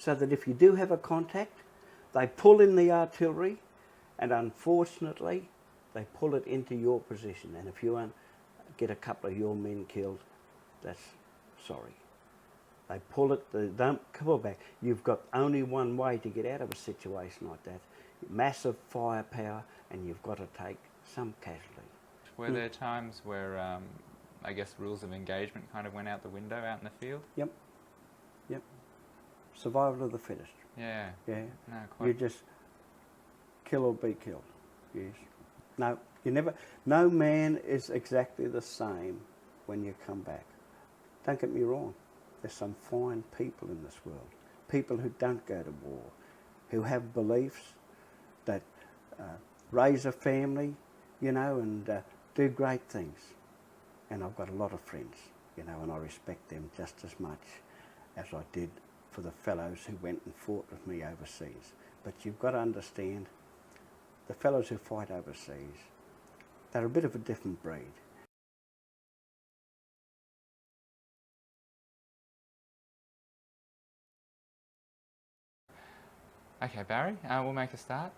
so that if you do have a contact, they pull in the artillery, and unfortunately, they pull it into your position. And if you get a couple of your men killed, that's sorry. They pull it, they don't pull back. You've got only one way to get out of a situation like that. Massive firepower, and you've got to take some casualty. Were there times where, I guess, rules of engagement kind of went out the window out in the field? Yep. Yep. Survival of the fittest. Yeah. Yeah. No, quite. You just kill or be killed. Yes. No, you never. No man is exactly the same when you come back. Don't get me wrong. There's some fine people in this world. People who don't go to war, who have beliefs, that raise a family, you know, and do great things. And I've got a lot of friends, you know, and I respect them just as much as I did for the fellows who went and fought with me overseas. But you've got to understand, the fellows who fight overseas, they're a bit of a different breed. Okay, Barry, we'll make a start.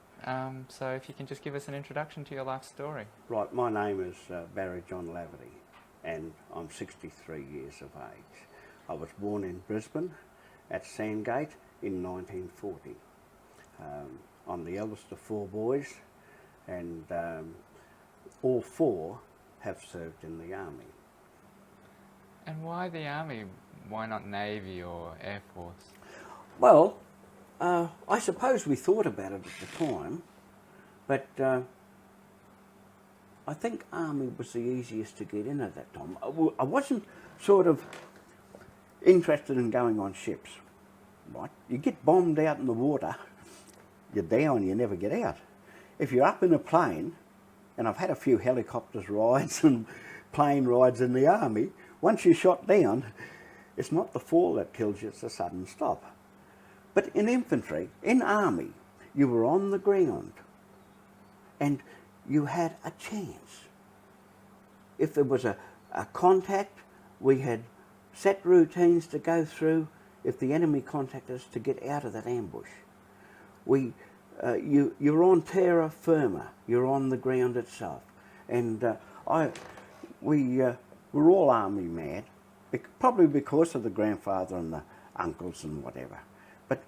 So if you can just give us an introduction to your life story. Right, my name is Barry John Laverty, and I'm 63 years of age. I was born in Brisbane at Sandgate in 1940. I'm the eldest of 4 boys, and all 4 have served in the army. And why the army? Why not Navy or Air Force? Well, I suppose we thought about it at the time, but I think army was the easiest to get in at that time. I wasn't sort of interested in going on ships, right? You get bombed out in the water, you're down, you never get out. If you're up in a plane, and I've had a few helicopters rides and plane rides in the army, once you're shot down, it's not the fall that kills you, it's a sudden stop. But in infantry, in army, you were on the ground and you had a chance. If there was a contact, we had set routines to go through if the enemy contacted us to get out of that ambush. You're on terra firma, you're on the ground itself. And we were all army mad, probably because of the grandfather and the uncles and whatever. But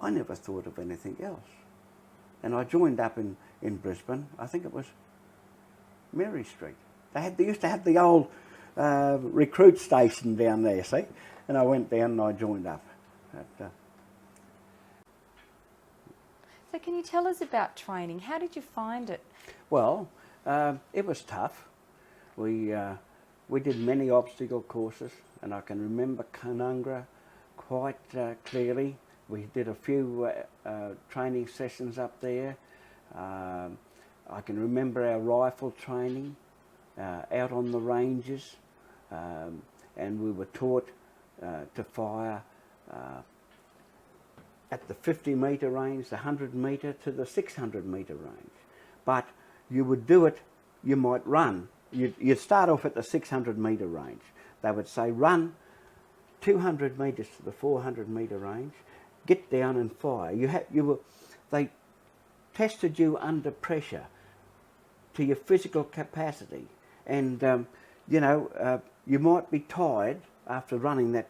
I never thought of anything else. And I joined up in Brisbane, I think it was Mary Street. They used to have the old recruit station down there, see? And I went down and I joined up. So can you tell us about training? How did you find it? Well, it was tough. We did many obstacle courses, and I can remember Canungra quite clearly. We did a few training sessions up there. I can remember our rifle training out on the ranges, and we were taught to fire at the 50-metre range, the 100-metre to the 600-metre range. But you would do it, you might run. You'd start off at the 600-metre range. They would say run 200 metres to the 400-metre range, get down and fire. They tested you under pressure to your physical capacity, and you might be tired after running that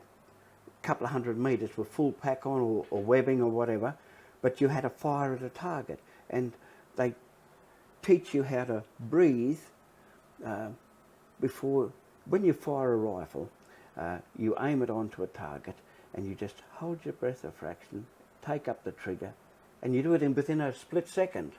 couple of 100 metres with full pack on or webbing or whatever, but you had to fire at a target, and they teach you how to breathe before. When you fire a rifle, you aim it onto a target and you just hold your breath a fraction, take up the trigger, and you do it within a split second.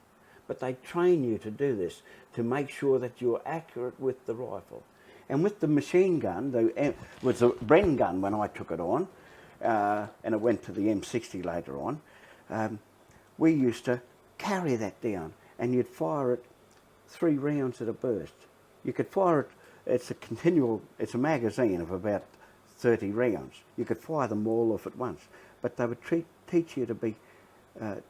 But they train you to do this to make sure that you're accurate with the rifle. And with the machine gun, it was a Bren gun when I took it on, and it went to the M60 later on, we used to carry that down, and you'd fire it 3 rounds at a burst. You could fire it, it's a magazine of about 30 rounds. You could fire them all off at once, but they would teach you to be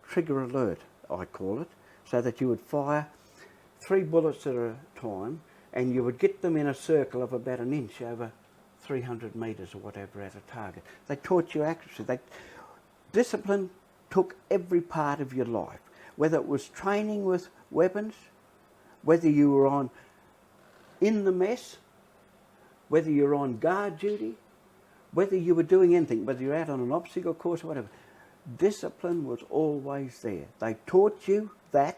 trigger alert, I call it, so that you would fire 3 bullets at a time, and you would get them in a circle of about an inch over 300 metres or whatever at a target. They taught you accuracy. discipline took every part of your life, whether it was training with weapons, whether you were in the mess, whether you're on guard duty, whether you were doing anything, whether you're out on an obstacle course or whatever. Discipline was always there. They taught you that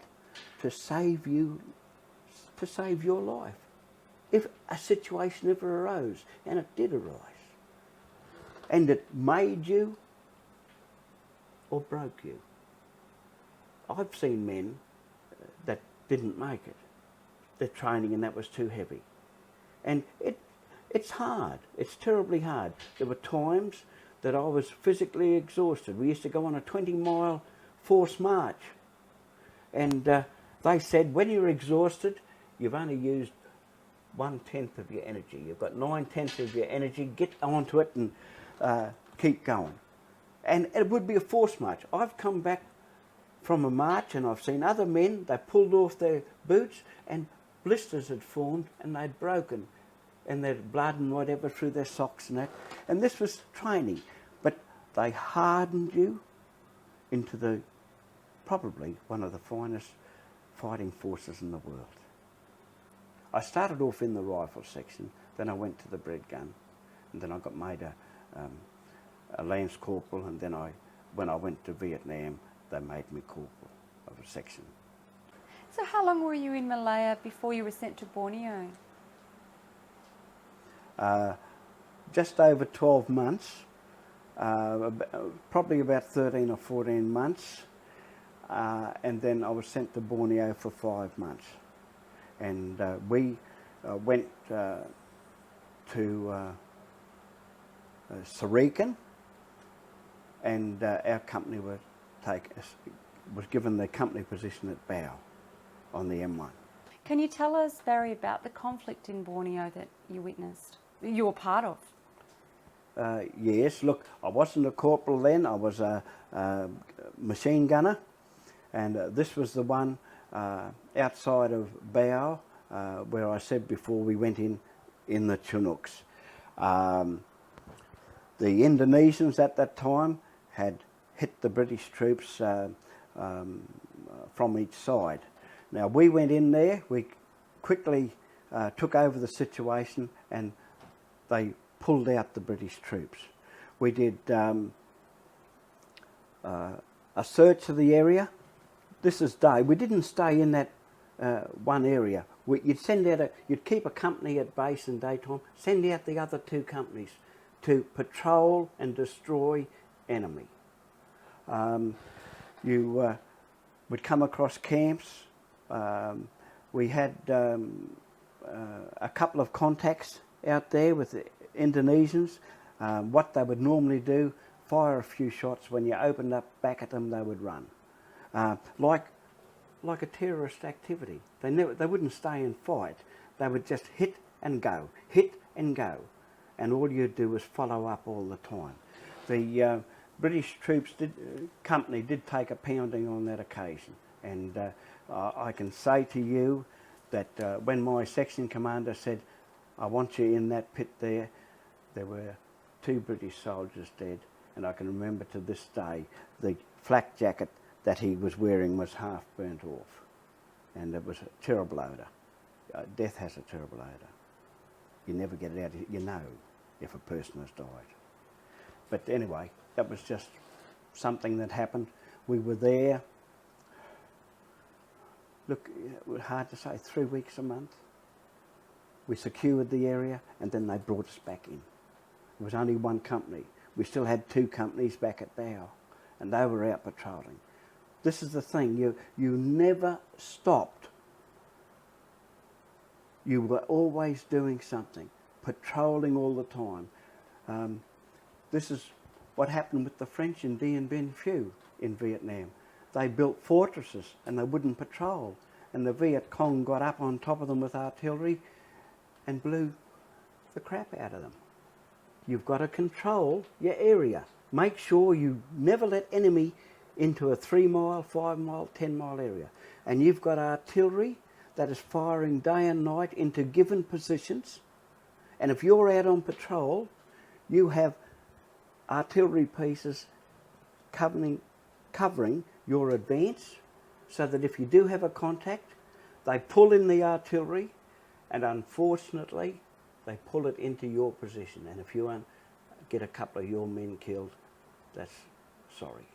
to save you, to save your life. If a situation ever arose, and it did arise, and it made you or broke you. I've seen men that didn't make it. Their training and that was too heavy. And it's hard. It's terribly hard. There were times that I was physically exhausted. We used to go on a 20-mile forced march. And they said, when you're exhausted, you've only used 1/10 of your energy. You've got 9/10 of your energy. Get onto it and keep going. And it would be a forced march. I've come back from a march and I've seen other men, they pulled off their boots and blisters had formed and they'd broken. And there's blood and whatever through their socks and that. And this was training. But they hardened you into probably one of the finest fighting forces in the world. I started off in the rifle section, then I went to the bread gun, and then I got made a lance corporal, and then when I went to Vietnam, they made me corporal of a section. So how long were you in Malaya before you were sent to Borneo? Just over 12 months, probably about 13 or 14 months, and then I was sent to Borneo for 5 months. And we went to Sarikan, and our company was given the company position at Bao on the M1. Can you tell us, Barry, about the conflict in Borneo that you witnessed, you were part of? Yes, look, I wasn't a corporal then, I was a machine gunner, and this was the one outside of Bao, where I said before we went in the Chinooks. The Indonesians at that time had hit the British troops from each side. Now we went in there, we quickly took over the situation and they pulled out the British troops. We did a search of the area. This is day. We didn't stay in that one area. You'd keep a company at base in daytime, send out the other 2 companies to patrol and destroy enemy. You would come across camps. We had a couple of contacts out there with the Indonesians. What they would normally do, fire a few shots. When you opened up back at them, they would run. Like a terrorist activity. They wouldn't stay and fight. They would just hit and go, and all you'd do was follow up all the time. The British troops company did take a pounding on that occasion, and I can say to you that when my section commander said, "I want you in that pit there," there were 2 British soldiers dead, and I can remember to this day the flak jacket that he was wearing was half burnt off, and it was a terrible odour. Death has a terrible odour. You never get it out, you know if a person has died. But anyway, that was just something that happened. We were there, look, it was hard to say, 3 weeks a month. We secured the area and then they brought us back in. It was only 1 company. We still had 2 companies back at Bao, and they were out patrolling. This is the thing, you never stopped. You were always doing something, patrolling all the time. This is what happened with the French in Dien Bien Phu in Vietnam. They built fortresses and they wouldn't patrol, and the Viet Cong got up on top of them with artillery and blew the crap out of them. You've got to control your area. Make sure you never let enemy into a 3-mile, 5-mile, 10-mile area. And you've got artillery that is firing day and night into given positions. And if you're out on patrol, you have artillery pieces covering your advance, so that if you do have a contact, they pull in the artillery, and unfortunately they pull it into your position, and if you get a couple of your men killed, that's sorry.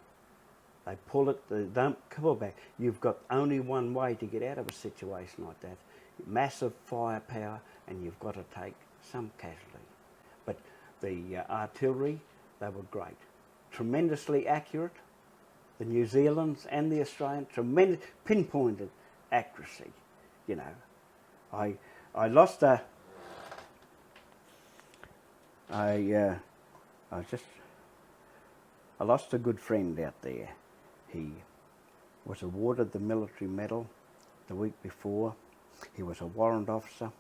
They pull it, they don't pull back. You've got only one way to get out of a situation like that. Massive firepower, and you've got to take some casualty. But the artillery, they were great. Tremendously accurate. The New Zealand's and the Australian, tremendous, pinpointed accuracy, you know. I lost a... I lost a good friend out there. He was awarded the military medal the week before. He was a warrant officer,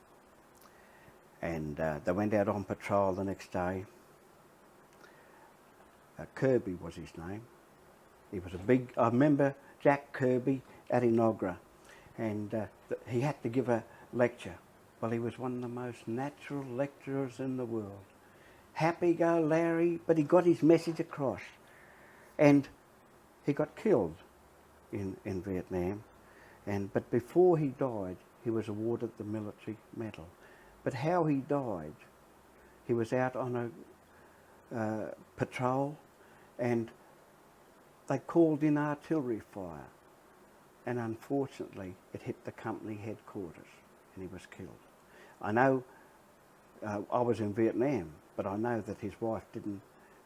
and they went out on patrol the next day. Kirby was his name. He was a big, I remember Jack Kirby at Inogra, and he had to give a lecture. Well, he was one of the most natural lecturers in the world. Happy-go-Larry, but he got his message across. And he got killed in Vietnam. But before he died, he was awarded the military medal. But how he died, he was out on a patrol, and they called in artillery fire. And unfortunately, it hit the company headquarters, and he was killed. I know I was in Vietnam, but I know that his wife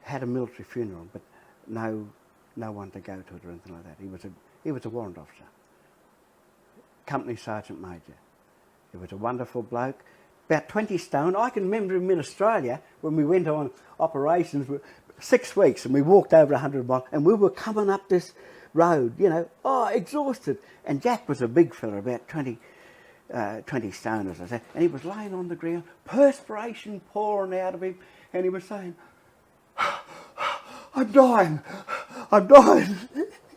had a military funeral, but no one to go to it or anything like that. He was a warrant officer, company sergeant major. He was a wonderful bloke, about 20 stone. I can remember him in Australia when we went on operations for 6 weeks, and we walked over 100 miles, and we were coming up this road, you know, exhausted. And Jack was a big fella, about 20 stone, as I say, and he was laying on the ground, perspiration pouring out of him, and he was saying, I'm dying.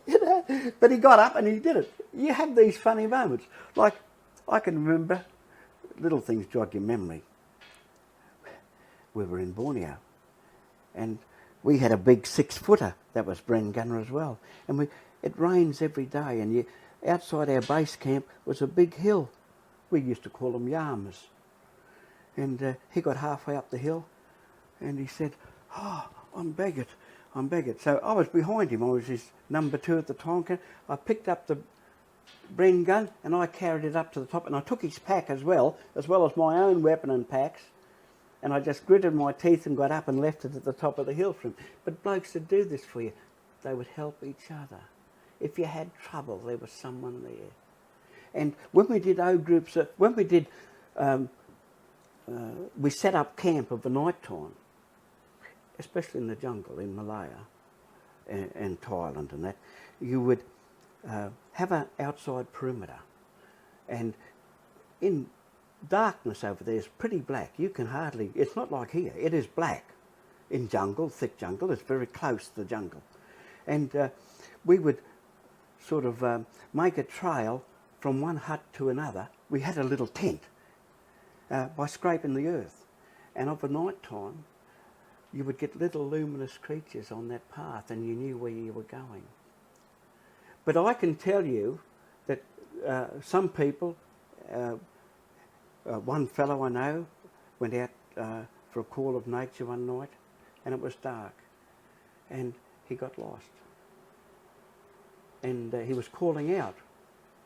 You know? But he got up and he did it. You have these funny moments. Like, I can remember, little things jog your memory. We were in Borneo, and we had a big 6-footer that was Bren Gunner as well. And it rains every day, and outside our base camp was a big hill. We used to call them Yarmas. And he got halfway up the hill, and he said, I'm begged. So I was behind him. I was his number 2 at the time. I picked up the Bren gun, and I carried it up to the top, and I took his pack as well as my own weapon and packs, and I just gritted my teeth and got up and left it at the top of the hill for him. But blokes would do this for you. They would help each other. If you had trouble, there was someone there. And when we did groups, we set up camp of a night time, especially in the jungle in Malaya and Thailand and that. You would have an outside perimeter, and in darkness over there is pretty black. You can hardly, it's not like here, it is black. In jungle, thick jungle, it's very close to the jungle. And we would sort of make a trail from one hut to another. We had a little tent by scraping the earth. And of a night time, you would get little luminous creatures on that path, and you knew where you were going. But I can tell you that some people, one fellow I know went out for a call of nature one night, and it was dark, and he got lost. And he was calling out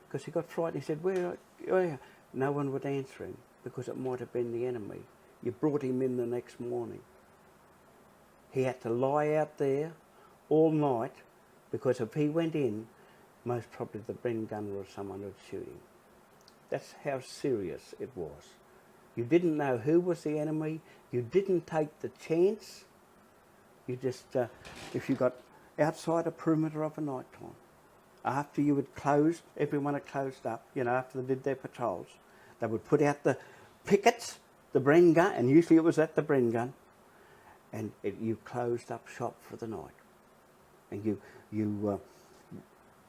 because he got frightened. He said, where are you? No one would answer him because it might have been the enemy. You brought him in the next morning. He had to lie out there all night because if he went in, most probably the Bren gunner or someone would shoot him. That's how serious it was. You didn't know who was the enemy. You didn't take the chance. You just, if you got outside a perimeter of a night time, after you had closed, everyone had closed up, you know, after they did their patrols, they would put out the pickets, the Bren gun, and usually it was at the Bren gun, and you closed up shop for the night. And you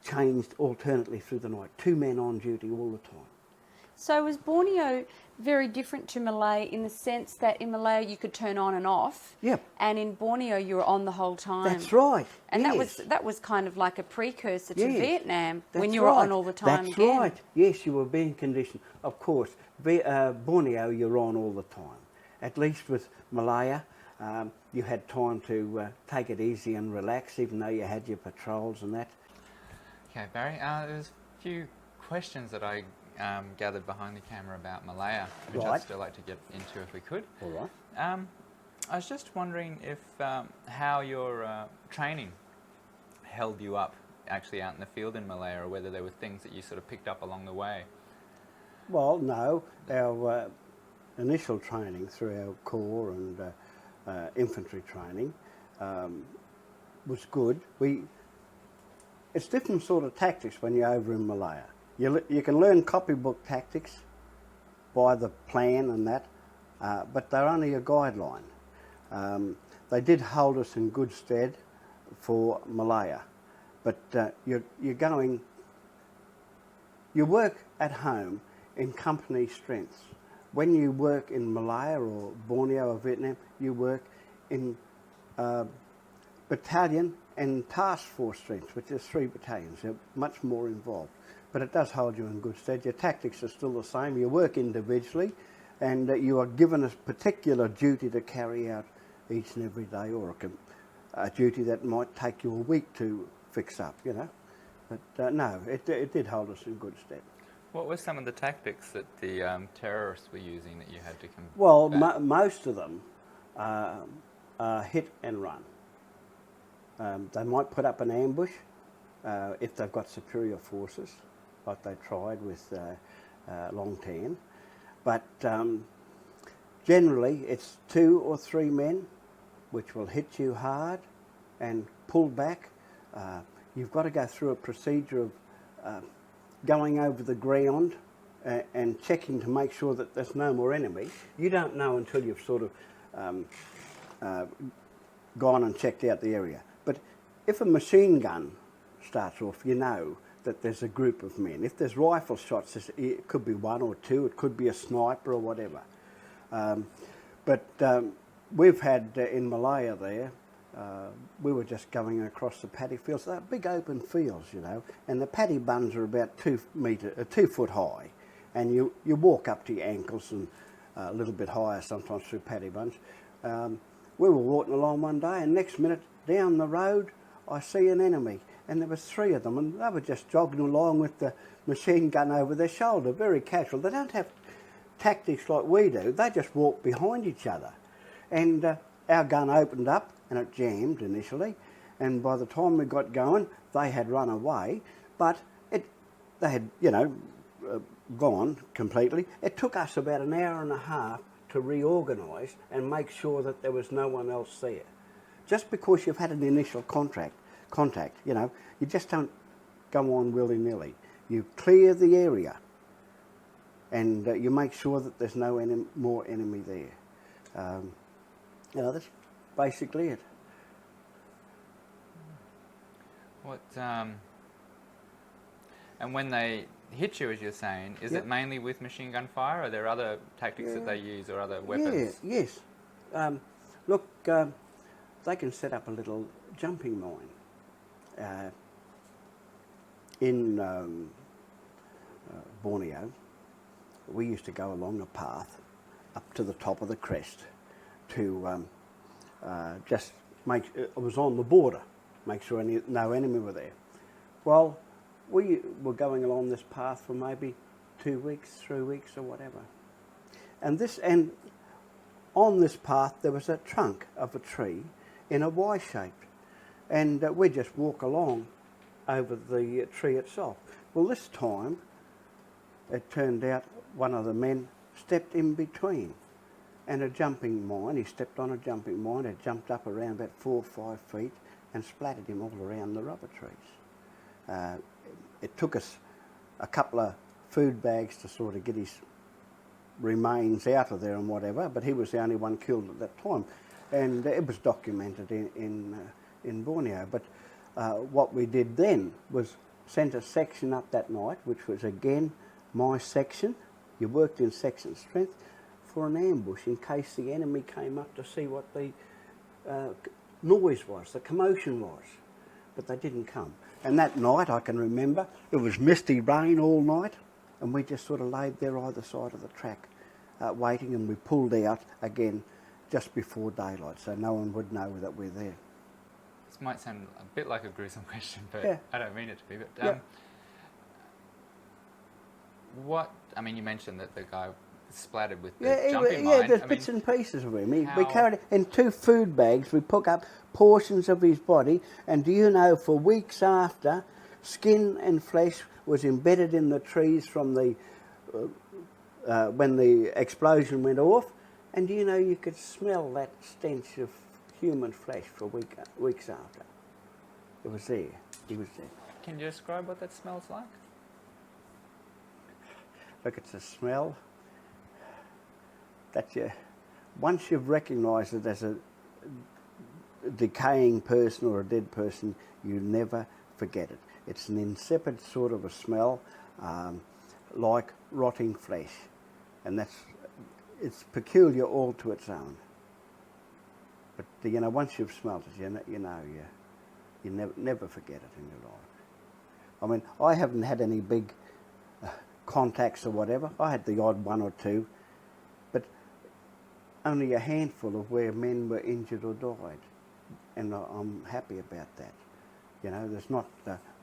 changed alternately through the night, 2 men on duty all the time. So was Borneo very different to Malaya in the sense that in Malaya you could turn on and off? Yep. And in Borneo you were on the whole time. That's right. And yes. that was kind of like a precursor to Yes. Vietnam when That's you were on all the time That's again. right. Yes, you were being conditioned. Of course, Borneo you're on all the time. At least with Malaya, you had time to take it easy and relax, even though you had your patrols and that. Okay, Barry, there's a few questions that I gathered behind the camera about Malaya, which Right. I'd still like to get into if we could. All right. I was just wondering if how your training held you up actually out in the field in Malaya, or whether there were things that you sort of picked up along the way. Well, no. Our initial training through our corps and infantry training was good. It's different sort of tactics when you're over in Malaya. You can learn copybook tactics by the plan and that, but they're only a guideline. They did hold us in good stead for Malaya, but you work at home in company strengths. When you work in Malaya or Borneo or Vietnam, you work in battalion and task force strengths, which is 3 battalions. They're much more involved. But it does hold you in good stead. Your tactics are still the same. You work individually, and you are given a particular duty to carry out each and every day, or a duty that might take you a week to fix up, you know. But no, it did hold us in good stead. What were some of the tactics that the terrorists were using that you had to combat? Well, most of them are hit and run. They might put up an ambush if they've got superior forces, like they tried with Long Tan. But generally, it's 2 or 3 men which will hit you hard and pull back. You've got to go through a procedure of going over the ground and checking to make sure that there's no more enemy. You don't know until you've sort of gone and checked out the area. But if a machine gun starts off, you know that there's a group of men. If there's rifle shots, it could be 1 or 2, it could be a sniper or whatever. But we've had in Malaya there, we were just going across the paddy fields. They're big open fields, you know, and the paddy buns are about 2 foot high, and you walk up to your ankles and a little bit higher sometimes through paddy buns. We were walking along one day, and next minute down the road I see an enemy, and there was 3 of them, and they were just jogging along with the machine gun over their shoulder, very casual. They don't have tactics like we do. They just walk behind each other, and our gun opened up and it jammed initially, and by the time we got going they had run away, but they had, you know, gone completely. It took us about an hour and a half to reorganise and make sure that there was no one else there. Just because you've had an initial contact, you know, you just don't go on willy-nilly. You clear the area and you make sure that there's no more enemy there. You know, that's basically it. What and when they hit you, as you're saying, is it mainly with machine gun fire, or are there other tactics that they use, or other weapons? Yes. Look, they can set up a little jumping mine. In Borneo, we used to go along a path up to the top of the crest to just make it was on the border, make sure no enemy were there. Well, we were going along this path for maybe 2 weeks, 3 weeks, or whatever. And on this path there was a trunk of a tree in a Y shape, and we just walk along over the tree itself. Well, this time it turned out one of the men stepped in between, and a jumping mine, he stepped on a jumping mine, it jumped up around about 4 or 5 feet and splattered him all around the rubber trees. It took us a couple of food bags to sort of get his remains out of there and whatever, but he was the only one killed at that time, and it was documented in Borneo. But what we did then was sent a section up that night, which was again my section, You worked in section strength for an ambush in case the enemy came up to see what the noise was, the commotion was. But they didn't come. And that night, I can remember, it was misty rain all night, and we just sort of laid there either side of the track waiting, and we pulled out again just before daylight, so no one would know that we're there. This might sound a bit like a gruesome question, but Yeah. I don't mean it to be. But Yeah. you mentioned that the guy splattered with the Yeah, jumping mine. there's bits and pieces of him. We how- carried it in 2 food bags. We took up portions of his body, and do you know, for weeks after, skin and flesh was embedded in the trees from the when the explosion went off, and do you know you could smell that stench of human flesh for weeks after. It was there. He was there. Can you describe what that smells like? Look, it's a smell that once you've recognised it as a decaying person or a dead person, you never forget it. It's an insipid sort of a smell, like rotting flesh, and it's peculiar all to its own. But once you've smelt it, you never forget it in your life. I mean, I haven't had any big contacts or whatever. I had the odd 1 or 2, but only a handful of where men were injured or died, and I'm happy about that. There's not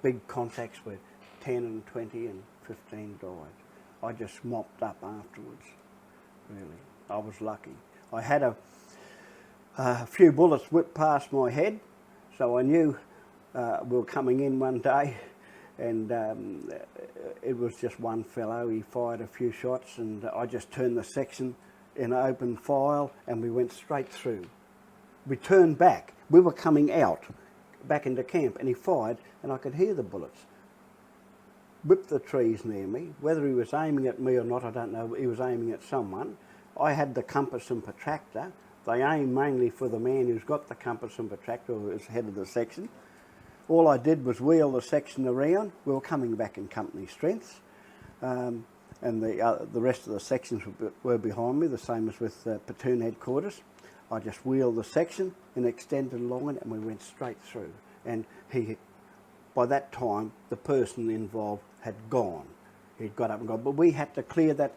big contacts where 10 and 20 and 15 died. I just mopped up afterwards, really. I was lucky. I had a few bullets whipped past my head, so I knew we were coming in one day, and it was just one fellow. He fired a few shots, and I just turned the section in open file, and we went straight through. We turned back. We were coming out, back into camp, and he fired, and I could hear the bullets. Whipped the trees near me. Whether he was aiming at me or not, I don't know. He was aiming at someone. I had the compass and protractor. They aim mainly for the man who's got the compass and protractor, who is head of the section. All I did was wheel the section around. We were coming back in company strengths, and the rest of the sections were behind me, the same as with platoon headquarters. I just wheeled the section and extended along it, and we went straight through. And by that time, the person involved had gone. He'd got up and gone. But we had to clear that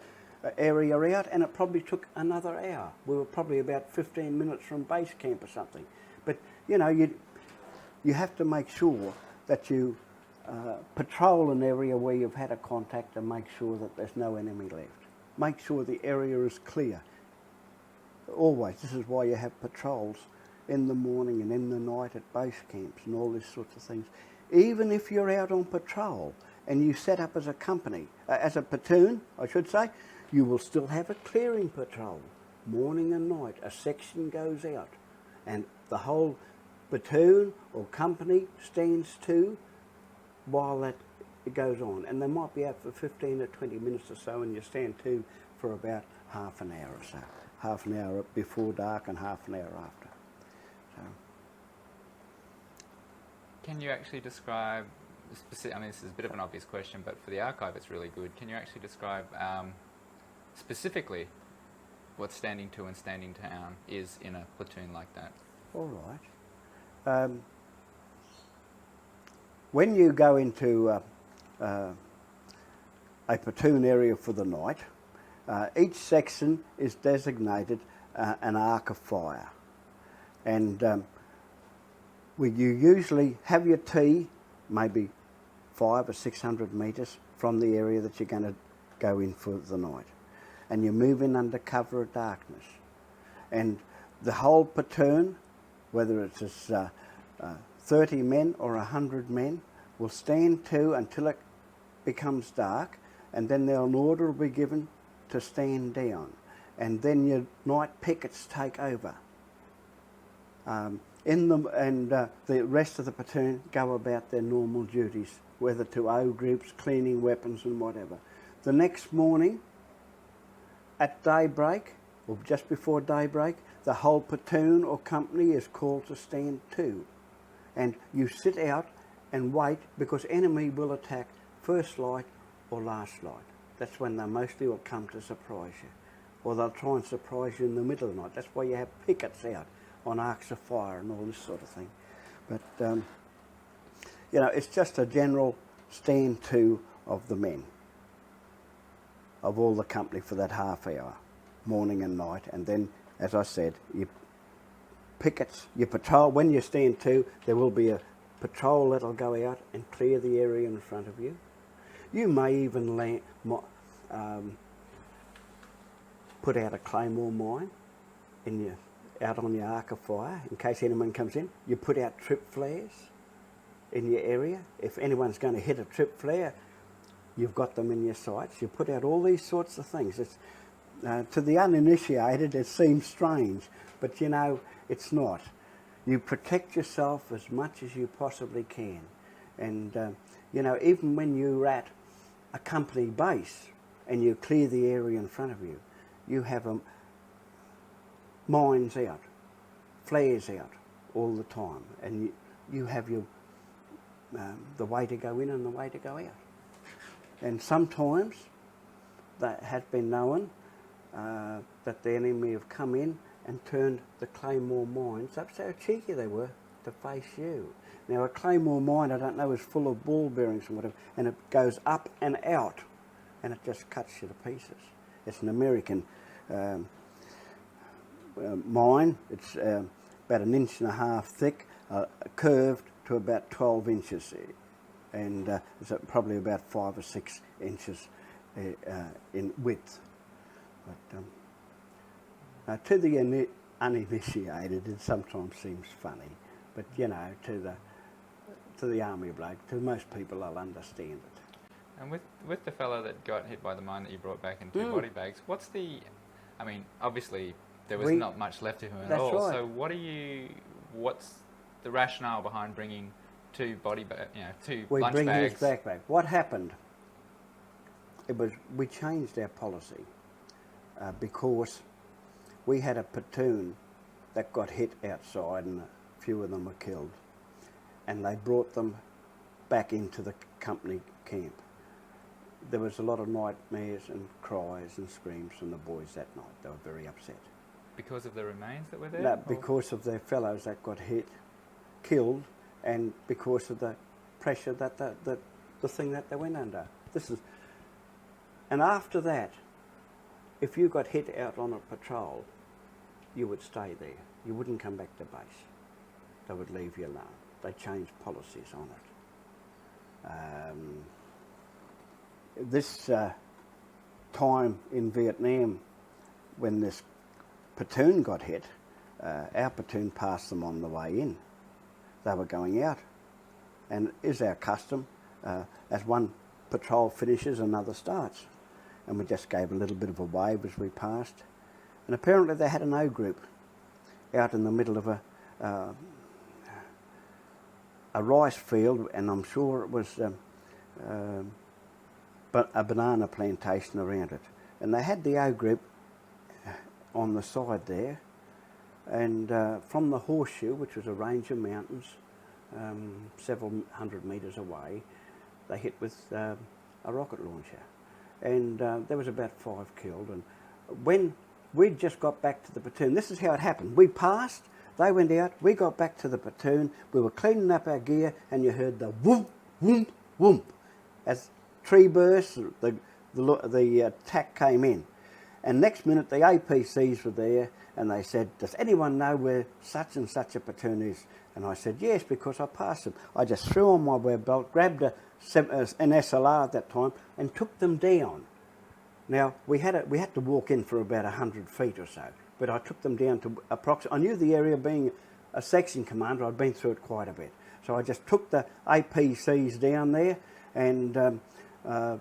area out, and it probably took another hour. We were probably about 15 minutes from base camp or something. But, you have to make sure that you patrol an area where you've had a contact and make sure that there's no enemy left. Make sure the area is clear. Always. This is why you have patrols in the morning and in the night at base camps and all these sorts of things. Even if you're out on patrol and you set up as a company, as a platoon, I should say, you will still have a clearing patrol. Morning and night, a section goes out, and the whole platoon or company stands to while that goes on. And they might be out for 15 or 20 minutes or so, and you stand to for about half an hour or so. Half an hour before dark and half an hour after. So. Can you actually describe, this is a bit of an obvious question, but for the archive it's really good. Can you actually describe specifically what standing to and standing down is in a platoon like that? All right. When you go into a platoon area for the night, each section is designated an arc of fire, and you usually have your T maybe 500 or 600 metres from the area that you're going to go in for the night, and you move in under cover of darkness, and the whole platoon, whether it's 30 men or 100 men, will stand to until it becomes dark, and then an order will be given to stand down, and then your night pickets take over. The rest of the platoon go about their normal duties, whether to O groups, cleaning weapons and whatever. The next morning, at daybreak, or just before daybreak, the whole platoon or company is called to stand to. And you sit out and wait, because enemy will attack first light or last light. that's when they mostly will come to surprise you. Or they'll try and surprise you in the middle of the night. That's why you have pickets out on arcs of fire and all this sort of thing. But, you know, it's just a general stand to of the men, of all the company for that half hour, morning and night. And then, as I said, you pickets, you patrol. When you stand to, there will be a patrol that'll go out and clear the area in front of you. You may even put out a claymore mine out on your arc of fire in case anyone comes in. You put out trip flares in your area. If anyone's going to hit a trip flare, you've got them in your sights. You put out all these sorts of things. It's, to the uninitiated, it seems strange, but you know, it's not. You protect yourself as much as you possibly can. And, you know, even when you're at a company base and you clear the area in front of you, you have mines out, flares out all the time, and you have your the way to go in and the way to go out. And sometimes that has been known that the enemy have come in and turned the claymore mines up. So cheeky they were to face you. Now a claymore mine, I don't know, is full of ball bearings and whatever, and it goes up and out, and it just cuts you to pieces. It's an American mine. It's about 1.5 inches thick, curved to about 12 inches, and it's probably about 5 or 6 inches in width. But to the uninitiated, it sometimes seems funny, but you know, to the army bloke, to most people, they'll understand it. And with the fellow that got hit by the mine that you brought back in 2 body bags, what's the, I mean, obviously there was not much left of him at all. Right. So what's the rationale behind bringing 2 body bags, you know, 2 lunch bring bags? his backpack. What happened? We changed our policy because we had a platoon that got hit outside, and a few of them were killed, and they brought them back into the company camp. There was a lot of nightmares and cries and screams from the boys that night. They were very upset. Because of the remains that were there? No, because of their fellows that got hit, killed, and because of the pressure that the thing that they went under. And after that, if you got hit out on a patrol, you would stay there. You wouldn't come back to base. They would leave you alone. They changed policies on it. This time in Vietnam, when this platoon got hit, our platoon passed them on the way in. They were going out, and is our custom, as one patrol finishes, another starts. And we just gave a little bit of a wave as we passed. And apparently they had an O group out in the middle of a rice field, and I'm sure it was a banana plantation around it. And they had the O group on the side there, and from the horseshoe, which was a range of mountains several hundred metres away, they hit with a rocket launcher. And there was about 5 killed. And when we just got back to the platoon, this is how it happened. We passed, they went out, we got back to the platoon, we were cleaning up our gear, and you heard the whoomp, whoomp, whoomp. As tree bursts, the attack came in. And next minute the APCs were there, and they said, does anyone know where such and such a platoon is? And I said, yes, because I passed them. I just threw on my web belt, grabbed an SLR at that time, and took them down. Now, we had to walk in for about 100 feet or so, but I took them down to approximately, I knew the area, being a section commander, I'd been through it quite a bit. So I just took the APCs down there, and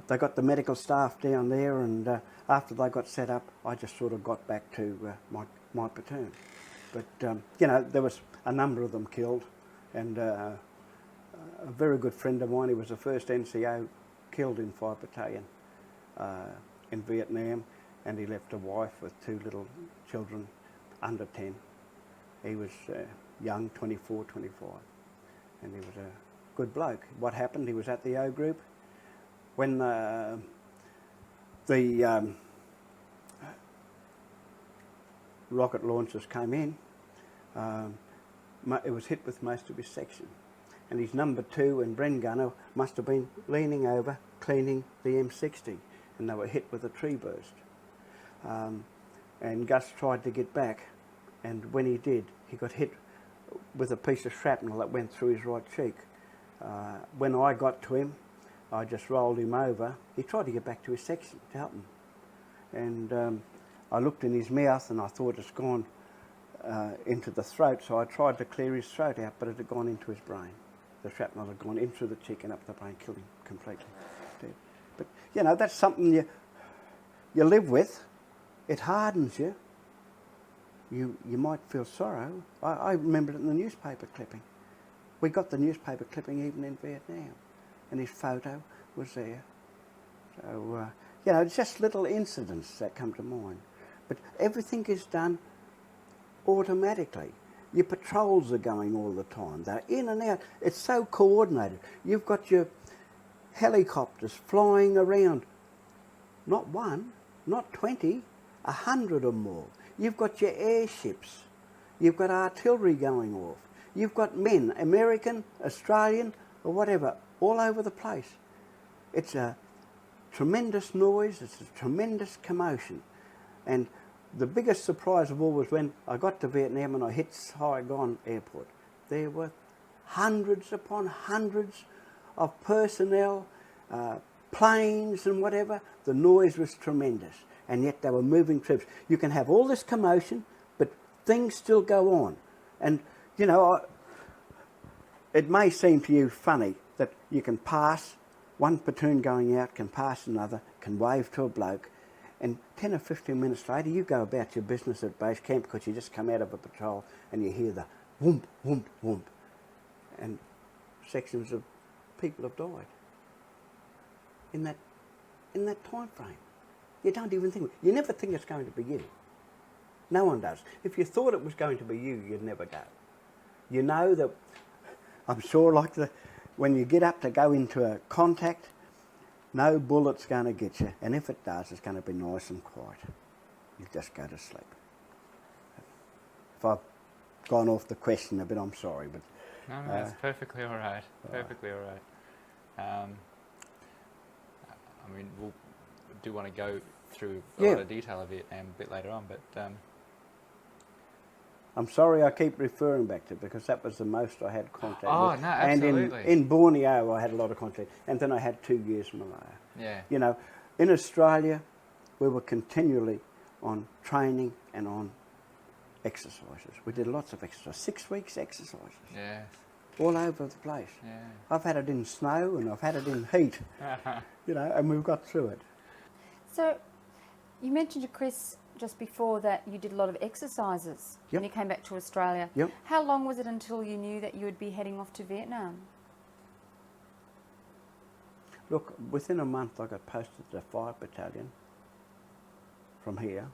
they got the medical staff down there, and after they got set up, I just sort of got back to my platoon. But, you know, there was a number of them killed, and a very good friend of mine, he was the first NCO killed in 5 Battalion in Vietnam, and he left a wife with 2 little children under 10. He was young, 24, 25, and he was a good bloke. What happened, he was at the O group. When the rocket launchers came in, it was hit with most of his section. And his number 2 and Bren gunner must have been leaning over, cleaning the M60, and they were hit with a tree burst. And Gus tried to get back, and when he did, he got hit with a piece of shrapnel that went through his right cheek. When I got to him, I just rolled him over. He tried to get back to his section to help him. And I looked in his mouth and I thought it's gone into the throat, so I tried to clear his throat out, but it had gone into his brain. The shrapnel had gone in through the cheek and up the brain, killed him completely. Dead. But, you know, that's something you live with. It hardens you. You might feel sorrow. I remember it in the newspaper clipping. We got the newspaper clipping even in Vietnam, and his photo was there. So, you know, it's just little incidents that come to mind. But everything is done automatically. Your patrols are going all the time. They're in and out. It's so coordinated. You've got your helicopters flying around. Not one, not 20, 100 or more. You've got your airships. You've got artillery going off. You've got men, American, Australian, or whatever, all over the place. It's a tremendous noise. It's a tremendous commotion. And the biggest surprise of all was when I got to Vietnam and I hit Saigon airport. There were hundreds upon hundreds of personnel, planes and whatever. The noise was tremendous, and yet they were moving troops. You can have all this commotion, but things still go on. And, you know, it may seem to you funny that you can pass, one platoon going out can pass another, can wave to a bloke, and 10 or 15 minutes later, you go about your business at base camp because you just come out of a patrol and you hear the whoomp, whoomp, whoomp. And sections of people have died in that time frame. You don't even think, you never think it's going to be you. No one does. If you thought it was going to be you, you'd never go. You know that, I'm sure like when you get up to go into a contact, no bullet's going to get you, and if it does, it's going to be nice and quiet. You just go to sleep. If I've gone off the question a bit, I'm sorry, but no, it's perfectly all right. Perfectly all right. I mean, we'll do want to go through a lot of detail of Vietnam a bit later on, but I'm sorry I keep referring back to it because that was the most I had contact with. Oh, no, absolutely. And in Borneo I had a lot of contact. And then I had 2 years in Malaya. Yeah. You know, in Australia we were continually on training and on exercises. We did lots of exercise, 6 weeks exercises. Yes. All over the place. Yeah. I've had it in snow and I've had it in heat. You know, and we've got through it. So, you mentioned to Chris just before that you did a lot of exercises when you came back to Australia. Yep. How long was it until you knew that you would be heading off to Vietnam? Look, within a month I got posted to the 5 Battalion from here,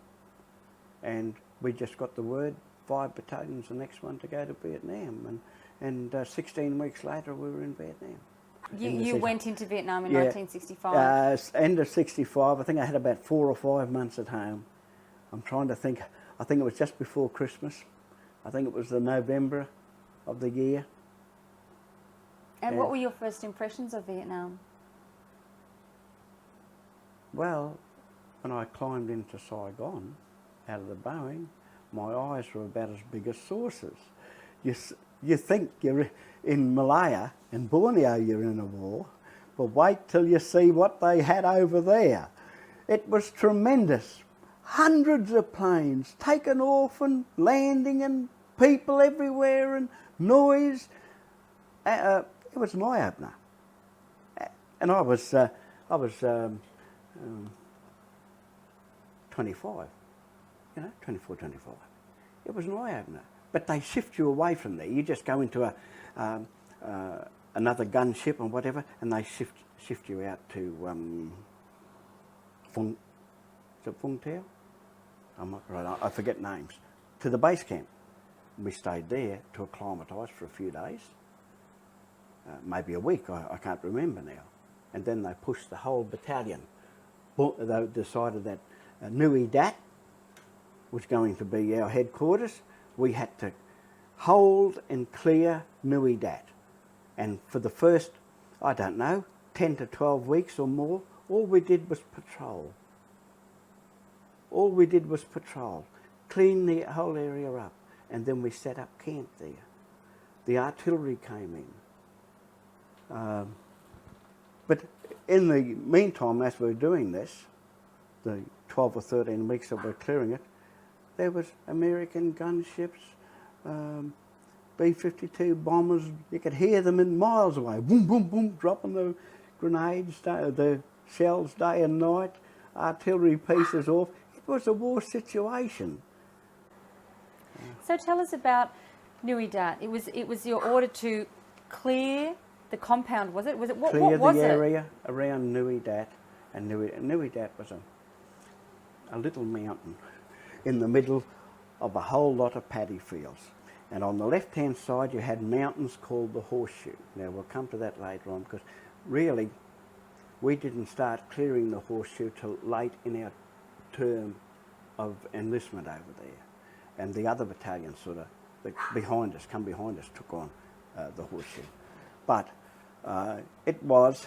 and we just got the word 5 battalions the next one to go to Vietnam, and 16 weeks later we were in Vietnam. You went into Vietnam in 1965? End of 65. I think I had about 4 or 5 months at home. I'm trying to think. I think it was just before Christmas. I think it was the November of the year. And what were your first impressions of Vietnam? Well, when I climbed into Saigon out of the Boeing, my eyes were about as big as saucers. You think you're in Malaya and Borneo you're in a war, but wait till you see what they had over there. It was tremendous. Hundreds of planes taken off and landing and people everywhere and noise. It was an eye-opener. And I was 25, 24, 25. It was an eye-opener. But they shift you away from there. You just go into another gunship or whatever, and they shift you out to Phuong Tao? I'm not right. I forget names. To the base camp. We stayed there to acclimatise for a few days, maybe a week. I can't remember now. And then they pushed the whole battalion they decided that Nui Dat was going to be our headquarters. We had to hold and clear Nui Dat. And for the first, I don't know, 10 to 12 weeks or more, all we did was patrol. All we did was patrol, clean the whole area up, and then we set up camp there. The artillery came in. But in the meantime, as we were doing this, the 12 or 13 weeks that we're clearing it, there was American gunships, B-52 bombers. You could hear them in miles away, boom, boom, boom, dropping the grenades, the shells day and night, artillery pieces off. It was a war situation. So tell us about Nui Dat. It was your order to clear the compound, was it? What was the it? area around Nui Dat, and Nui Dat was a little mountain in the middle of a whole lot of paddy fields. And on the left-hand side, you had mountains called the Horseshoe. Now, we'll come to that later on, because really, we didn't start clearing the Horseshoe till late in our term of enlistment over there. And the other battalions sort of behind us took on the Horseshoe. But it was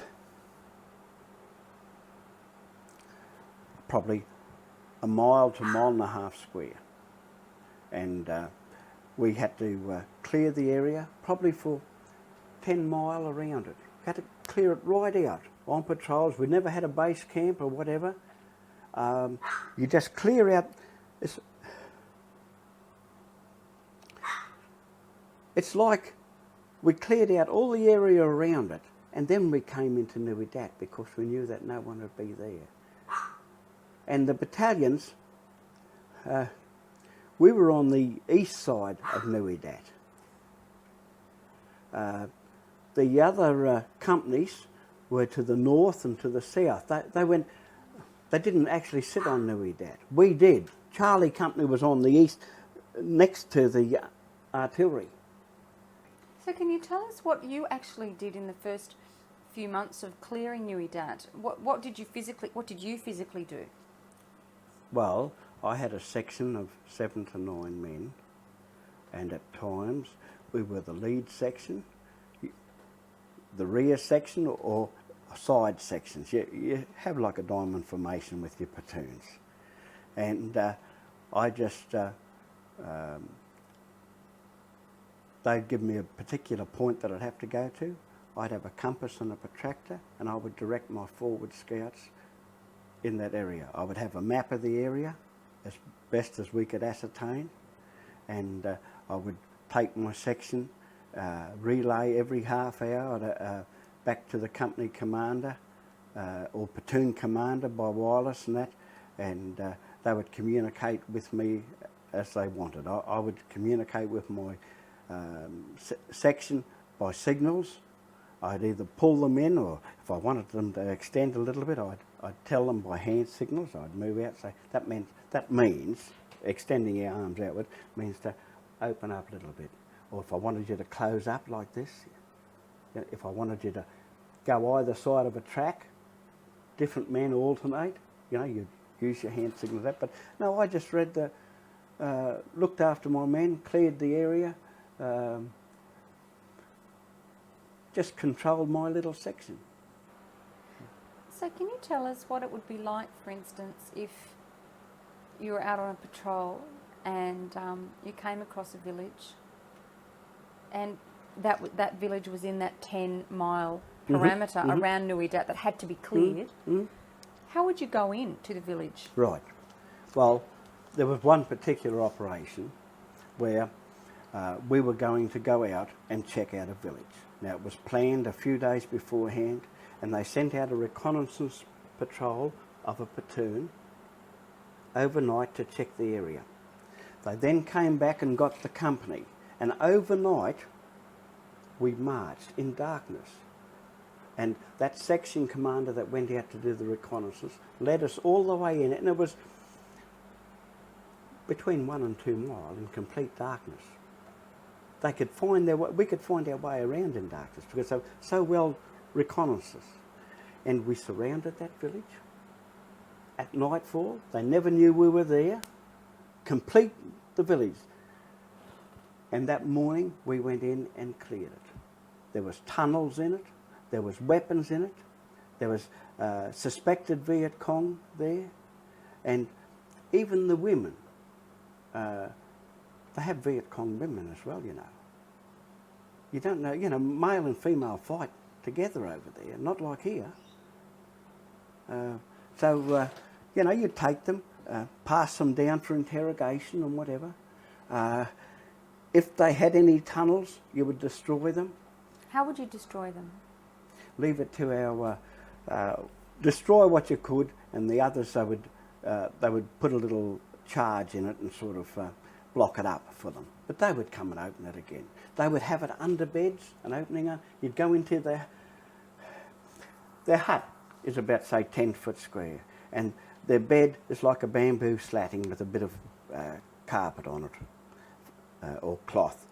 probably a mile to a mile and a half square. And we had to clear the area probably for 10 mile around it. Had to clear it right out on patrols. We never had a base camp or whatever. You just clear out. It's like we cleared out all the area around it, and then we came into Nui Dat because we knew that no one would be there. And the battalions, we were on the east side of Nui Dat. The other companies were to the north and to the south. They didn't actually sit on Nui Dat. We did. Charlie Company was on the east, next to the artillery. So can you tell us what you actually did in the first few months of clearing Nui Dat? What did you physically do? Well, I had a section of 7 to 9 men, and at times we were the lead section, the rear section, or side sections. You have like a diamond formation with your platoons. And I just, they'd give me a particular point that I'd have to go to. I'd have a compass and a protractor, and I would direct my forward scouts in that area. I would have a map of the area as best as we could ascertain, and I would take my section, relay every half hour back to the company commander or platoon commander by wireless and that, and they would communicate with me as they wanted. I would communicate with my section by signals. I'd either pull them in, or if I wanted them to extend a little bit, I'd tell them by hand signals. I'd move out, say that means extending your arms outward means to open up a little bit. Or if I wanted you to close up like this, if I wanted you to go either side of a track, different men alternate, you'd use your hand signals that. But no, I just looked after my men, cleared the area, just controlled my little section. So can you tell us what it would be like, for instance, if you were out on a patrol and you came across a village, and that village was in that 10-mile parameter around Nui Dat that had to be cleared? How would you go in to the village? Right. Well, there was one particular operation where we were going to go out and check out a village. Now, it was planned a few days beforehand, and they sent out a reconnaissance patrol of a platoon overnight to check the area. They then came back and got the company, and overnight we marched in darkness. And that section commander that went out to do the reconnaissance led us all the way in, and it was between 1 and 2 miles in complete darkness. They could find their way, we could find our way around in darkness because they were so well reconnaissance. And we surrounded that village, at nightfall. They never knew we were there. Complete the village. And that morning we went in and cleared it. There was tunnels in it. There was weapons in it. There was suspected Viet Cong there. And even the women, they have Viet Cong women as well, you know. You don't know, you know, male and female fight together over there, not like here. You know, you take them, pass them down for interrogation and whatever. If they had any tunnels, you would destroy them. How would you destroy them? Leave it to our, destroy what you could, and the others they would put a little charge in it and sort of block it up for them. But they would come and open it again. They would have it under beds, an opening up. You'd go into their hut is about, say, 10 foot square, and their bed is like a bamboo slatting with a bit of carpet on it, or cloth.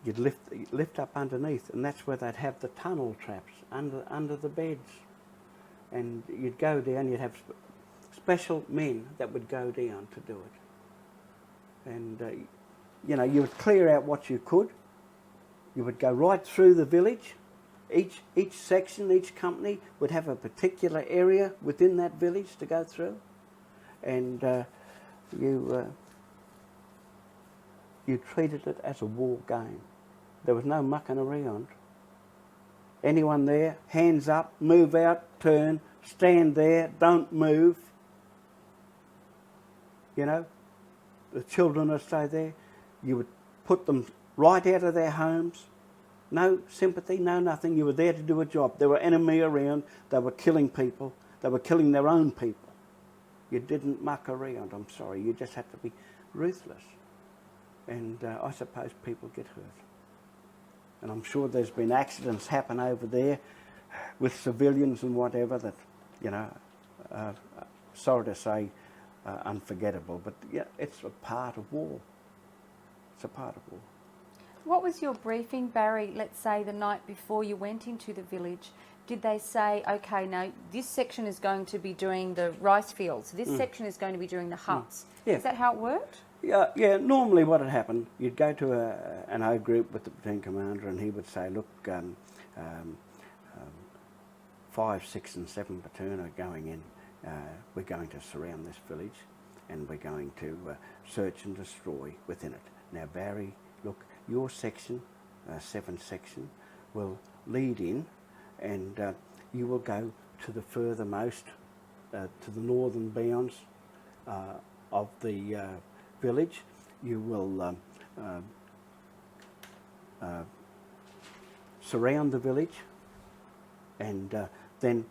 You'd lift up underneath, and that's where they'd have the tunnel traps under the beds. And you'd go down, you'd have special men that would go down to do it. And, you know, you would clear out what you could. You would go right through the village. Each section, each company would have a particular area within that village to go through. And you treated it as a war game. There was no mucking around. Anyone there, hands up, move out, turn, stand there, don't move. You know, the children would stay there. You would put them right out of their homes. No sympathy, no nothing. You were there to do a job. There were enemy around. They were killing people. They were killing their own people. You didn't muck around, I'm sorry. You just had to be ruthless. And I suppose people get hurt. And I'm sure there's been accidents happen over there with civilians and whatever that, you know, sorry to say, unforgettable. But yeah, it's a part of war. It's a part of war. What was your briefing, Barry, let's say the night before you went into the village? Did they say, okay, now this section is going to be doing the rice fields, this section is going to be doing the huts? Yeah. Is that how it worked? Yeah, normally what had happened, you'd go to an O group with the platoon commander, and he would say, look, 5, 6 and 7 platoon are going in. We're going to surround this village, and we're going to search and destroy within it. Now, Barry, look, your section, 7 section, will lead in, and you will go to the furthermost, to the northern bounds of the village. You will surround the village, and then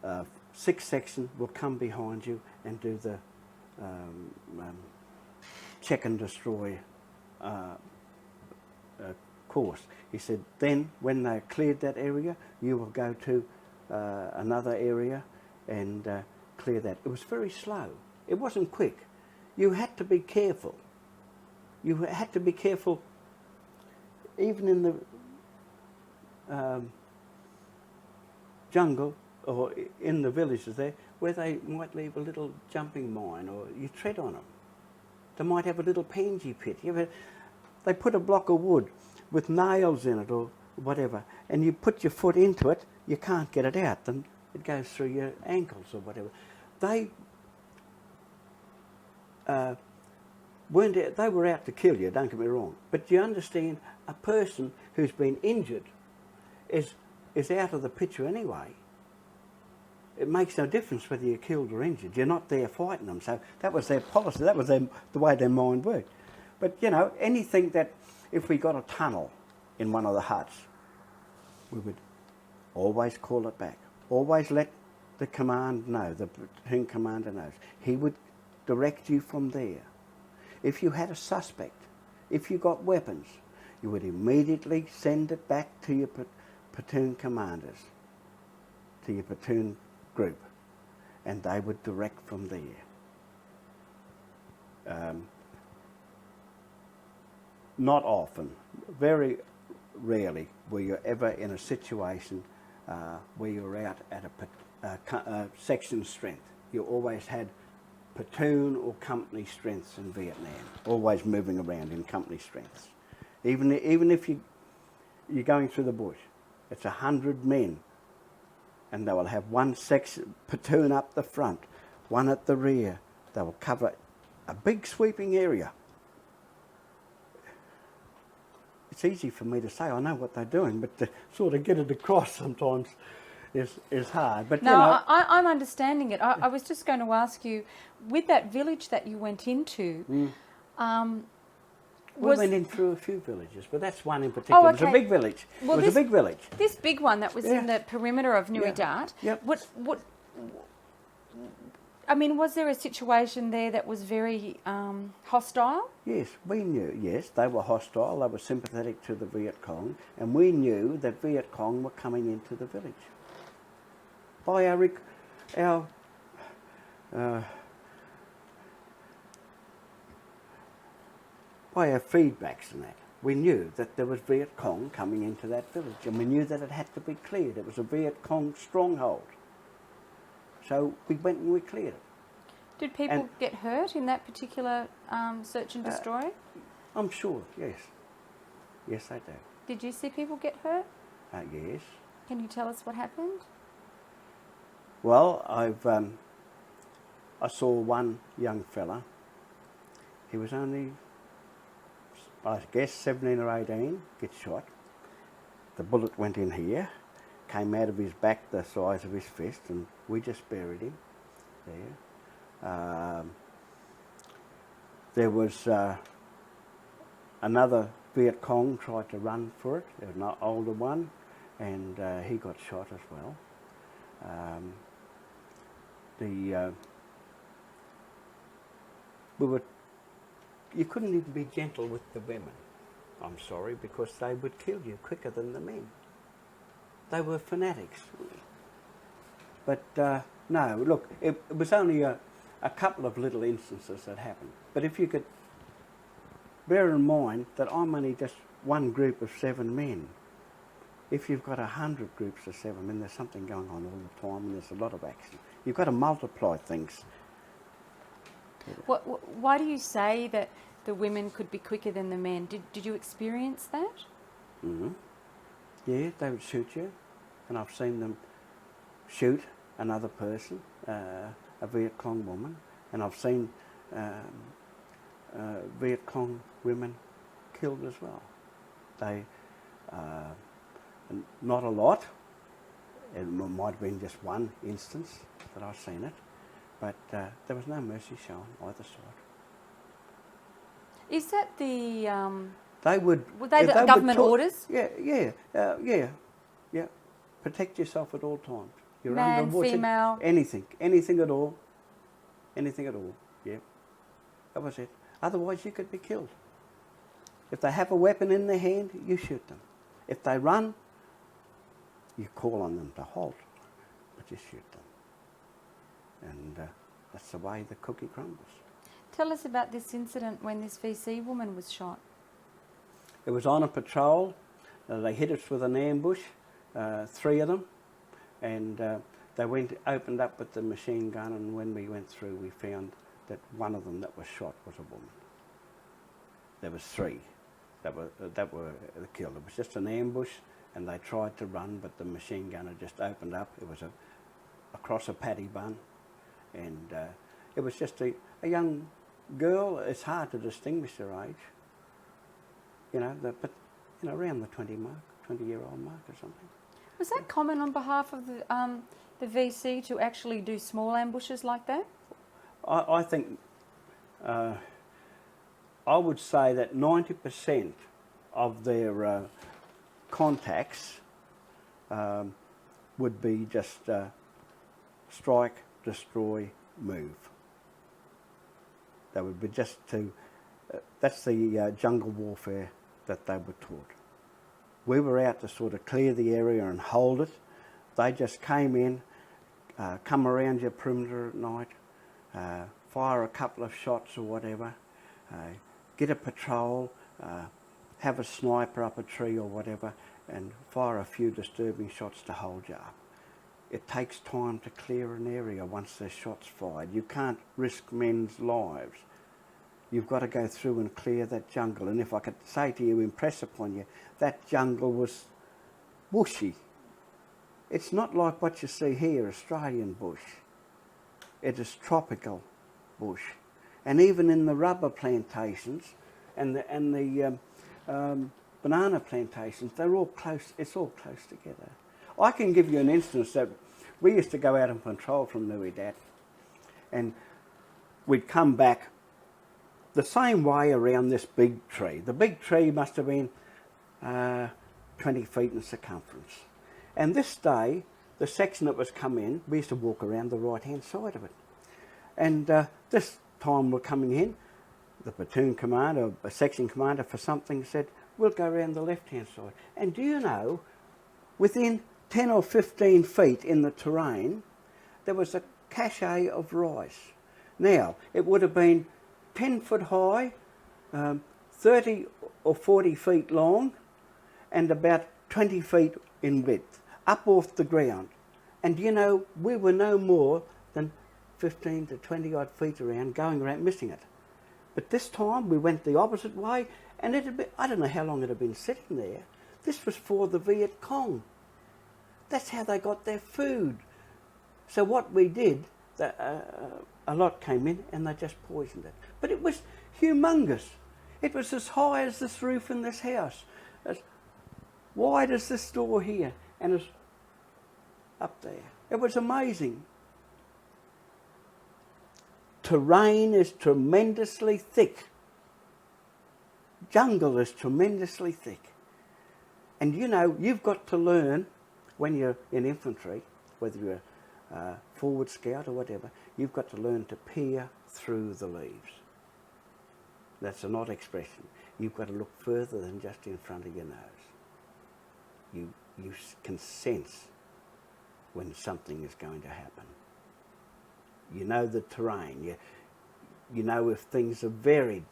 6th section will come behind you and do the check and destroy course. He said, then when they cleared that area, you will go to another area and clear that. It was very slow. It wasn't quick. You had to be careful. You had to be careful even in the jungle or in the villages there, where they might leave a little jumping mine, or you tread on them. They might have a little pansy pit. They put a block of wood with nails in it or whatever, and you put your foot into it, you can't get it out, then it goes through your ankles or whatever. They were out to kill you, don't get me wrong, but you understand, a person who's been injured is out of the picture anyway. It makes no difference whether you're killed or injured. You're not there fighting them. So that was their policy. That was the way their mind worked. But, you know, anything that, if we got a tunnel in one of the huts, we would always call it back. Always let the command know, the platoon commander knows. He would direct you from there. If you had a suspect, if you got weapons, you would immediately send it back to your platoon commanders, to your platoon group, and they would direct from there. Not often, very rarely were you ever in a situation where you were out at a section strength. you always had platoon or company strengths in Vietnam, always moving around in company strengths. Even if you're going through the bush, it's 100 men, and they will have one platoon up the front, one at the rear. They will cover a big sweeping area. It's easy for me to say, I know what they're doing, but to sort of get it across sometimes is hard. But No, you know, I'm understanding it. I was just going to ask you, with that village that you went into, we was went in through a few villages, but that's one in particular. Oh, It was a okay. big village. Well, it was a big village. this big one that was Yeah. in the perimeter of Nui Yeah. Dat. Yep. What? I mean, was there a situation there that was very hostile? Yes, we knew. Yes, they were hostile. They were sympathetic to the Viet Cong, and we knew that Viet Cong were coming into the village. By our feedbacks and that, we knew that there was Viet Cong coming into that village, and we knew that it had to be cleared. It was a Viet Cong stronghold. So we went and we cleared it. Did people And- get hurt in that particular search and destroy? I'm sure, yes. Yes, they do. Did you see people get hurt? Yes. Can you tell us what happened? Well, I saw one young fella. He was only, I guess, 17 or 18, get shot. The bullet went in here, came out of his back the size of his fist, and we just buried him there. There was another Viet Cong tried to run for it. There was an older one, and he got shot as well. You couldn't even be gentle with the women, I'm sorry, because they would kill you quicker than the men. They were fanatics. But no, look, it was only a couple of little instances that happened. But if you could bear in mind that I'm only just one group of 7 men. If you've got 100 groups of 7 men, there's something going on all the time, and there's a lot of action. You've got to multiply things. Why do you say that the women could be quicker than the men? Did you experience that? Mm-hmm. Yeah, they would shoot you, and I've seen them shoot another person, a Viet Cong woman, and I've seen Viet Cong women killed as well. They, not a lot. It might have been just one instance that I've seen it, but there was no mercy shown either side. Is that the They would. were they if the would government talk- orders? Yeah. Protect yourself at all times. You're Man, underwater. female. Anything at all. Yeah, that was it. Otherwise, you could be killed. If they have a weapon in their hand, you shoot them. If they run, you call on them to halt, but you shoot them. And that's the way the cookie crumbles. Tell us about this incident when this VC woman was shot. It was on a patrol. They hit us with an ambush, 3 of them, and they opened up with the machine gun, and when we went through, we found that one of them that was shot was a woman. There was 3 that were killed. It was just an ambush, and they tried to run, but the machine gunner just opened up. It was across a paddy bun, and it was just a young girl. It's hard to distinguish her age, but around the 20-year-old mark or something. Was that common on behalf of the VC to actually do small ambushes like that? I think I would say that 90% of their contacts would be just strike, destroy, move. They would be just that's the jungle warfare that they were taught. We were out to sort of clear the area and hold it. They just came in, come around your perimeter at night, fire a couple of shots or whatever, get a patrol, have a sniper up a tree or whatever, and fire a few disturbing shots to hold you up. it takes time to clear an area once there's shots fired. You can't risk men's lives. You've got to go through and clear that jungle. And if I could say to you, impress upon you, that jungle was bushy. It's not like what you see here, Australian bush. It is tropical bush. And even in the rubber plantations and the banana plantations, they're all close, it's all close together. I can give you an instance that we used to go out on patrol from Nui and we'd come back the same way around this big tree. The big tree must have been 20 feet in circumference. And this day, the section that was come in, we used to walk around the right-hand side of it. And this time we're coming in, the platoon commander, a section commander for something said, we'll go around the left-hand side. And do you know, within 10 or 15 feet in the terrain, there was a cache of rice. Now, it would have been 10 foot high, 30 or 40 feet long, and about 20 feet in width, up off the ground. And you know, we were no more than 15 to 20 odd feet around, going around missing it. But this time we went the opposite way, and it had been, I don't know how long it had been sitting there. This was for the Viet Cong. That's how they got their food. So what we did, a lot came in and they just poisoned it. But it was humongous. It was as high as this roof in this house, as wide as this door here, and as up there. It was amazing. Terrain is tremendously thick. Jungle is tremendously thick. And you know, you've got to learn when you're in infantry, whether you're a forward scout or whatever, you've got to learn to peer through the leaves. That's an odd expression. You've got to look further than just in front of your nose. You can sense when something is going to happen. You know the terrain. You know if things are varied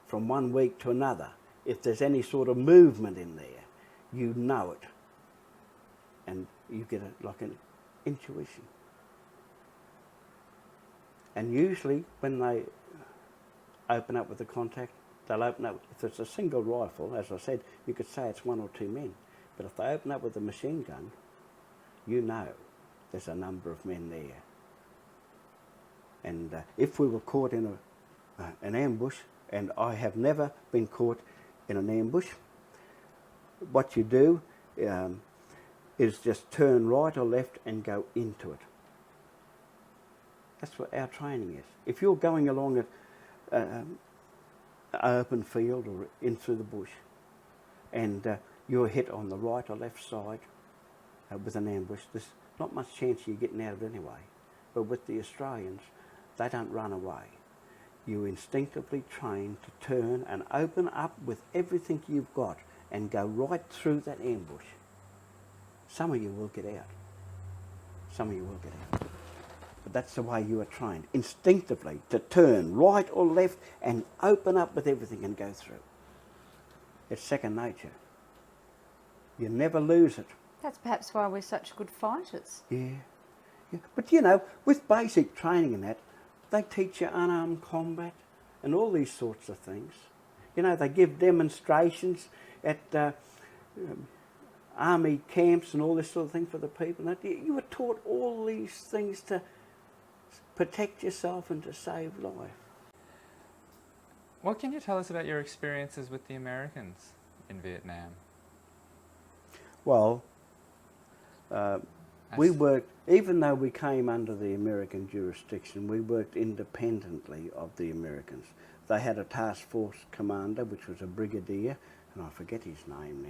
from one week to another. If there's any sort of movement in there, you know it. And you get like an intuition. And usually when they open up with the contact, they'll open up, if it's a single rifle, as I said, you could say it's 1 or 2 men. But if they open up with a machine gun, you know there's a number of men there. And if we were caught in an ambush, and I have never been caught in an ambush, what you do is just turn right or left and go into it. That's what our training is. If you're going along an open field or in through the bush, and you're hit on the right or left side with an ambush, there's not much chance of you getting out of it anyway. But with the Australians, they don't run away. You instinctively train to turn and open up with everything you've got and go right through that ambush. Some of you will get out. Some of you will get out. But that's the way you are trained, instinctively, to turn right or left and open up with everything and go through. It's second nature. You never lose it. That's perhaps why we're such good fighters. Yeah. But you know, with basic training and that, they teach you unarmed combat and all these sorts of things. You know, they give demonstrations at army camps and all this sort of thing for the people. You were taught all these things to protect yourself and to save life. What can you tell us about your experiences with the Americans in Vietnam? Well, we worked, even though we came under the American jurisdiction, we worked independently of the Americans. They had a task force commander, which was a brigadier, and I forget his name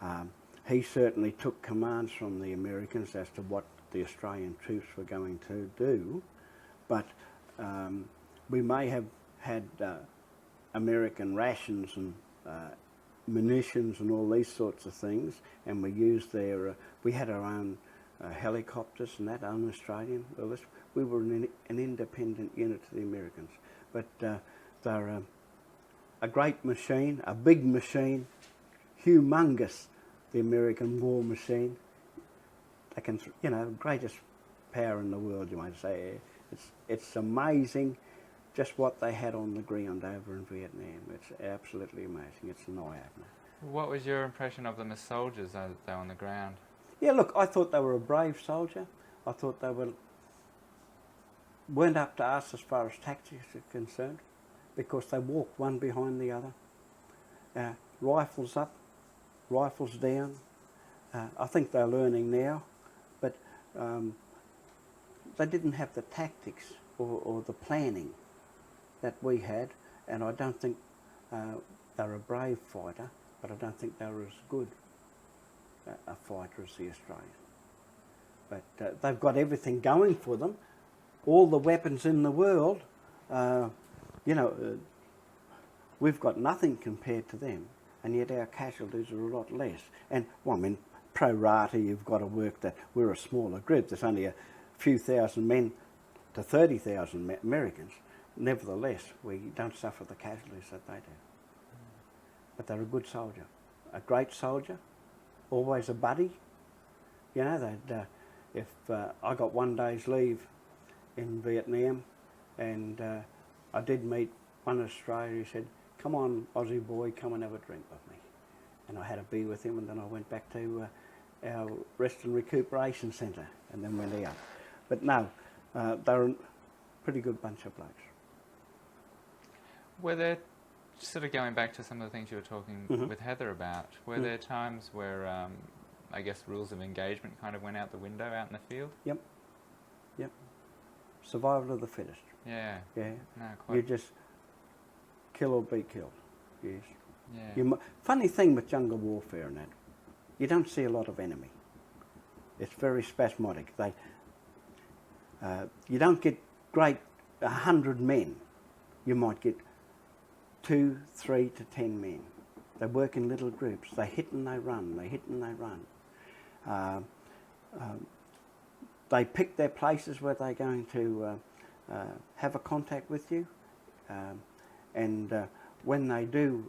now. He certainly took commands from the Americans as to what the Australian troops were going to do, but we may have had American rations and munitions and all these sorts of things, and we used their, we had our own helicopters and that, own Australian. We were an independent unit to the Americans, but they're a great machine, a big machine, humongous, the American war machine. they can, greatest power in the world, you might say. It's amazing just what they had on the ground over in Vietnam. It's absolutely amazing. It's an eye-opener. What was your impression of them as soldiers as they were on the ground? Yeah, look, I thought they were a brave soldier. I thought they weren't up to us as far as tactics are concerned, because they walked one behind the other. Rifles up, rifles down. I think they're learning now, but they didn't have the tactics or the planning that we had, and I don't think they're a brave fighter, but I don't think they were as good a fighter as the Australians. But they've got everything going for them, all the weapons in the world. We've got nothing compared to them, and yet our casualties are a lot less. And, well, I mean, pro rata, you've got to work that we're a smaller group. There's only a few thousand men to 30,000 Americans. Nevertheless, we don't suffer the casualties that they do. But they're a good soldier, a great soldier, always a buddy. You know, if I got 1 day's leave in Vietnam, and I did meet one Australian who said, "Come on, Aussie boy, come and have a drink with me." And I had a beer with him, and then I went back to our rest and recuperation centre, and then went out. But no, they're a pretty good bunch of blokes. Were there, sort of going back to some of the things you were talking with Heather about, were there times where, I guess, rules of engagement kind of went out the window out in the field? Yep. Survival of the fittest. Yeah. Yeah. No, quite. You just kill or be killed. Yes. Yeah. Funny thing with jungle warfare and that, you don't see a lot of enemy. It's very spasmodic. You don't get great 100 men. You might get 2, 3 to 10 men. They work in little groups. They hit and they run. They hit and they run. They pick their places where they're going to have a contact with you, and when they do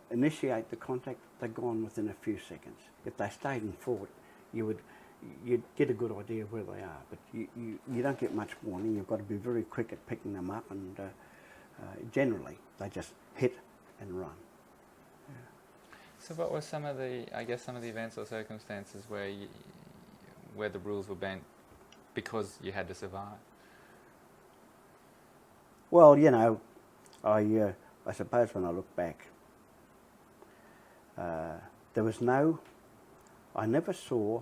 initiate the contact, they're gone within a few seconds. If they stayed and fought, you'd get a good idea of where they are, but you don't get much warning. You've got to be very quick at picking them up, and generally they just hit and run. Yeah. So what were some of the events or circumstances where the rules were bent because you had to survive? Well, I suppose when I look back, I never saw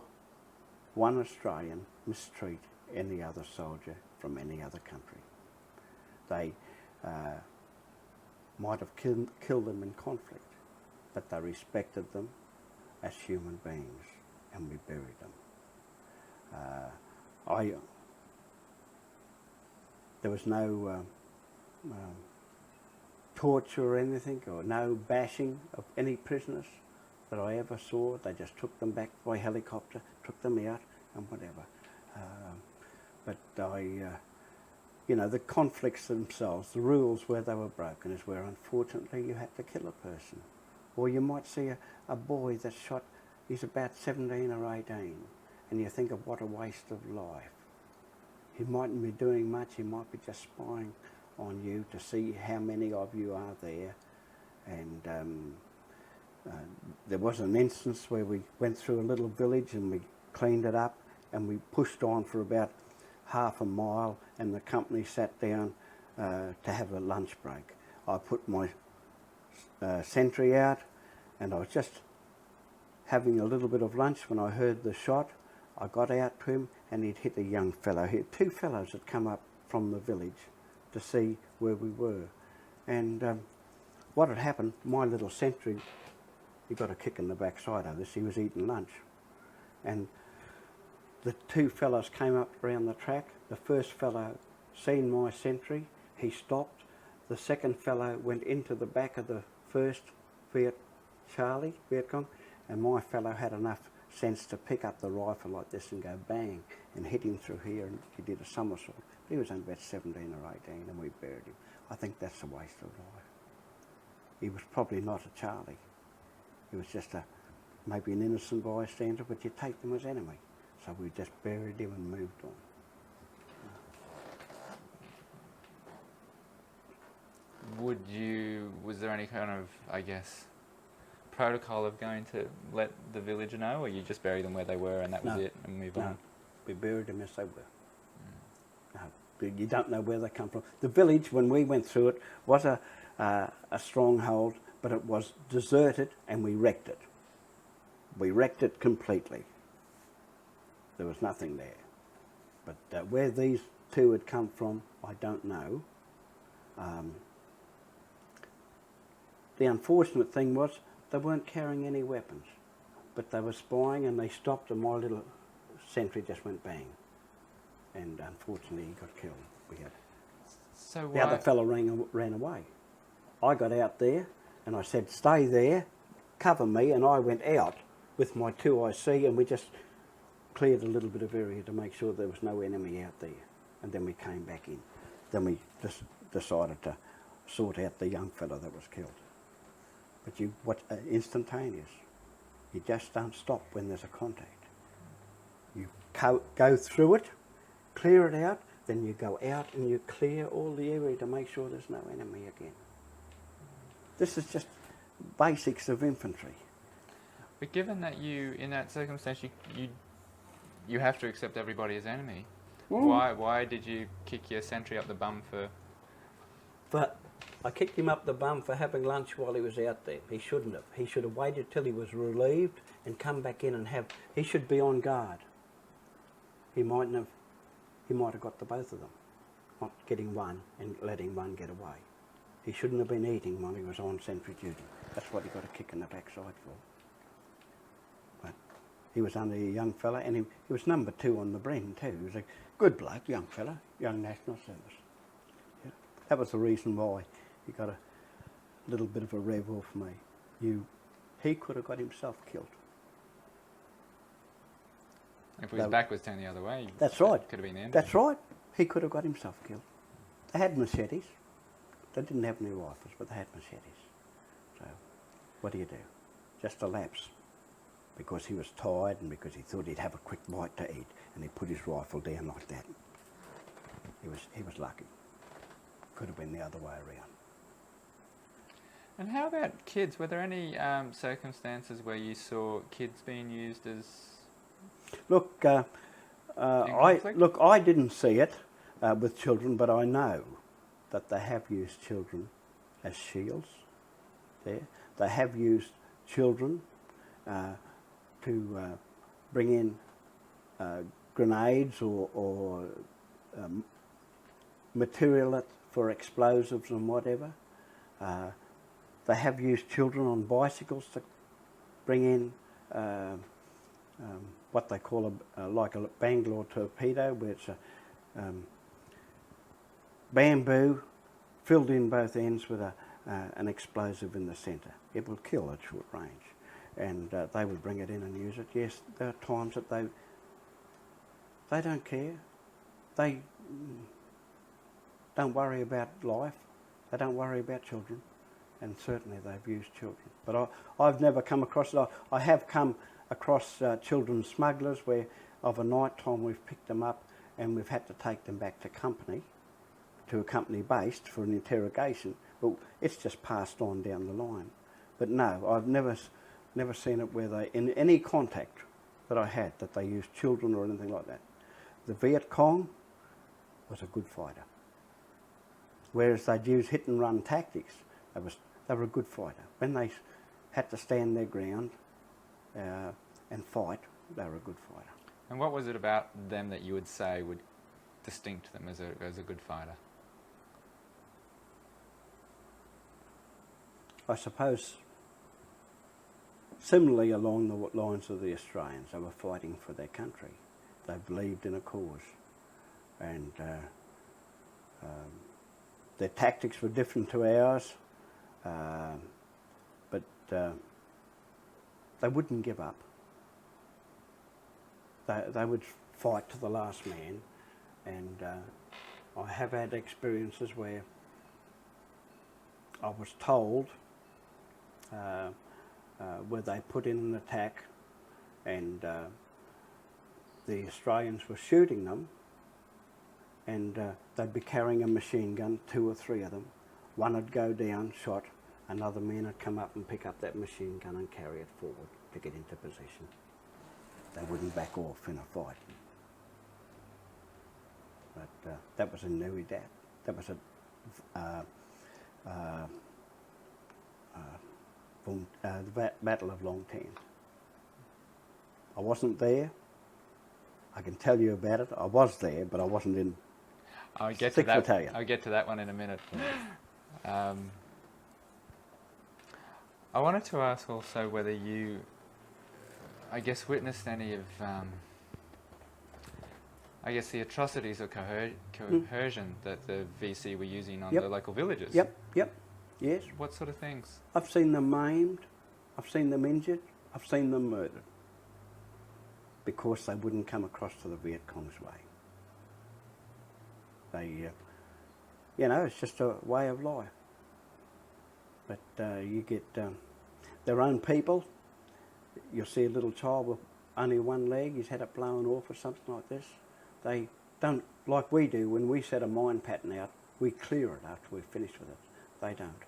one Australian mistreat any other soldier from any other country. They might have killed them in conflict, but they respected them as human beings, and we buried them. There was no torture or anything, or no bashing of any prisoners that I ever saw. They just took them back by helicopter, took them out, and whatever. But the conflicts themselves, the rules where they were broken is where unfortunately you had to kill a person. Or you might see a boy that's shot, he's about 17 or 18, and you think of what a waste of life. He mightn't be doing much, he might be just spying on you to see how many of you are there. And there was an instance where we went through a little village and we cleaned it up, and we pushed on for about half a mile, and the company sat down to have a lunch break. I put my sentry out, and I was just having a little bit of lunch when I heard the shot. I got out to him, and he'd hit a young fellow. Two fellows had come up from the village to see where we were. And what had happened, my little sentry, he got a kick in the backside of this. He was eating lunch. And the two fellows came up around the track. The first fellow seen my sentry, he stopped. The second fellow went into the back of the first Vietcong, and my fellow had enough sense to pick up the rifle like this and go bang and hit him through here, and he did a somersault. He was only about 17 or 18, and we buried him. I think that's a waste of life. He was probably not a Charlie. He was just maybe an innocent bystander, but you take them as enemy. So we just buried him and moved on. Was there any kind of, I guess, protocol of going to let the village know, or you just bury them where they were and that was No. it and move No, on? we buried them as they were. No, you don't know where they come from. The village, when we went through it, was a stronghold, but it was deserted and we wrecked it. We wrecked it completely. There was nothing there. But where these two had come from, I don't know. The unfortunate thing was they weren't carrying any weapons, but they were spying and they stopped and my little sentry just went bang. And unfortunately he got killed. So The other fellow ran away. I got out there and I said, stay there, cover me, and I went out with my 2IC and we just cleared a little bit of area to make sure there was no enemy out there. And then we came back in. Then we just decided to sort out the young fellow that was killed. But instantaneous. You just don't stop when there's a contact. You go through it, clear it out, then you go out and you clear all the area to make sure there's no enemy again. This is just basics of infantry. But given that in that circumstance, you have to accept everybody as enemy, why did you kick your sentry up the bum for? But I kicked him up the bum for having lunch while he was out there. He shouldn't have. He should have waited till he was relieved and come back in and he should be on guard. He might have got the both of them, not getting one and letting one get away. He shouldn't have been eating while he was on sentry duty. That's what he got a kick in the backside for. But he was only a young fella and he was number 2 on the Bren too. He was a good bloke, young fella, young National Service. Yeah. That was the reason why he got a little bit of a rev off me. He could have got himself killed. If his back was turned the other way, that's right. Could have been the end. That's right. He could have got himself killed. They had machetes. They didn't have any rifles, but they had machetes. So, what do? Just a lapse. Because he was tired and because he thought he'd have a quick bite to eat, and he put his rifle down like that. He was lucky. Could have been the other way around. And how about kids? Were there any circumstances where you saw kids being used as? Look, I didn't see it with children, but I know that they have used children as shields. They have used children to bring in grenades or material for explosives and whatever. They have used children on bicycles to bring in what they call like a Bangalore torpedo, where it's a bamboo filled in both ends with an explosive in the centre. It will kill at short range. And they would bring it in and use it. Yes, there are times that they don't care. They don't worry about life. They don't worry about children. And certainly they've used children. But I've never come across it. I have come across children smugglers where of a night time we've picked them up and we've had to take them back to a company based for an interrogation. But it's just passed on down the line. But no, I've never seen it where they, in any contact that I had, that they used children or anything like that. The Viet Cong was a good fighter. Whereas they'd use hit and run tactics, they were a good fighter. When they had to stand their ground and fight, they were a good fighter. And what was it about them that you would say would distinct them as a good fighter? I suppose similarly along the lines of the Australians, they were fighting for their country. They believed in a cause. And their tactics were different to ours, but they wouldn't give up. They would fight to the last man, and I have had experiences where I was told where they put in an attack and the Australians were shooting them, and they'd be carrying a machine gun, 2 or 3 of them. One would go down, shot, another man would come up and pick up that machine gun and carry it forward to get into position. They wouldn't back off in a fight. But that was in Nui Dat. That was at the Battle of Long Tan. I wasn't there. I can tell you about it. I was there, but I wasn't in I'll get to 6th that. Battalion. I'll get to that one in a minute. I wanted to ask also whether you, I guess, witnessed any of, I guess, the atrocities or coercion that the VC were using on the local villages. Yep, yes. What sort of things? I've seen them maimed, I've seen them injured, I've seen them murdered because they wouldn't come across to the Viet Cong's way. They, it's just a way of life. But you get their own people. You'll see a little child with only one leg, he's had it blown off or something like this. They don't, like we do, when we set a mine pattern out, we clear it after we're finished with it. They don't.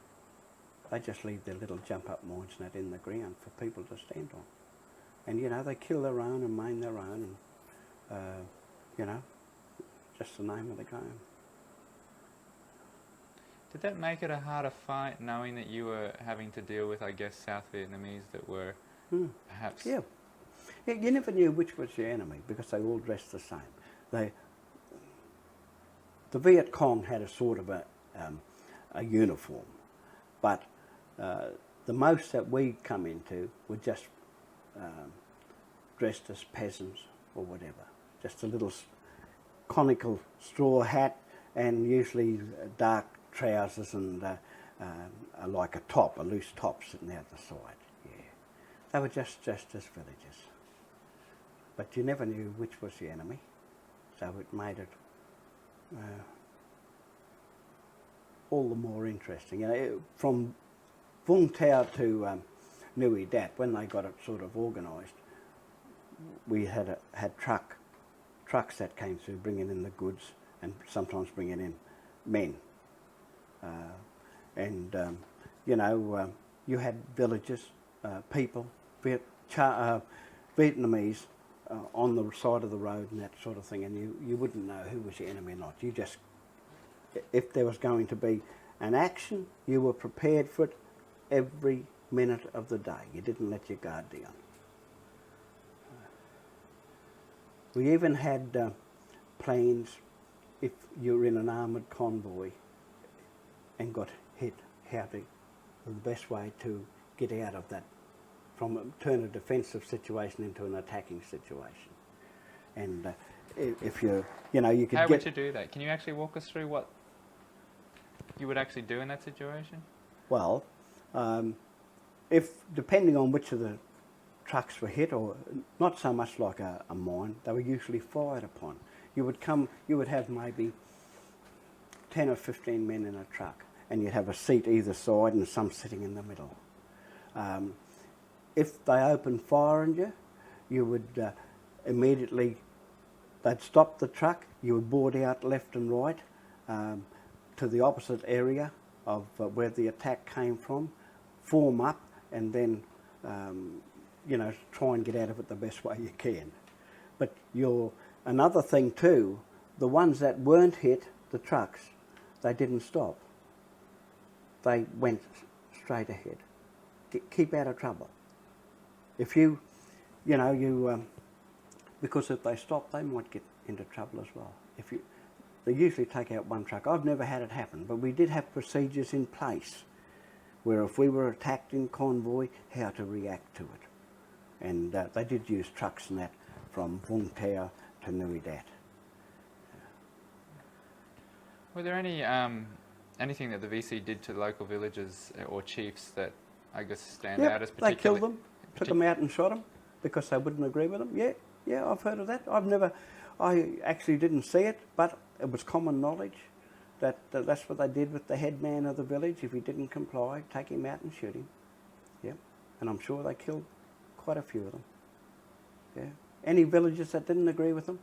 They just leave their little jump-up mines and that in the ground for people to stand on. And, they kill their own and maim their own and, just the name of the game. Did that make it a harder fight, knowing that you were having to deal with, I guess, South Vietnamese that were perhaps... Yeah. You never knew which was your enemy because they all dressed the same. The Viet Cong had a sort of a uniform, but the most that we come into were just dressed as peasants or whatever. Just a little conical straw hat and usually dark trousers and like a top, a loose top sitting out the side. Yeah, they were just as villagers. But you never knew which was the enemy, so it made it all the more interesting. From Vung Tau to Nui Dat, when they got it sort of organised, we had trucks that came through bringing in the goods and sometimes bringing in men. You had villages, people, Vietnamese on the side of the road and that sort of thing, and you wouldn't know who was your enemy or not. You just, if there was going to be an action, you were prepared for it every minute of the day. You didn't let your guard down. We even had plans, if you were in an armoured convoy and got hit, the best way to get out of that, turn a defensive situation into an attacking situation. And if you could How would you do that? Can you actually walk us through what you would actually do in that situation? Well, if depending on which of the trucks were hit, or not so much like a mine, they were usually fired upon. You would have maybe 10 or 15 men in a truck, and you'd have a seat either side and some sitting in the middle. If they opened fire on you, you would immediately, they'd stop the truck, you would board out left and right to the opposite area of where the attack came from, form up, and then try and get out of it the best way you can. But another thing too, the ones that weren't hit, the trucks, they didn't stop. They went straight ahead. Keep out of trouble. If because if they stop, they might get into trouble as well. They usually take out one truck. I've never had it happen, but we did have procedures in place where if we were attacked in convoy, how to react to it. And they did use trucks and that from Vung Tau to Nui Dat. Were there anything that the VC did to the local villagers or chiefs that I guess stand out as particularly? They killed them, took them out and shot them because they wouldn't agree with them. Yeah, I've heard of that. I actually didn't see it, but it was common knowledge that that's what they did with the head man of the village. If he didn't comply, take him out and shoot him. Yeah, and I'm sure they killed quite a few of them. Yeah. Any villages that didn't agree with them?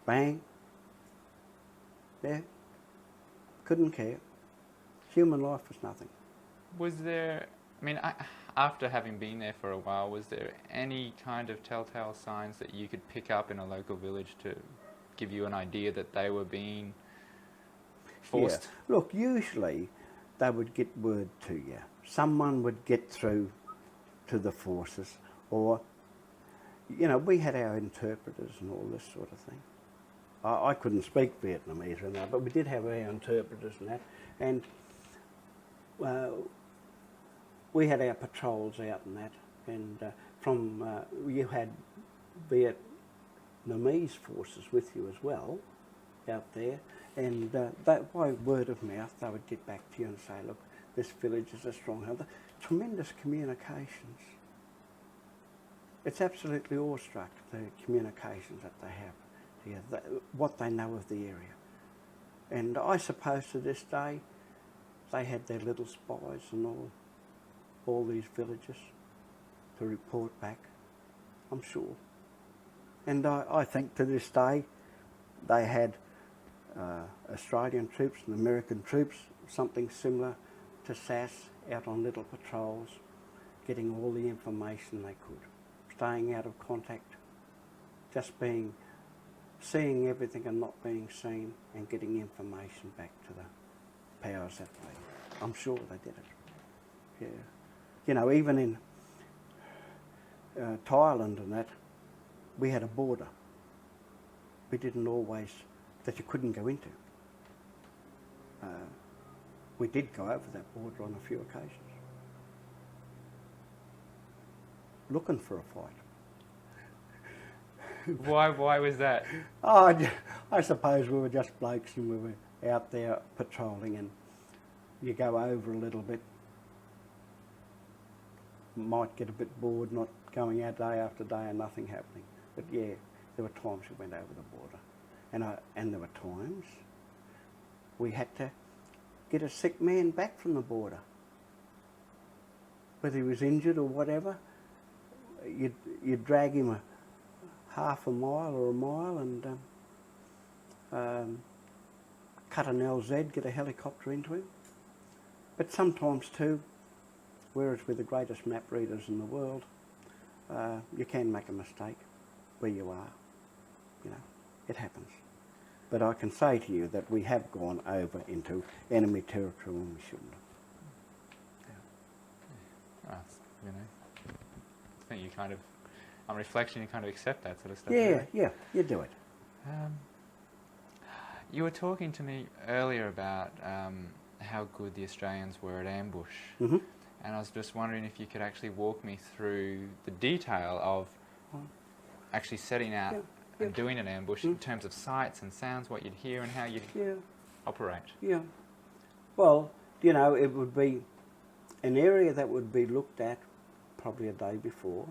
Bang. Yeah. Couldn't care. Human life was nothing. Was there, I mean, after having been there for a while, was there any kind of telltale signs that you could pick up in a local village to give you an idea that they were being forced? Yeah. Look, usually they would get word to you. Someone would get through to the forces, or, you know, we had our interpreters and all this sort of thing. I couldn't speak Vietnamese and that, but we did have our interpreters and that. And we had our patrols out and that. And you had Vietnamese forces with you as well out there. And that, by word of mouth, they would get back to you and say, look, this village is a stronghold. Tremendous communications. It's absolutely awestruck, the communications that they have. Yeah, what they know of the area. And I suppose to this day, they had their little spies and all these villages to report back, I'm sure. And I think to this day, they had Australian troops and American troops, something similar to SAS, out on little patrols, getting all the information they could, staying out of contact, just seeing everything and not being seen, and getting information back to the powers that way. I'm sure they did it. Yeah. You know, even in Thailand and that, we had a border. We didn't always, that you couldn't go into. We did go over that border on a few occasions, looking for a fight. Why was that? Oh, I suppose we were just blokes and we were out there patrolling, and you go over a little bit, might get a bit bored not going out day after day and nothing happening. But yeah, there were times we went over the border, and there were times we had to get a sick man back from the border, whether he was injured or whatever. You'd drag him half a mile or a mile and cut an LZ, get a helicopter into him. But sometimes too, whereas we're the greatest map readers in the world, you can make a mistake where you are. You know, it happens. But I can say to you that we have gone over into enemy territory when we shouldn't have. Yeah. Well, you know, I think you kind of, on reflection, you kind of accept that sort of stuff. Yeah, really. yeah, you do it. You were talking to me earlier about how good the Australians were at ambush. Mm-hmm. And I was just wondering if you could actually walk me through the detail of actually setting out and doing an ambush in terms of sights and sounds, what you'd hear and how you'd operate. Yeah. Well, you know, it would be an area that would be looked at probably a day before,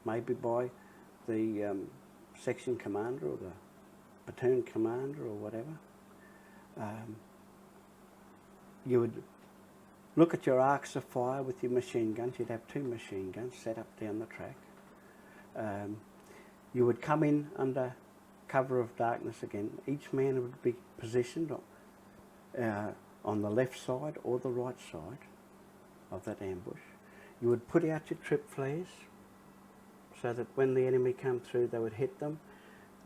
maybe by the section commander or the platoon commander or whatever. You would look at your arcs of fire with your machine guns. You'd have 2 machine guns set up down the track. You would come in under cover of darkness again. Each man would be positioned on the left side or the right side of that ambush. You would put out your trip flares so that when the enemy come through, they would hit them.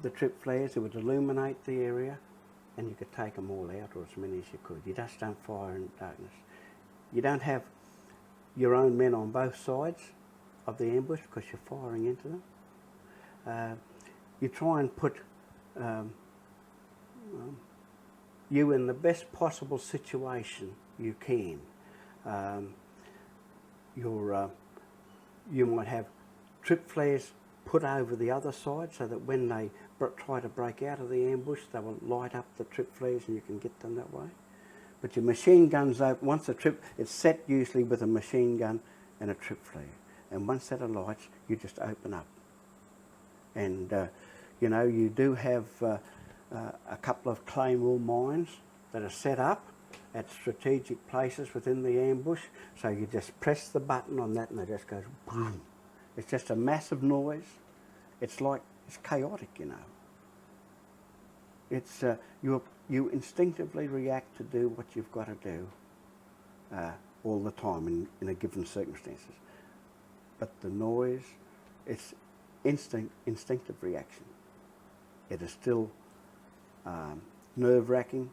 The trip flares, it would illuminate the area, and you could take them all out, or as many as you could. You just don't fire in darkness. You don't have your own men on both sides of the ambush because you're firing into them. You try and put you in the best possible situation you can. You might have trip flares put over the other side so that when they try to break out of the ambush, they will light up the trip flares and you can get them that way. But your machine guns, once the trip, it's set usually with a machine gun and a trip flare. And once that alights, you just open up. And, you know, you do have a couple of claymore mines that are set up at strategic places within the ambush. So you just press the button on that and it just goes boom. It's just a massive noise. It's like It's chaotic, you know. It's you instinctively react to do what you've got to do all the time in a given circumstances. But the noise, it's instinctive reaction. It is still nerve-wracking,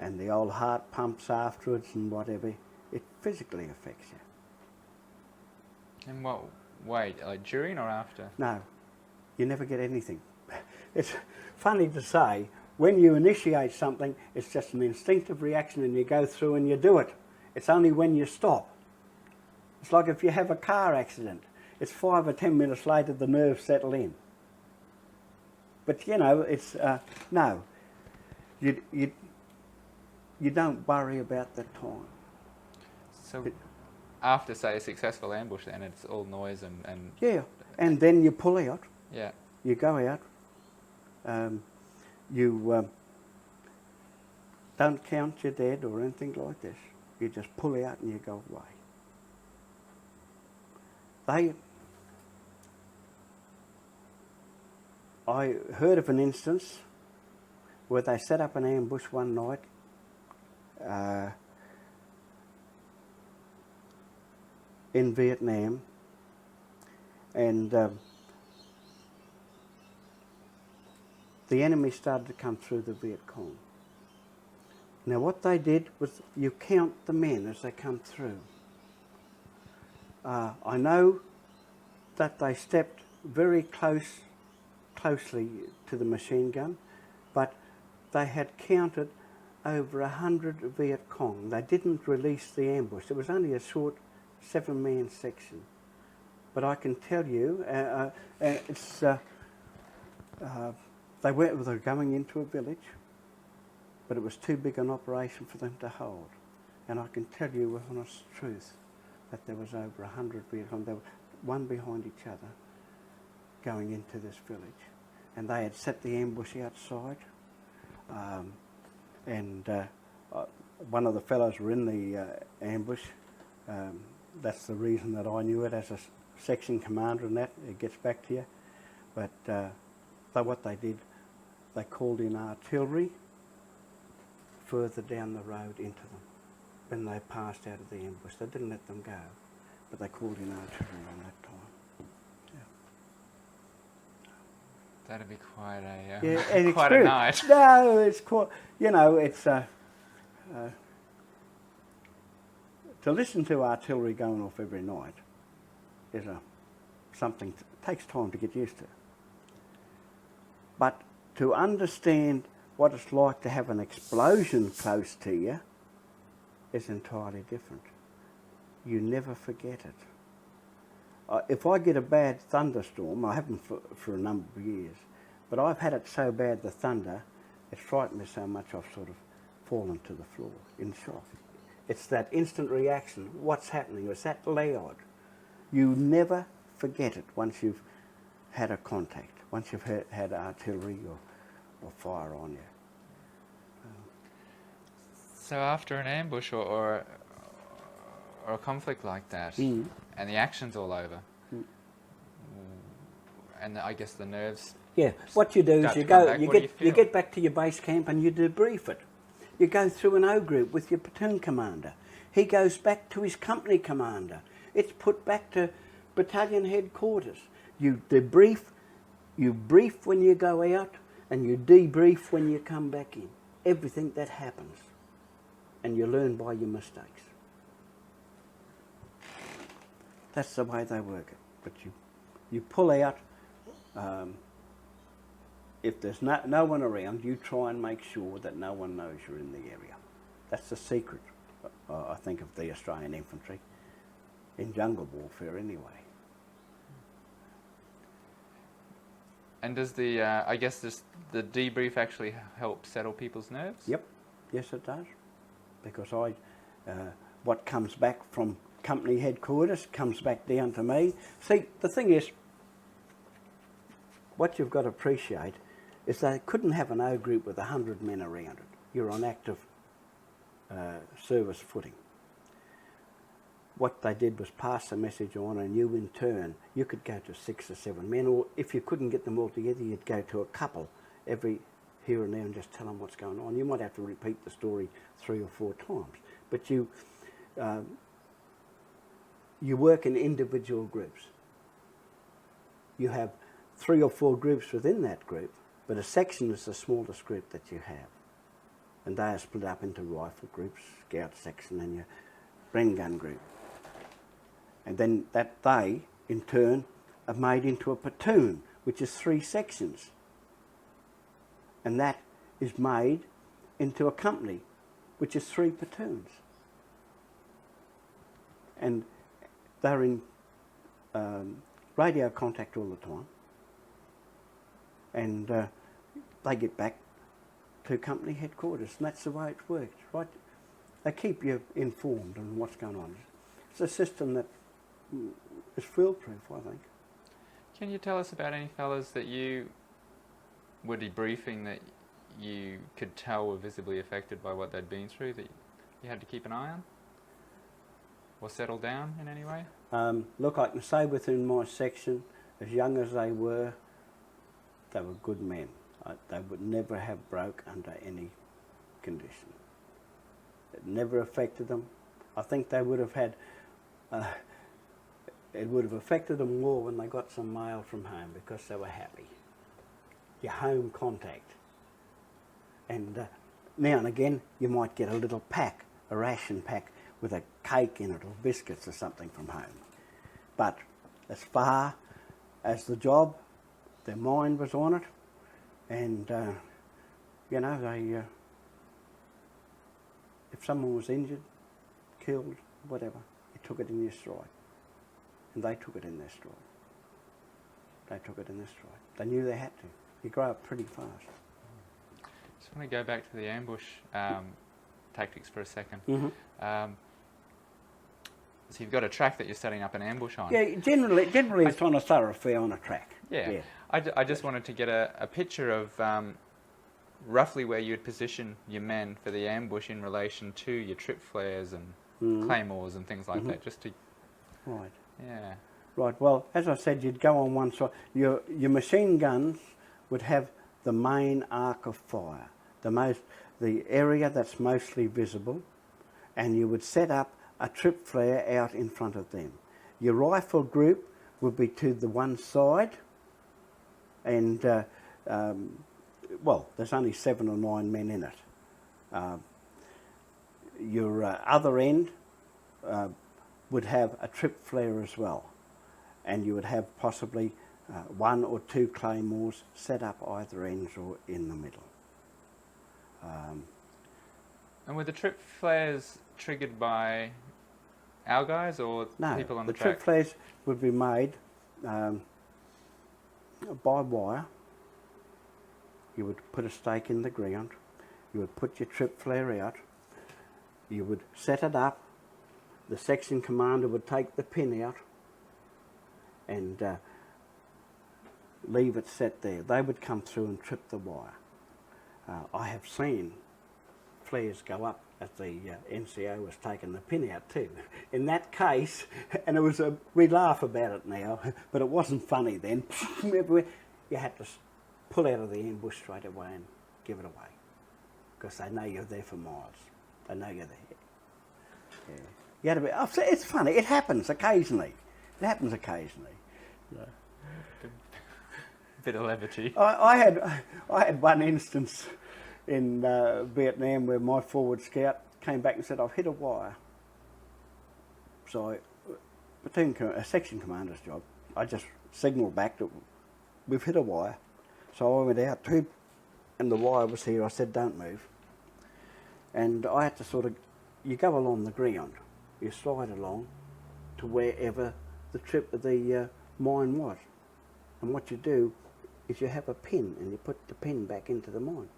and the old heart pumps afterwards and whatever. It physically affects you. In what way? Like during or after? No, you never get anything. It's funny to say, when you initiate something, it's just an instinctive reaction and you go through and you do it. It's only when you stop. It's like if you have a car accident. It's 5 or 10 minutes later the nerves settle in. But you know, it's, no, you don't worry about the time. So after, say, a successful ambush then, it's all noise and yeah, and then you pull out. Yeah. You go out. You don't count your dead or anything like this. You just pull out and you go away. I heard of an instance where they set up an ambush one night in Vietnam, and the enemy started to come through the Viet Cong. Now what they did was you count the men as they come through. I know that they stepped very closely to the machine gun, but they had counted over 100 Viet Cong. They didn't release the ambush. It was only a short 7-man section. But I can tell you, they were going into a village, but it was too big an operation for them to hold. And I can tell you with honest truth that there was over 100 Viet Cong. They were one behind each other going into this village. And they had set the ambush outside. One of the fellows were in the ambush. That's the reason that I knew it as a section commander, and that it gets back to you. But what they did, they called in artillery further down the road into them when they passed out of the ambush. They didn't let them go, but they called in artillery on that time. That'd be quite a quite a night. No, it's quite. You know, it's to listen to artillery going off every night is something that takes time to get used to. But to understand what it's like to have an explosion close to you is entirely different. You never forget it. If I get a bad thunderstorm, I haven't for a number of years, but I've had it so bad, the thunder, it's frightened me so much I've sort of fallen to the floor in shock. It's that instant reaction, what's happening, it's that loud. You never forget it once you've had a contact, once you've had artillery or fire on you. So after an ambush or a conflict like that, and the action's all over, and I guess the nerves. Yeah, what you do is you get back to your base camp and you debrief it. You go through an O group with your platoon commander. He goes back to his company commander. It's put back to battalion headquarters. You debrief, you brief when you go out, and you debrief when you come back in. Everything that happens, and you learn by your mistakes. That's the way they work it. But you pull out. If there's no one around, you try and make sure that no one knows you're in the area. That's the secret, I think, of the Australian infantry in jungle warfare anyway. And does the, I guess the debrief actually help settle people's nerves? Yep, yes it does. Because what comes back from company headquarters comes back down to me. See, the thing is, what you've got to appreciate is they couldn't have an O group with 100 men around it. You're on active service footing. what they did was pass the message on, and you in turn, you could go to 6 or 7 men, or if you couldn't get them all together, you'd go to a couple every here and there and just tell them what's going on. You might have to repeat the story 3 or 4 times, but you work in individual groups. You have 3 or 4 groups within that group, but a section is the smallest group that you have. And they are split up into rifle groups, scout section, and your Bren gun group. And then that they, in turn, are made into a platoon, which is 3 sections. And that is made into a company, which is 3 platoons. And they're in radio contact all the time. And they get back to company headquarters, and that's the way it works, right? They keep you informed on what's going on. It's a system that is foolproof, I think. Can you tell us about any fellas that you were debriefing that you could tell were visibly affected by what they'd been through, that you had to keep an eye on? Or settle down in any way? Look, I can say within my section, as young as they were good men. They would never have broke under any condition. It never affected them. I think they would have had, it would have affected them more when they got some mail from home, because they were happy. Your home contact. And now and again you might get a little pack, a ration pack with a cake in it or biscuits or something from home. But as far as the job, their mind was on it, and you know, they if someone was injured, killed, whatever, you took it in your stride. And they took it in their stride. They took it in their stride. They knew they had to. You grow up pretty fast. Just want to go back to the ambush tactics for a second. Mm-hmm. So you've got a track that you're setting up an ambush on. Yeah, generally it's on a thoroughfare on a track. Yeah. I just wanted to get a picture of roughly where you'd position your men for the ambush in relation to your trip flares and claymores and things like that, just to... Right. Yeah. Right, well, as I said, you'd go on one side. Your machine guns would have the main arc of fire, the area that's mostly visible, and you would set up a trip flare out in front of them. Your rifle group would be to the one side, and well, there's only 7 or 9 men in it. Your other end would have a trip flare as well, and you would have possibly 1 or 2 claymores set up either ends or in the middle. And were the trip flares triggered by our guys or people on the track? No, the trip flares would be made by wire. You would put a stake in the ground, you would put your trip flare out, you would set it up, the section commander would take the pin out and leave it set there. They would come through and trip the wire. I have seen flares go up as the NCO was taking the pin out too. In that case, and it was we laugh about it now, but it wasn't funny then. You had to pull out of the ambush straight away and give it away, because they know you're there for miles. They know you're there. Yeah. You had to be. It's funny. It happens occasionally. It happens occasionally. Yeah. Bit of levity. I had one instance in Vietnam where my forward scout came back and said, "I've hit a wire." So, a section commander's job, I just signalled back that we've hit a wire. So I went out to him, and the wire was here. I said, "Don't move." And I had to you go along the ground, you slide along to wherever the mine was. And what you do is you have a pin, and you put the pin back into the mine.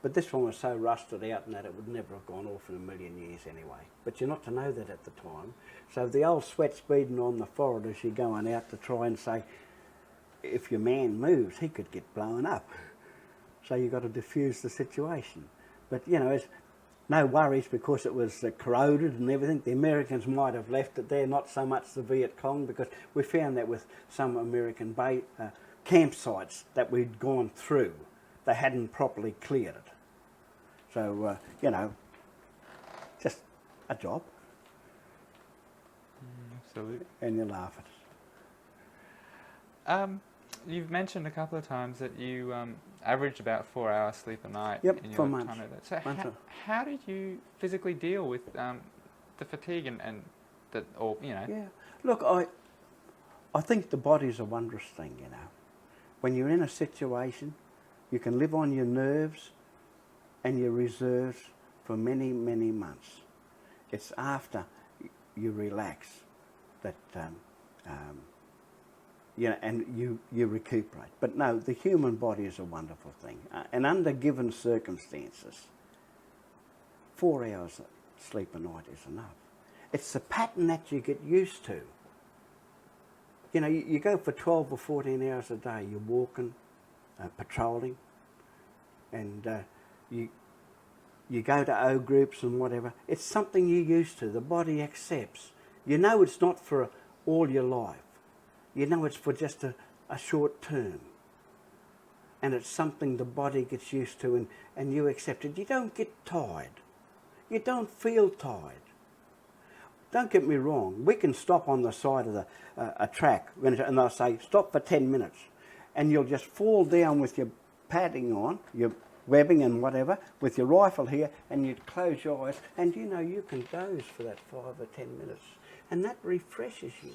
But this one was so rusted out and that it would never have gone off in a million years anyway. But you're not to know that at the time. So the old sweat's beading on the forehead as you're going out to try and say, if your man moves, he could get blown up. So you've got to diffuse the situation. But, you know, no worries because it was corroded and everything. The Americans might have left it there, not so much the Viet Cong, because we found that with some American campsites that we'd gone through, they hadn't properly cleared it. So, you know, just a job. Absolutely. And you laugh at it. You've mentioned a couple of times that you averaged about 4 hours sleep a night. Yep, in your for months. time of that. So how did you physically deal with the fatigue and that, or you know? Yeah. Look, I think the body's a wondrous thing, you know. When you're in a situation, you can live on your nerves and your reserves for many, many months. It's after you relax that, you know, and you recuperate. But no, the human body is a wonderful thing. And under given circumstances, 4 hours sleep a night is enough. It's the pattern that you get used to. You know, you go for 12 or 14 hours a day, you're walking, patrolling, and you go to O groups and whatever. It's something you're used to. The body accepts. You know it's not for all your life. You know it's for just a short term. And it's something the body gets used to and you accept it. You don't get tired. You don't feel tired. Don't get me wrong. We can stop on the side of a track and they'll say, stop for 10 minutes. And you'll just fall down with your padding on, your webbing and whatever, with your rifle here, and you'd close your eyes, and you know you can doze for that 5 or 10 minutes. And that refreshes you.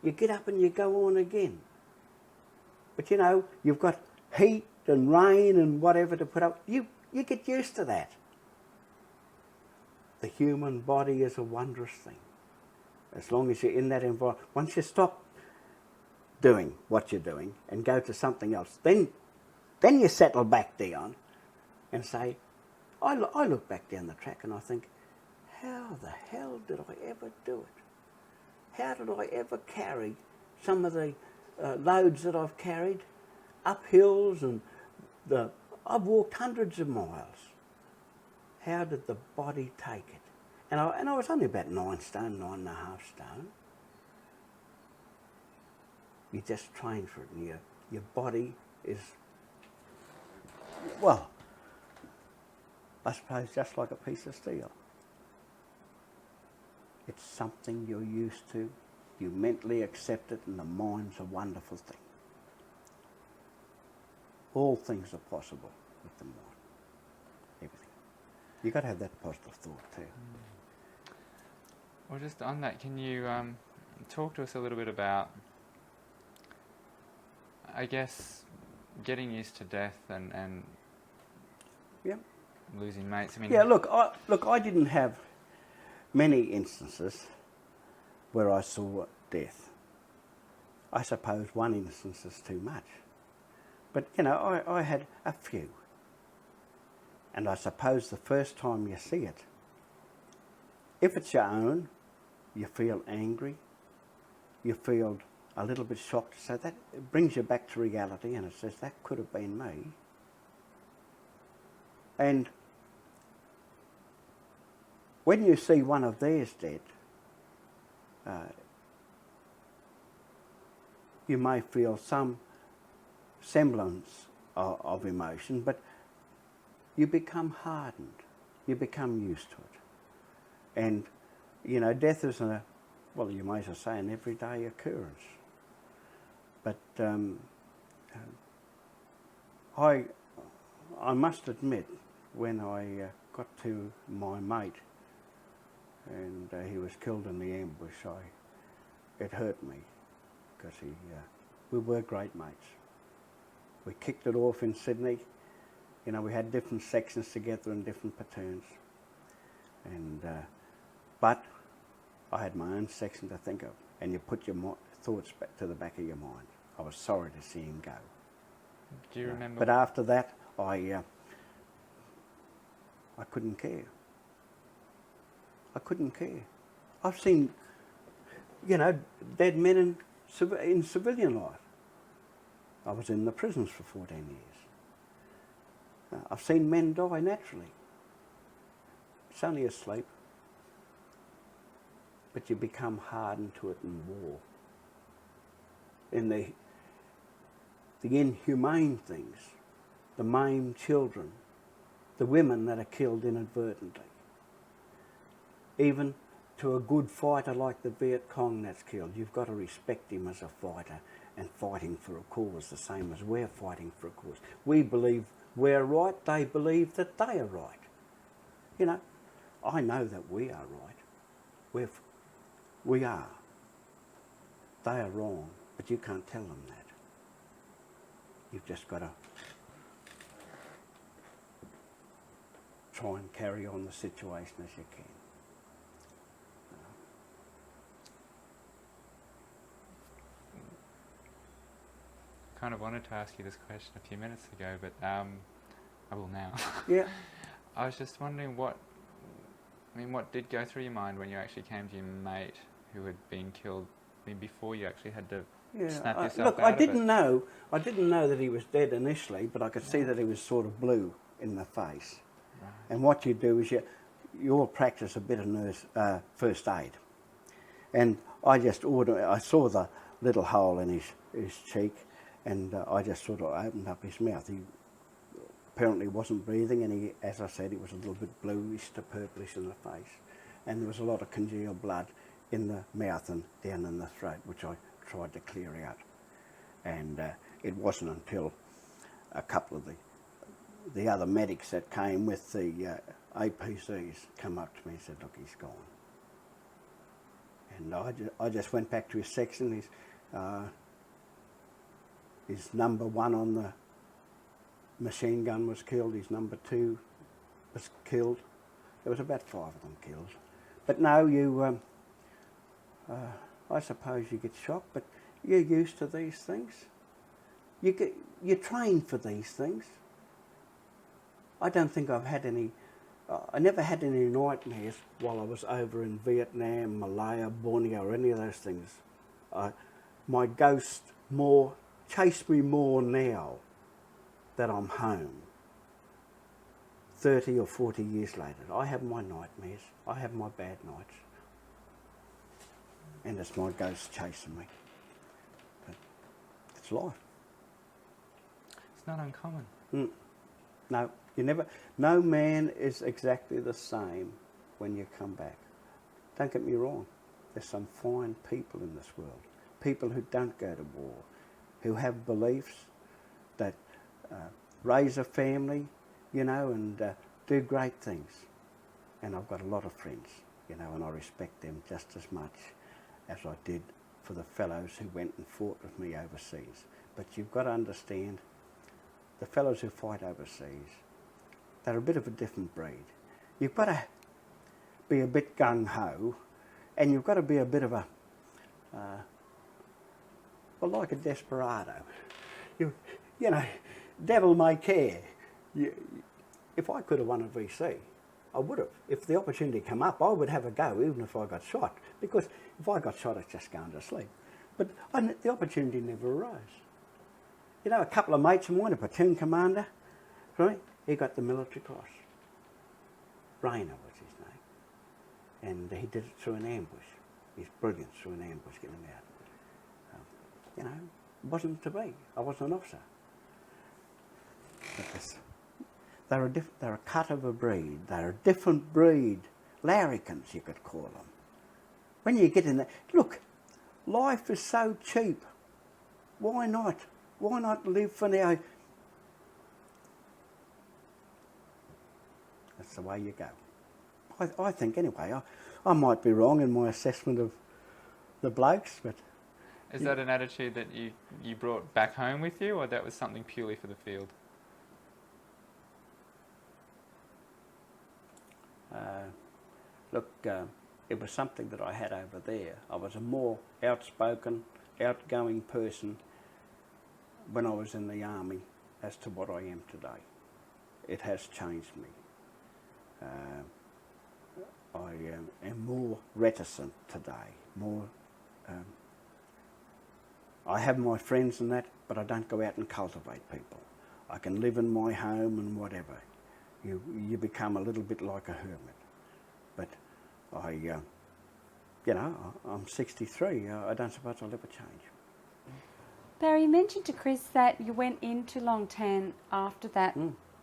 You get up and you go on again. But you know, you've got heat and rain and whatever to put up. You get used to that. The human body is a wondrous thing. As long as you're in that environment. Once you stop doing what you're doing and go to something else, then you settle back down and say, I look back down the track and I think, how the hell did I ever do it? How did I ever carry some of the loads that I've carried up hills and I've walked hundreds of miles. How did the body take it? And I was only about 9 stone, 9.5 stone. You just train for it, and your body is, well, I suppose just like a piece of steel. It's something you're used to, you mentally accept it, and the mind's a wonderful thing. All things are possible with the mind. Everything. You've got to have that positive thought too. Well, just on that, can you talk to us a little bit about, I guess, getting used to death and Yep. losing mates? I mean, Yeah, look, I didn't have many instances where I saw death. I suppose one instance is too much. But, you know, I had a few. And I suppose the first time you see it, if it's your own, you feel angry, you feel a little bit shocked. So that it brings you back to reality and it says, that could have been me. And when you see one of theirs dead, you may feel some semblance of emotion, but you become hardened. You become used to it. And, you know, death is well, you may as well say an everyday occurrence. But I must admit, when I got to my mate and he was killed in the ambush, it hurt me because we were great mates. We kicked it off in Sydney. You know, we had different sections together in different platoons. And, but I had my own section to think of, and you put your thoughts back to the back of your mind. I was sorry to see him go. Do you remember? But after that, I couldn't care. I couldn't care. I've seen, you know, dead men in civilian life. I was in the prisons for 14 years. I've seen men die naturally. It's only asleep. But you become hardened to it in war. In the inhumane things, the maimed children, the women that are killed inadvertently. Even to a good fighter like the Viet Cong that's killed, you've got to respect him as a fighter and fighting for a cause, the same as we're fighting for a cause. We believe we're right, they believe that they are right. You know, I know that we are right. We are. They are wrong, but you can't tell them that. You've just got to try and carry on the situation as you can. Kind of wanted to ask you this question a few minutes ago, but I will now. Yeah. I was just wondering what did go through your mind when you actually came to your mate who had been killed? I mean, before you actually had to snap yourself look, out I of didn't it. know. I didn't know that he was dead initially, but I could see that he was sort of blue in the face. Right. And what you do is you all practice a bit of first aid. And I saw the little hole in his cheek, and I just sort of opened up his mouth. He apparently wasn't breathing, and he, as I said, he was a little bit bluish to purplish in the face. And there was a lot of congealed blood in the mouth and down in the throat, which I tried to clear out. And it wasn't until a couple of the other medics that came with the APCs come up to me and said, look, he's gone. And I just went back to his section. His number 1 on the machine gun was killed. His number 2 was killed. There was about 5 of them killed. But no, I suppose you get shocked, but you're used to these things. You train for these things. I don't think I've had any, I never had any nightmares while I was over in Vietnam, Malaya, Borneo, or any of those things. My ghost chase me more now that I'm home. 30 or 40 years later, I have my nightmares, I have my bad nights, and it's my ghost chasing me. But it's life. It's not uncommon. No, no man is exactly the same when you come back. Don't get me wrong, there's some fine people in this world, people who don't go to war, who have beliefs, that raise a family, and do great things. And I've got a lot of friends, and I respect them just as much as I did for the fellows who went and fought with me overseas. But you've got to understand, the fellows who fight overseas, they're a bit of a different breed. You've got to be a bit gung-ho, and you've got to be a bit of a, like a desperado. Devil may care. If I could have won a VC, I would have. If the opportunity came up, I would have a go, even if I got shot. Because if I got shot, it's just going to sleep. But the opportunity never arose. A couple of mates of mine, a platoon commander, right? He got the military cross. Rayner was his name. And he did it through an ambush. He's brilliant through an ambush, getting him out. It wasn't to be. I wasn't an officer. But they're a cut of a breed. They're a different breed. Larrikins, you could call them. When you get in there, look, life is so cheap. Why not? Why not live for now? That's the way you go. I think anyway. I might be wrong in my assessment of the blokes, but... Is that an attitude that you brought back home with you, or that was something purely for the field? It was something that I had over there. I was a more outspoken, outgoing person when I was in the army as to what I am today. It has changed me. I am more reticent today. I have my friends and that, but I don't go out and cultivate people. I can live in my home and whatever. You become a little bit like a hermit. But I'm 63. I don't suppose I'll ever change. Barry, you mentioned to Chris that you went into Long Tan after that,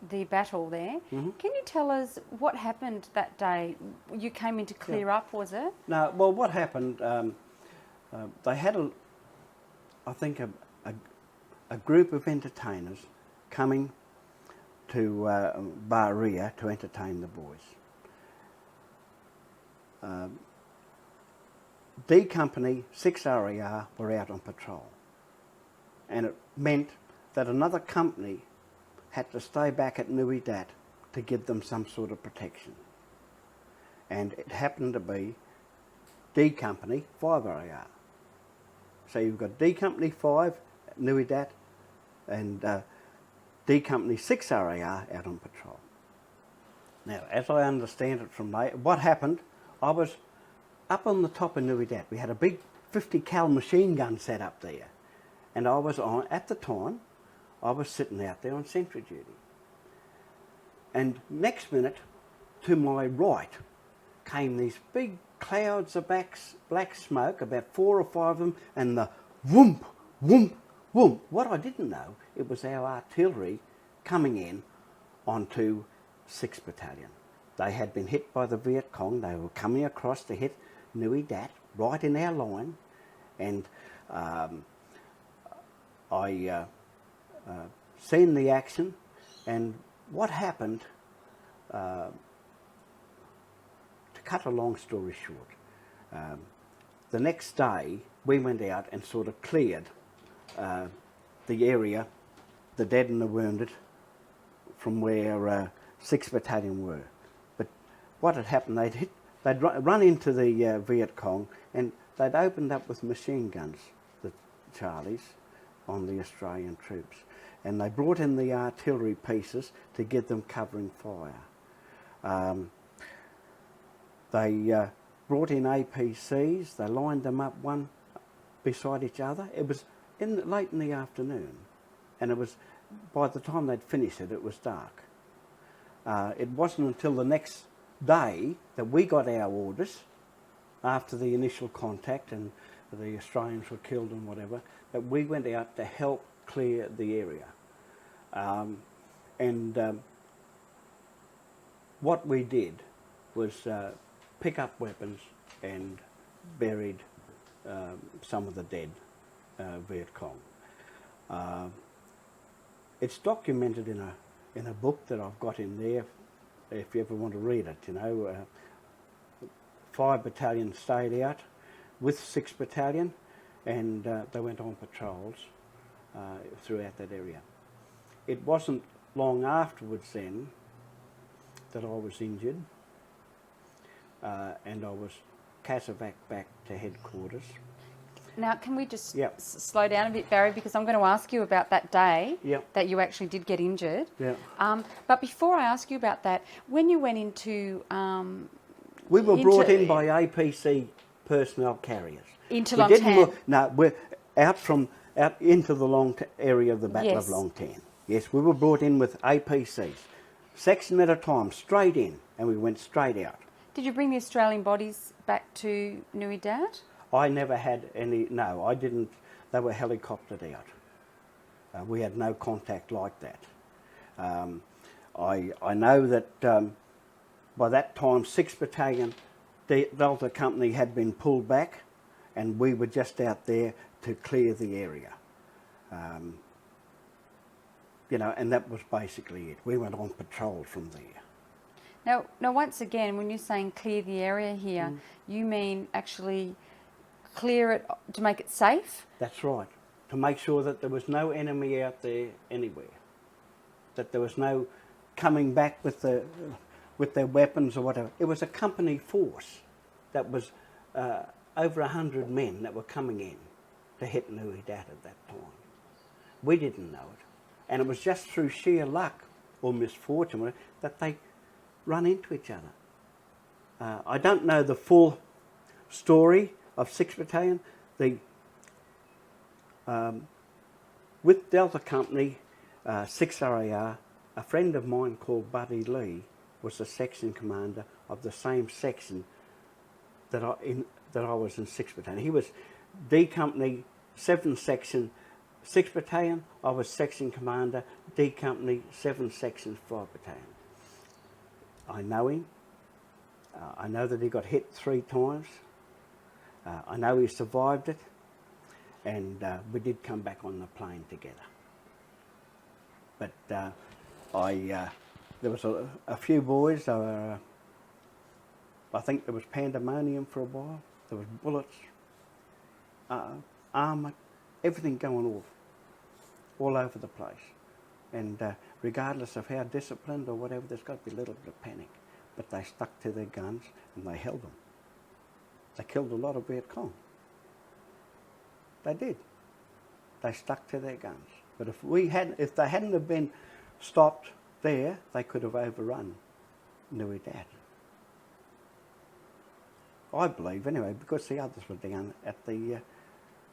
the battle there. Mm-hmm. Can you tell us what happened that day? You came in to clear up, was it? No, well, what happened, they had, I think, a group of entertainers coming to Bahria to entertain the boys. D Company 6 RAR were out on patrol, and it meant that another company had to stay back at Nui Dat to give them some sort of protection. And it happened to be D Company 5 RAR. So you've got D Company 5 at Nui Dat and D Company 6 RAR out on patrol. Now, as I understand it from later, what happened, I was up on the top of Nui Dat. We had a big 50 cal machine gun set up there. And I was on, at the time, I was sitting out there on sentry duty. And next minute, to my right, came these big clouds of black smoke, about 4 or 5 of them, and the whoomp, whoomp, whoomp. What I didn't know, it was our artillery coming in onto 6th Battalion. They had been hit by the Viet Cong. They were coming across to hit Nui Dat, right in our line, and I seen the action, and what happened, to cut a long story short, the next day we went out and sort of cleared the area, the dead and the wounded, from where 6th Battalion were. But what had happened, they'd run into the Viet Cong, and they'd opened up with machine guns, the Charlies, on the Australian troops. And they brought in the artillery pieces to give them covering fire. They brought in APCs, they lined them up one beside each other. It was late in the afternoon, and it was, by the time they'd finished it, it was dark. It wasn't until the next day that we got our orders, after the initial contact and the Australians were killed and whatever, that we went out to help clear the area. What we did was pick up weapons and buried some of the dead Viet Cong. It's documented in a book that I've got in there, if you ever want to read it, you know. 5 battalions stayed out with 6th Battalion, and they went on patrols throughout that area. It wasn't long afterwards then that I was injured, and I was casevaced back to headquarters. Now, can we just slow down a bit, Barry, because I'm going to ask you about that day that you actually did get injured. But before I ask you about that, when you went into... we were brought in by APC personnel carriers. Into Long Tan? No, we're out into the area of the Battle of Long Tan. Yes, we were brought in with APCs, section at a time, straight in, and we went straight out. Did you bring the Australian bodies back to Nui Dat? I never had any, no, I didn't, they were helicoptered out. We had no contact like that. I know that by that time 6th Battalion Delta Company had been pulled back, and we were just out there to clear the area. You know, and that was basically it. We went on patrol from there. Now once again, when you're saying clear the area here, you mean actually clear it to make it safe? That's right. To make sure that there was no enemy out there anywhere. That there was no coming back with their weapons or whatever. It was a company force that was over 100 men that were coming in to hit Nui Dat at that time. We didn't know it. And it was just through sheer luck or misfortune that they run into each other. I don't know the full story of 6th Battalion. With Delta Company, 6 RAR, a friend of mine called Buddy Lee was the section commander of the same section that I was in 6th Battalion. He was D Company, 7th Section, 6th Battalion. I was section commander, D Company, 7th Section, 5th Battalion. I know him. I know that he got hit 3 times. I know he survived it, and we did come back on the plane together. But there was a few boys. I think there was pandemonium for a while. There was bullets, armour, everything going off all over the place. And regardless of how disciplined or whatever, there's got to be a little bit of panic. But they stuck to their guns and they held them. They killed a lot of Viet Cong. They did. They stuck to their guns. But if they hadn't have been stopped there, they could have overrun Nui Dat. I believe, anyway, because the others were down at the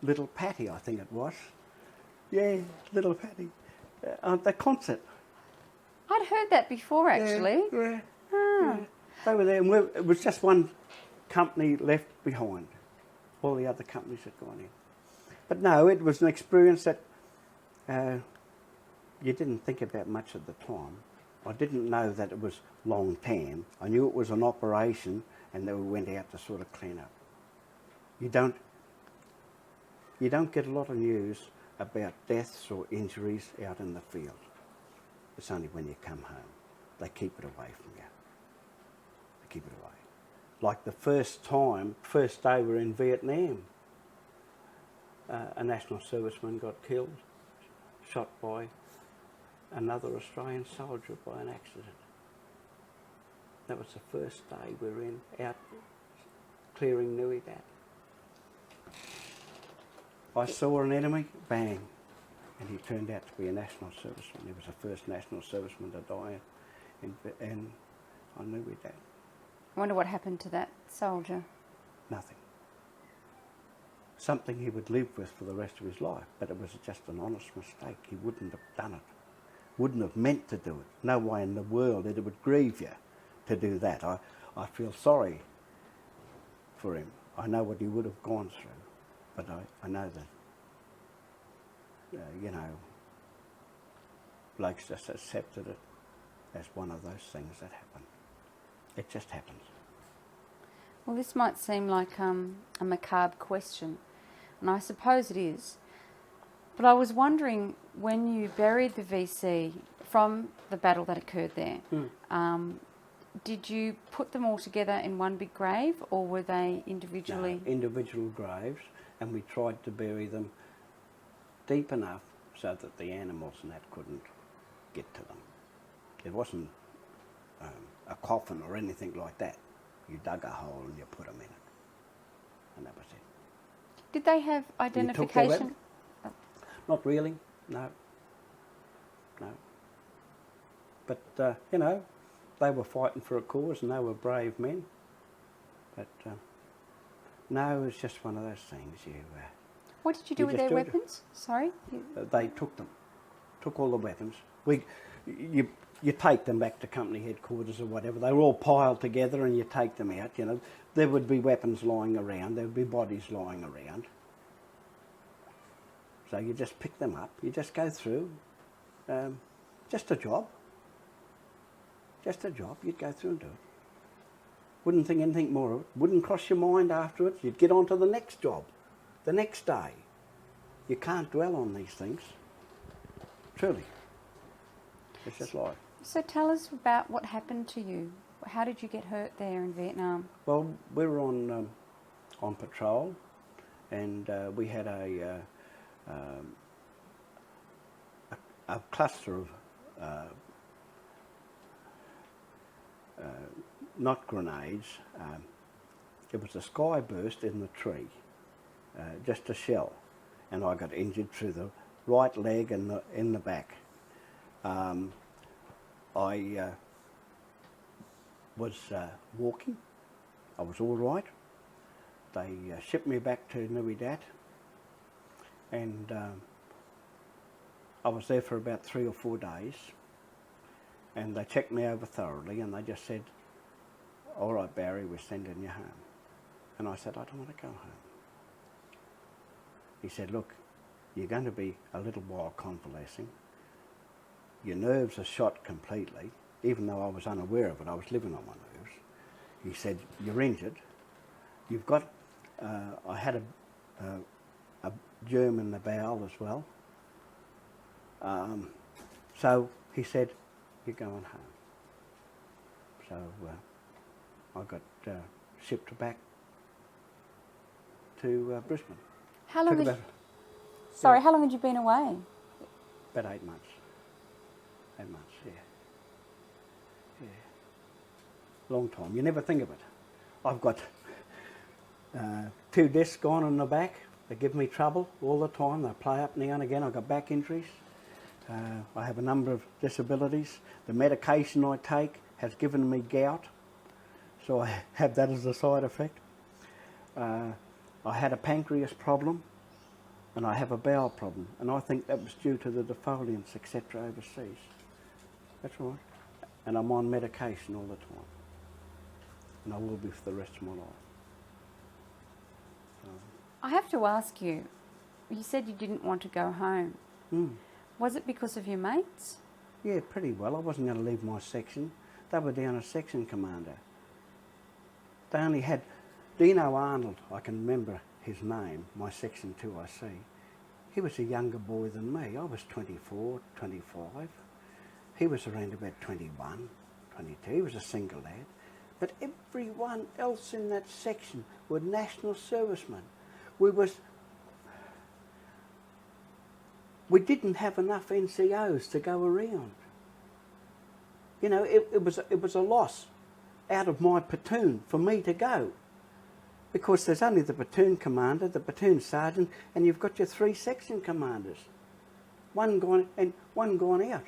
Little Patty, I think it was. Yeah, Little Patty. The concert. I'd heard that before, actually. Yeah. Ah. Yeah. They were there, and it was just one company left behind. All the other companies had gone in. But no, it was an experience that you didn't think about much at the time. I didn't know that it was long term. I knew it was an operation, and then we went out to sort of clean up. You don't get a lot of news about deaths or injuries out in the field. It's only when you come home. They keep it away from you. They keep it away. Like the first day we were in Vietnam, a national serviceman got killed, shot by another Australian soldier by an accident. That was the first day we were out clearing Nui Dat. I saw an enemy, bang, and he turned out to be a national serviceman. He was the first national serviceman to die on Nui Dat. I wonder what happened to that soldier. Nothing. Something he would live with for the rest of his life, but it was just an honest mistake. He wouldn't have done it. Wouldn't have meant to do it. No way in the world it would grieve you to do that. I feel sorry for him. I know what he would have gone through, but I know that, blokes just accepted it as one of those things that happen. It just happens. Well, this might seem like a macabre question, and I suppose it is. But I was wondering, when you buried the VC from the battle that occurred there, did you put them all together in one big grave, or were they individually? No, individual graves, and we tried to bury them deep enough so that the animals and that couldn't get to them. It wasn't a coffin or anything like that. You dug a hole and you put them in it, and that was it. Did they have identification? Not really, no. But, they were fighting for a cause and they were brave men. But, no, it's just one of those things. What did you do with their weapons? Sorry? They took all the weapons. You take them back to company headquarters or whatever. They were all piled together and you take them out, There would be weapons lying around. There would be bodies lying around. So you just pick them up. You just go through. Just a job. Just a job. You'd go through and do it. Wouldn't think anything more of it. Wouldn't cross your mind afterwards. You'd get on to the next job. The next day. You can't dwell on these things. Truly. It's just life. So tell us about what happened to you. How did you get hurt there in Vietnam? Well, we were on patrol, and we had a cluster of not grenades. It was a sky burst in the tree, just a shell, and I got injured through the right leg and in the back. I was walking. I was all right. They shipped me back to Nui Dat, and I was there for about 3 or 4 days. And they checked me over thoroughly, and they just said, all right, Barry, we're sending you home. And I said, I don't want to go home. He said, look, you're going to be a little while convalescing. Your nerves are shot completely. Even though I was unaware of it, I was living on my nerves. He said, you're injured. You've got, I had a germ in the bowel as well. So he said, you're going home. So I got shipped back to Brisbane. How long? Sorry, how long had you been away? About 8 months. 8 months, yeah. Long time. You never think of it. I've got 2 discs gone in the back. They give me trouble all the time. They play up now and again. I've got back injuries. I have a number of disabilities. The medication I take has given me gout, so I have that as a side effect. I had a pancreas problem, and I have a bowel problem, and I think that was due to the defoliants, etc. overseas. That's right. And I'm on medication all the time, and I will be for the rest of my life. I have to ask you, you said you didn't want to go home. Mm. Was it because of your mates? Yeah, pretty well. I wasn't going to leave my section. They were down a section commander. They only had Dino Arnold, I can remember his name, my section 2IC. He was a younger boy than me. I was 24, 25. He was around about 21, 22. He was a single lad. But everyone else in that section were national servicemen. We didn't have enough NCOs to go around. You know, it was a loss out of my platoon for me to go, because there's only the platoon commander, the platoon sergeant, and you've got your 3 section commanders. One gone and one gone out.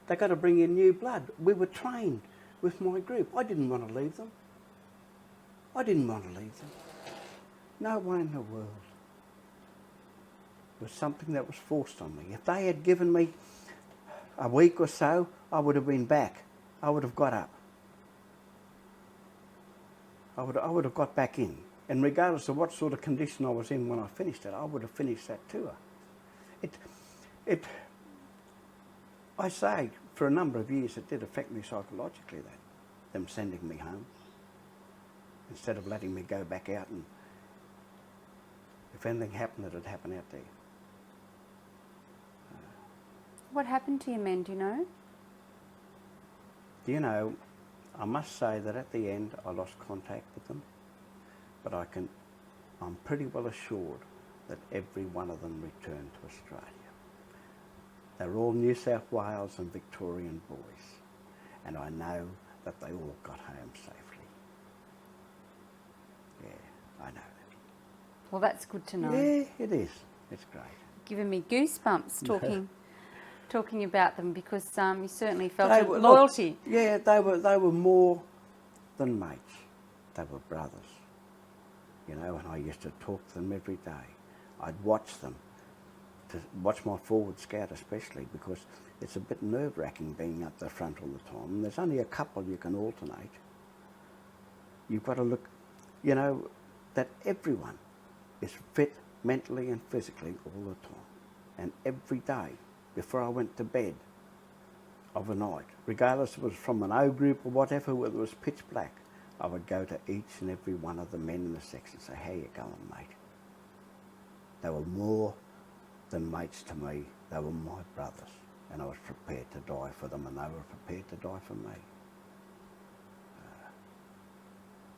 They got to bring in new blood. We were trained with my group. I didn't want to leave them. I didn't want to leave them. No way in the world. It was something that was forced on me. If they had given me a week or so, I would have been back. I would have got up. I would have got back in. And regardless of what sort of condition I was in when I finished it, I would have finished that tour. I say, for a number of years, it did affect me psychologically, them sending me home, instead of letting me go back out, and if anything happened, it'd happen out there. What happened to your men, do you know? Do you know, I must say that at the end I lost contact with them, but I'm pretty well assured that every one of them returned to Australia. They were all New South Wales and Victorian boys, and I know that they all got home safely. Yeah, I know that. Well, that's good to know. Yeah, it is. It's great. Giving me goosebumps talking about them, because you certainly felt They a were- loyalty. Look, yeah, they were more than mates. They were brothers. You know, and I used to talk to them every day. I'd watch them, to watch my forward scout especially, because it's a bit nerve-wracking being up the front all the time. And there's only a couple you can alternate. You've got to look, you know, that everyone is fit mentally and physically all the time. And every day, before I went to bed of a night, regardless if it was from an O group or whatever, whether it was pitch black, I would go to each and every one of the men in the section and say, how you going, mate? They were more than mates to me. They were my brothers, and I was prepared to die for them, and they were prepared to die for me.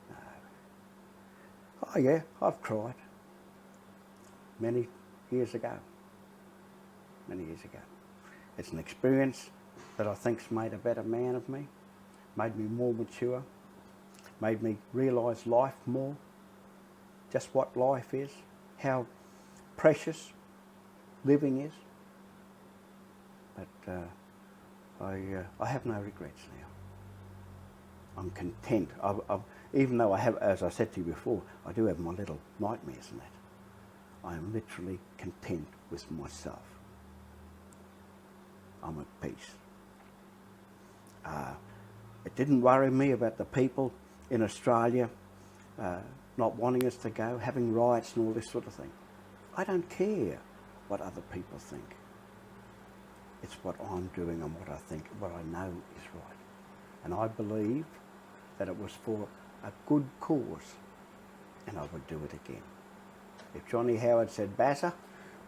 No. Oh yeah, I've cried. Many years ago. Many years ago. It's an experience that I think's made a better man of me, made me more mature, made me realise life more, just what life is, how precious living is. But I have no regrets now. I'm content. Even though I have, as I said to you before, I do have my little nightmares and that. I am literally content with myself. I'm at peace. It didn't worry me about the people in Australia not wanting us to go, having riots and all this sort of thing. I don't care what other people think. It's what I'm doing and what I think, what I know is right. And I believe that it was for a good cause, and I would do it again. If Johnny Howard said, Bazza,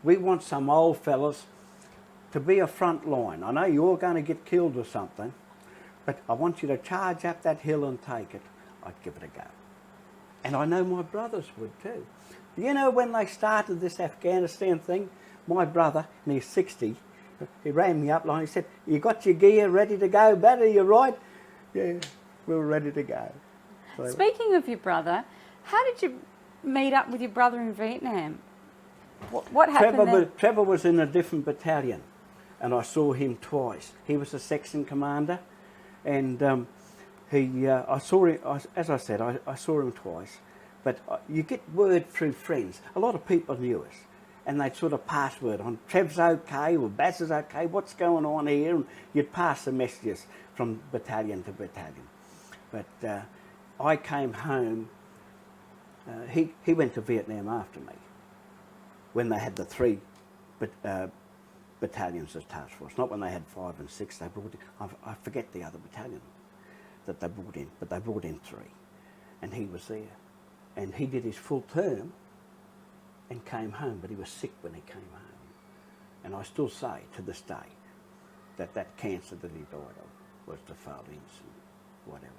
we want some old fellas to be a front line. I know you're going to get killed or something, but I want you to charge up that hill and take it. I'd give it a go. And I know my brothers would too. You know, when they started this Afghanistan thing, my brother, and he's 60, he rang me up and he said, you got your gear ready to go, Bazza, you right? Yeah, we were ready to go. So, speaking of your brother, how did you meet up with your brother in Vietnam? What happened there? Trevor was in a different battalion, and I saw him twice. He was a section commander, and I saw him, as I said, I saw him twice. But you get word through friends. A lot of people knew us, and they'd sort of pass word on, Trev's okay, or Bazza's okay, what's going on here? And you'd pass the messages from battalion to battalion. But I came home, he went to Vietnam after me, when they had the 3 battalions as task force, not when they had 5 and 6. They brought in, I forget the other battalion that they brought in, but they brought in 3, and he was there. And he did his full term and came home, but he was sick when he came home. And I still say to this day that cancer that he died of was the failings and whatever.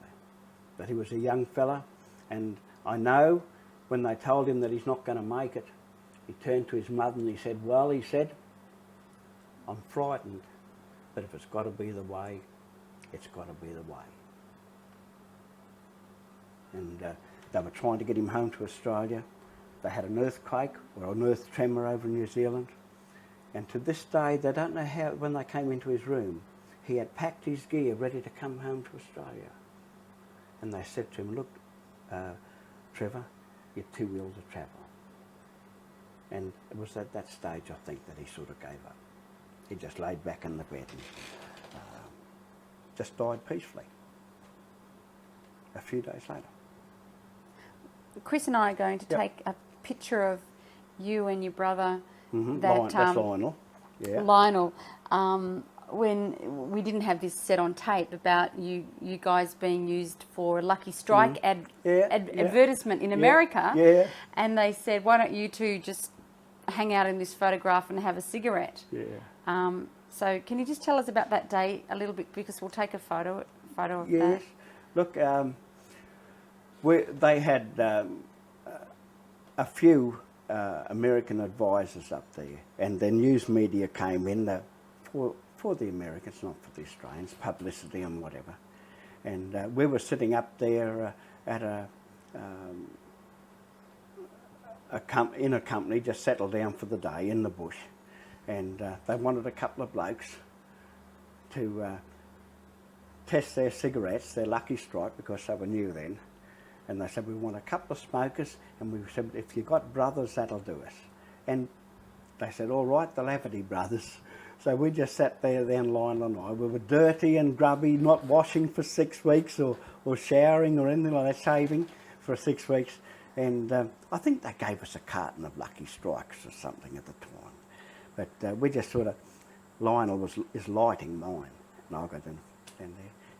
But he was a young fella, and I know when they told him that he's not going to make it, he turned to his mother and he said, well, he said, I'm frightened, but if it's got to be the way, it's got to be the way. And they were trying to get him home to Australia. They had an earthquake or an earth tremor over in New Zealand. And to this day, they don't know how, when they came into his room, he had packed his gear ready to come home to Australia. And they said to him, look, Trevor, you're too ill to travel. And it was at that stage, I think, that he sort of gave up. He just laid back in the bed and just died peacefully a few days later. Chris and I are going to take a picture of you and your brother. That's Lionel. Yeah. Lionel. When we didn't have this set on tape about you guys being used for a Lucky Strike advertisement in America. Yeah. And they said, why don't you two just hang out in this photograph and have a cigarette? Yeah. So can you just tell us about that day a little bit, because we'll take a photo of that. Yes. Look, they had a few American advisors up there, and the news media came in for the Americans, not for the Australians, publicity and whatever. And we were sitting up there at in a company, just settled down for the day in the bush, and they wanted a couple of blokes to test their cigarettes, their Lucky Strike, because they were new then. And they said, we want a couple of smokers, and we said, if you've got brothers, that'll do us. And they said, all right, the Laverty brothers. So we just sat there then, Lionel and I. We were dirty and grubby, not washing for 6 weeks or showering or anything like that, shaving for 6 weeks. And I think they gave us a carton of Lucky Strikes or something at the time. But we just sort of, Lionel is lighting mine, and I got in there.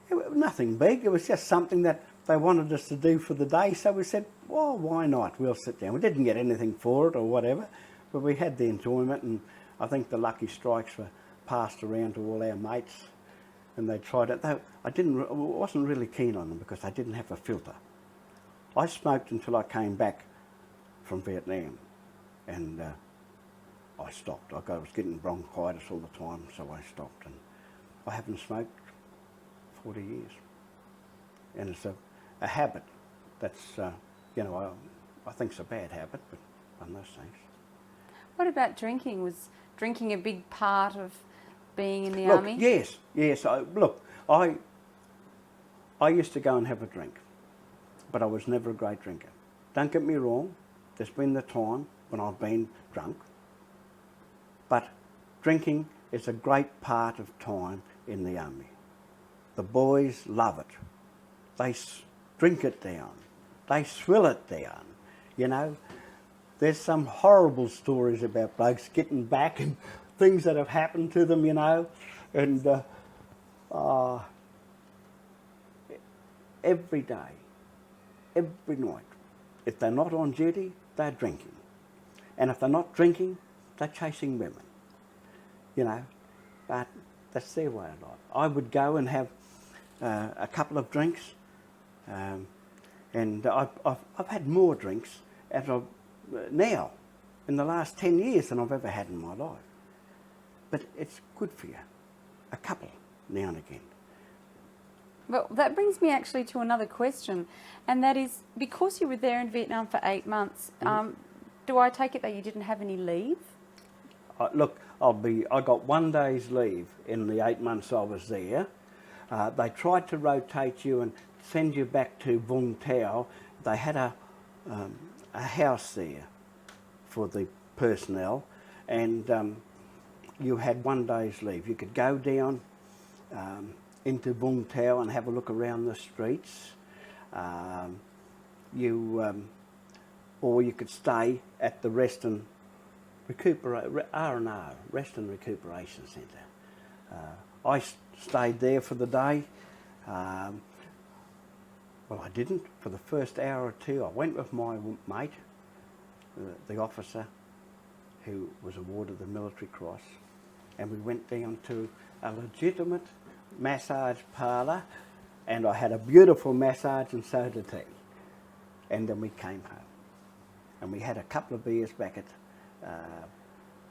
It was nothing big, it was just something that they wanted us to do for the day, so we said, well, why not? We'll sit down. We didn't get anything for it or whatever, but we had the enjoyment, and I think the Lucky Strikes were passed around to all our mates, and they tried it. I wasn't really keen on them because I didn't have a filter. I smoked until I came back from Vietnam, and I stopped. I was getting bronchitis all the time, so I stopped, and I haven't smoked 40 years. And it's a habit that's, I think it's a bad habit, but one of those things. What about drinking? Was drinking a big part of being in the army? Yes. I used to go and have a drink, but I was never a great drinker. Don't get me wrong, there's been the time when I've been drunk, but drinking is a great part of time in the army. The boys love it. They drink it down. They swill it down. You know, there's some horrible stories about blokes getting back and things that have happened to them, you know. And every day, every night, if they're not on duty, they're drinking. And if they're not drinking, they're chasing women. You know, but that's their way of life. I would go and have a couple of drinks, and I've had more drinks as I've, now in the last 10 years than I've ever had in my life. But it's good for you, a couple now and again. Well, that brings me actually to another question, and that is, because you were there in Vietnam for 8 months, do I take it that you didn't have any leave? Look, I got 1 day's leave in the 8 months I was there. They tried to rotate you and send you back to Vung Tau. They had a house there for the personnel, and you had 1 day's leave. You could go down into Vung Tau and have a look around the streets. Or you could stay at the Rest and R&R, Rest and Recuperation Centre. I stayed there for the day. Well, I didn't for the first hour or two. I went with my mate, the officer who was awarded the Military Cross, and we went down to a legitimate massage parlour, and I had a beautiful massage and so did he. And then we came home. And we had a couple of beers back at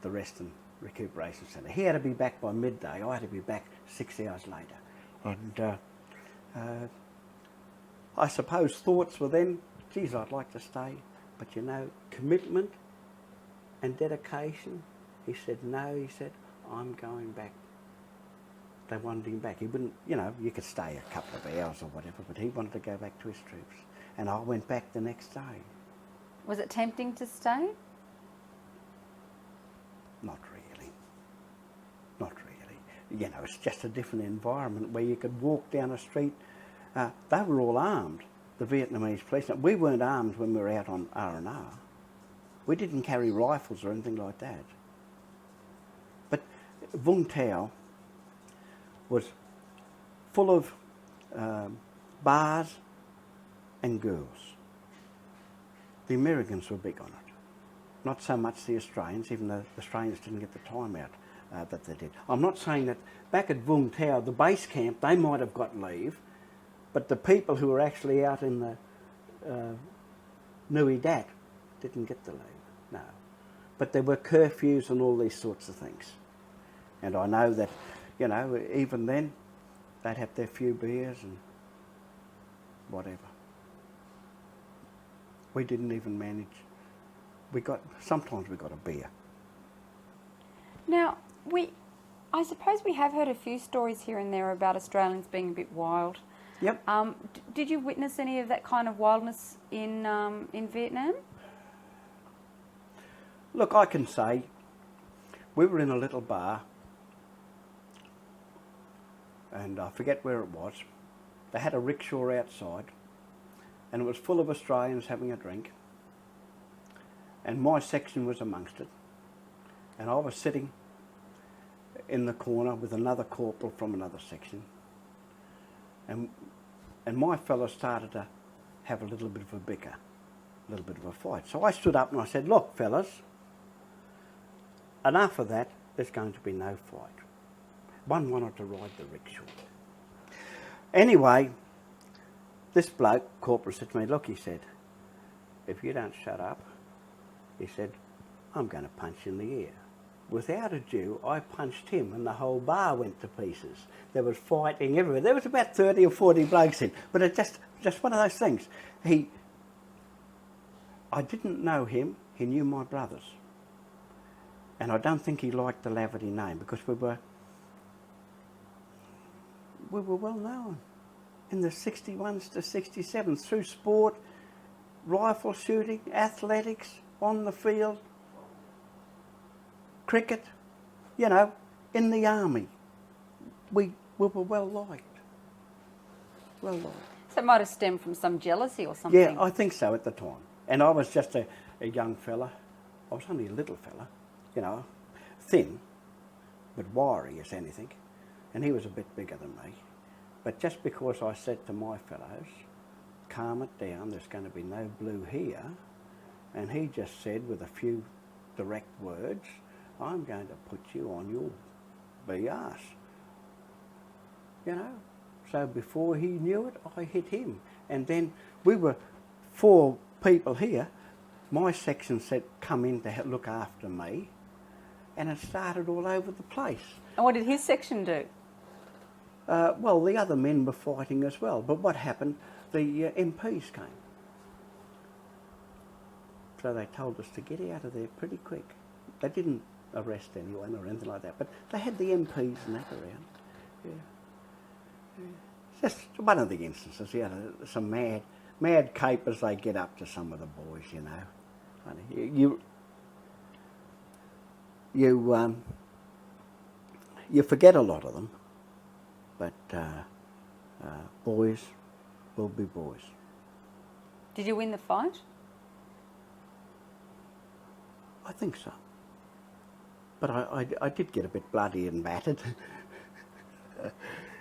the Rest and Recuperation Centre. He had to be back by midday. I had to be back 6 hours later. And I suppose thoughts were then, geez, I'd like to stay. But you know, commitment and dedication. He said, no, he said, I'm going back. They wanted him back. He wouldn't, you know, you could stay a couple of hours or whatever, but he wanted to go back to his troops. And I went back the next day. Was it tempting to stay? Not really. Not really. You know, it's just a different environment where you could walk down a street. They were all armed, the Vietnamese police. We weren't armed when we were out on R&R. We didn't carry rifles or anything like that. But Vung Tau was full of bars and girls. The Americans were big on it. Not so much the Australians, even though the Australians didn't get the time out that they did. I'm not saying that back at Vung Tau, the base camp, they might have got leave, but the people who were actually out in the Nui Dat didn't get the leave, no. But there were curfews and all these sorts of things. And I know that, you know, even then, they'd have their few beers and whatever. We didn't even manage. Sometimes we got a beer. Now, I suppose we have heard a few stories here and there about Australians being a bit wild. Yep. Did you witness any of that kind of wildness in Vietnam? Look, I can say, we were in a little bar, and I forget where it was. They had a rickshaw outside, and it was full of Australians having a drink, and my section was amongst it, and I was sitting in the corner with another corporal from another section, and my fellow started to have a little bit of a bicker, a little bit of a fight. So I stood up and I said, look fellas, enough of that, there's going to be no fight. One wanted to ride the rickshaw. Anyway, this bloke, corporal, said to me, look, he said, if you don't shut up, he said, I'm going to punch you in the ear. Without ado, I punched him and the whole bar went to pieces. There was fighting everywhere. There was about 30 or 40 blokes in, but it's just one of those things. I didn't know him, he knew my brothers. And I don't think he liked the Laverty name because we were well known in the 61s to 67s through sport, rifle shooting, athletics, on the field, cricket, you know, in the army. We were well liked. well loyal. So it might have stemmed from some jealousy or something. Yeah, I think so at the time. And I was just a young fella. I was only a little fella, you know, thin, but wiry as anything. And he was a bit bigger than me. But just because I said to my fellows, calm it down, there's going to be no blue here, and he just said with a few direct words, I'm going to put you on your BS. You know? So before he knew it, I hit him. And then we were 4 people here. My section said, come in to look after me. And it started all over the place. And what did his section do? Well, the other men were fighting as well. But what happened? The MPs came. So they told us to get out of there pretty quick. They didn't arrest anyone or anything like that, but they had the MPs and that around. Yeah. Just one of the instances, you know, some mad capers they get up to some of the boys, you know. You forget a lot of them, but boys will be boys. Did you win the fight? I think so. But I did get a bit bloody and battered.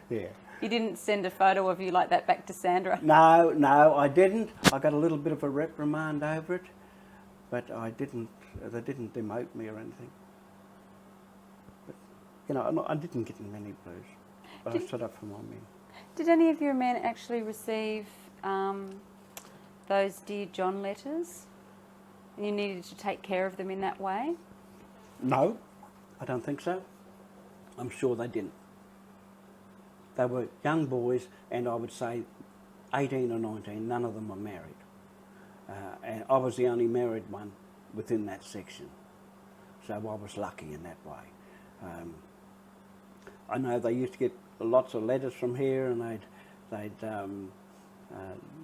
Yeah. You didn't send a photo of you like that back to Sandra? No, I didn't. I got a little bit of a reprimand over it, but they didn't demote me or anything. But, you know, I didn't get in many blues, but I stood up for my men. Did any of your men actually receive those Dear John letters? And you needed to take care of them in that way? No, I don't think so. I'm sure they didn't. They were young boys, and I would say 18 or 19, none of them were married. And I was the only married one within that section. So I was lucky in that way. I know they used to get lots of letters from here, and they'd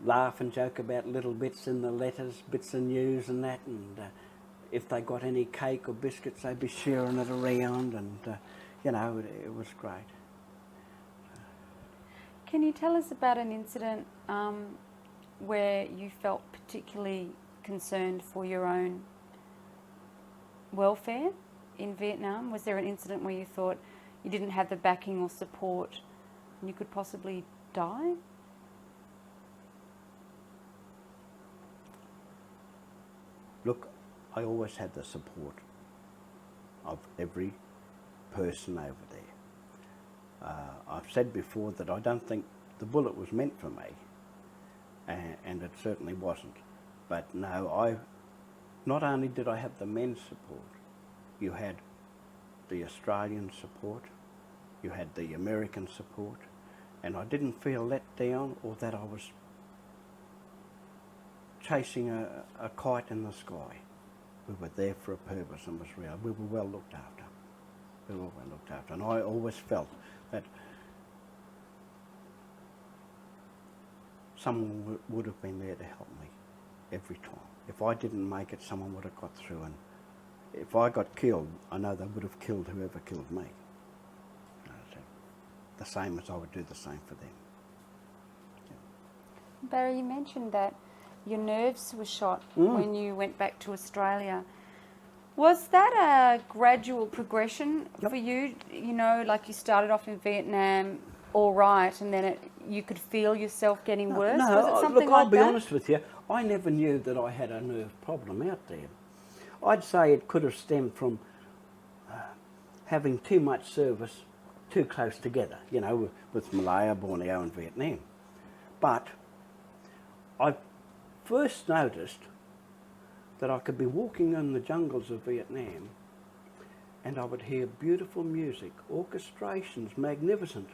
laugh and joke about little bits in the letters, bits of news and that, and if they got any cake or biscuits, they'd be sharing it around, and you know, it was great. Can you tell us about an incident where you felt particularly concerned for your own welfare in Vietnam? Was there an incident where you thought you didn't have the backing or support and you could possibly die? Look, I always had the support of every person over there. I've said before that I don't think the bullet was meant for me, and it certainly wasn't. But no, not only did I have the men's support, you had the Australian support, you had the American support, and I didn't feel let down or that I was chasing a kite in the sky. We were there for a purpose and was real. We were well looked after. We were well looked after, and I always felt that someone would have been there to help me every time. If I didn't make it, someone would have got through, and if I got killed, I know they would have killed whoever killed me. The same as I would do the same for them. Yeah. Barry, you mentioned that your nerves were shot when you went back to Australia. Was that a gradual progression for you? You know, like you started off in Vietnam all right, and then you could feel yourself getting worse? No, was it something look, like I'll be that? honest with you, I never knew that I had a nerve problem out there. I'd say it could have stemmed from having too much service too close together, you know, with Malaya, Borneo and Vietnam. But I first noticed that I could be walking in the jungles of Vietnam and I would hear beautiful music, orchestrations, magnificent.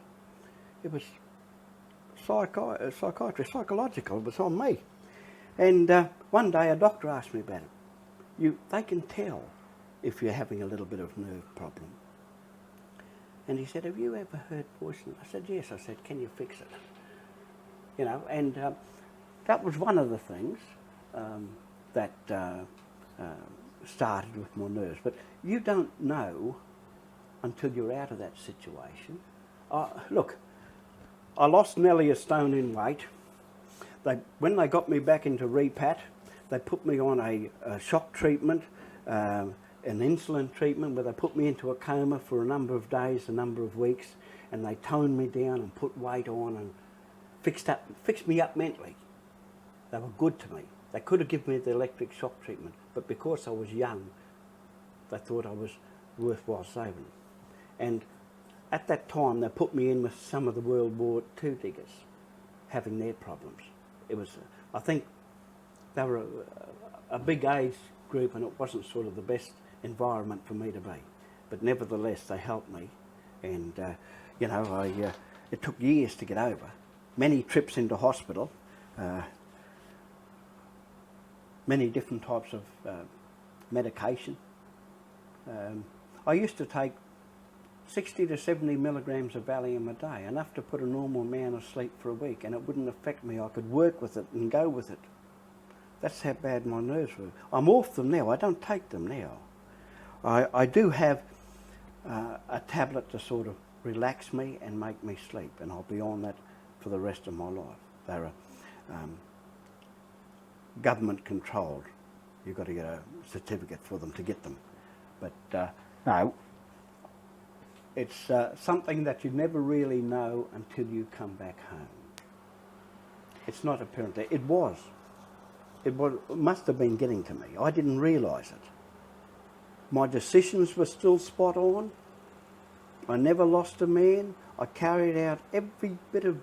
It was psychological, it was on me. And one day a doctor asked me about it. They can tell if you're having a little bit of nerve problem. And he said, have you ever heard voices? I said, yes. I said, can you fix it? You know, and that was one of the things that started with my nerves. But you don't know until you're out of that situation. Look, I lost nearly a stone in weight. When they got me back into repat, they put me on a shock treatment, an insulin treatment, where they put me into a coma for a number of days, a number of weeks, and they toned me down and put weight on and fixed me up mentally. They were good to me. They could have given me the electric shock treatment, but because I was young, they thought I was worthwhile saving. And at that time, they put me in with some of the World War II diggers, having their problems. It was, I think, they were a big age group, and it wasn't sort of the best environment for me to be. But nevertheless, they helped me, and you know, it took years to get over. Many trips into hospital, many different types of medication. I used to take 60 to 70 milligrams of Valium a day, enough to put a normal man to sleep for a week, and it wouldn't affect me. I could work with it and go with it. That's how bad my nerves were. I'm off them now. I don't take them now. I do have a tablet to sort of relax me and make me sleep, and I'll be on that for the rest of my life. They're government controlled. You've got to get a certificate for them to get them. But no, it's something that you never really know until you come back home. It's not apparent. It must have been getting to me. I didn't realise it. My decisions were still spot on. I never lost a man. I carried out every bit of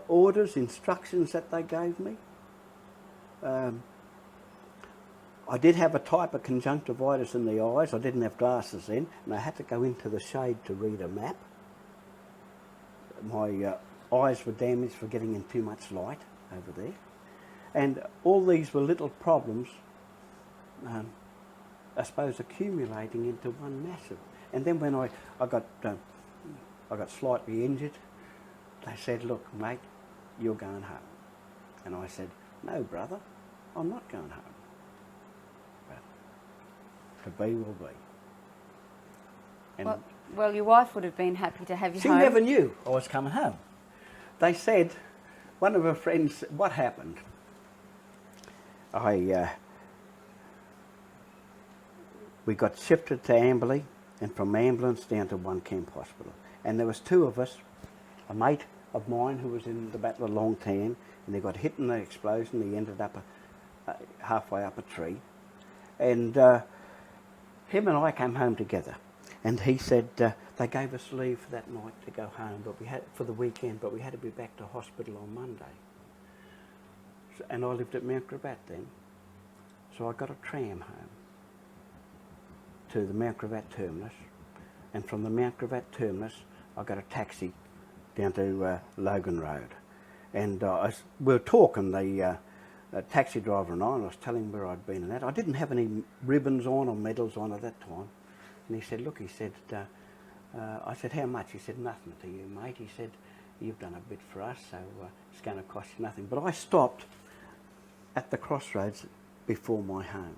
orders, instructions that they gave me. I did have a type of conjunctivitis in the eyes. I didn't have glasses then, and I had to go into the shade to read a map. My eyes were damaged for getting in too much light over there. And all these were little problems, I suppose, accumulating into one massive. And then when I got slightly injured, they said, "Look, mate, you're going home." And I said, "No, brother, I'm not going home." To be will be. And well, your wife would have been happy to have you she home. never knew I was coming home. They said, one of her friends, what happened? We got shifted to Amberley, and from ambulance down to One Camp Hospital. And there was two of us, a mate of mine who was in the Battle of Long Tan, and he got hit in the explosion. He ended up halfway up a tree. And him and I came home together, and he said they gave us leave for that night to go home, but we had for the weekend, but we had to be back to hospital on Monday. So, and I lived at Mount Gravatt then, so I got a tram home to the Mount Gravatt terminus, and from the Mount Gravatt terminus, I got a taxi down to Logan Road, and we were talking the taxi driver and I was telling him where I'd been and that. I didn't have any ribbons on or medals on at that time. And he said, "Look," he said, I said, "How much?" He said, "Nothing to you, mate." He said, "You've done a bit for us, so it's going to cost you nothing." But I stopped at the crossroads before my home.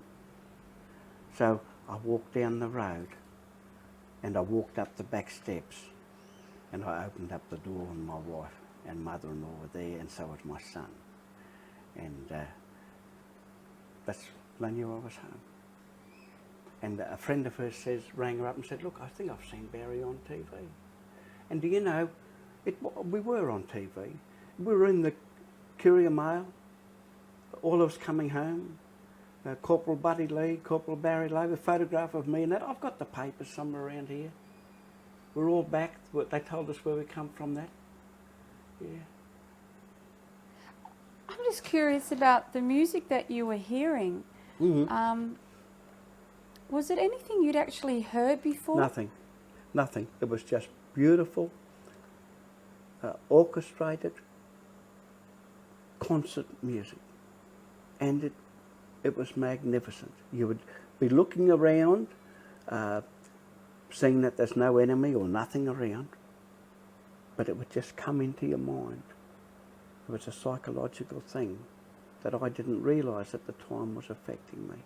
So I walked down the road and I walked up the back steps and I opened up the door, and my wife and mother-in-law were there, and so was my son. And that's when I knew I was home. And a friend of hers rang her up and said, "Look, I think I've seen Barry on TV." And do you know, we were on TV. We were in the Courier Mail, all of us coming home. Corporal Buddy Lee, Corporal Barry Lowe, a photograph of me and that. I've got the papers somewhere around here. We're all back. They told us where we come from, that. Yeah. I'm just curious about the music that you were hearing. Mm-hmm. Was it anything you'd actually heard before? Nothing. It was just beautiful, orchestrated concert music, and it was magnificent. You would be looking around, seeing that there's no enemy or nothing around, but it would just come into your mind. It was a psychological thing that I didn't realise at the time was affecting me.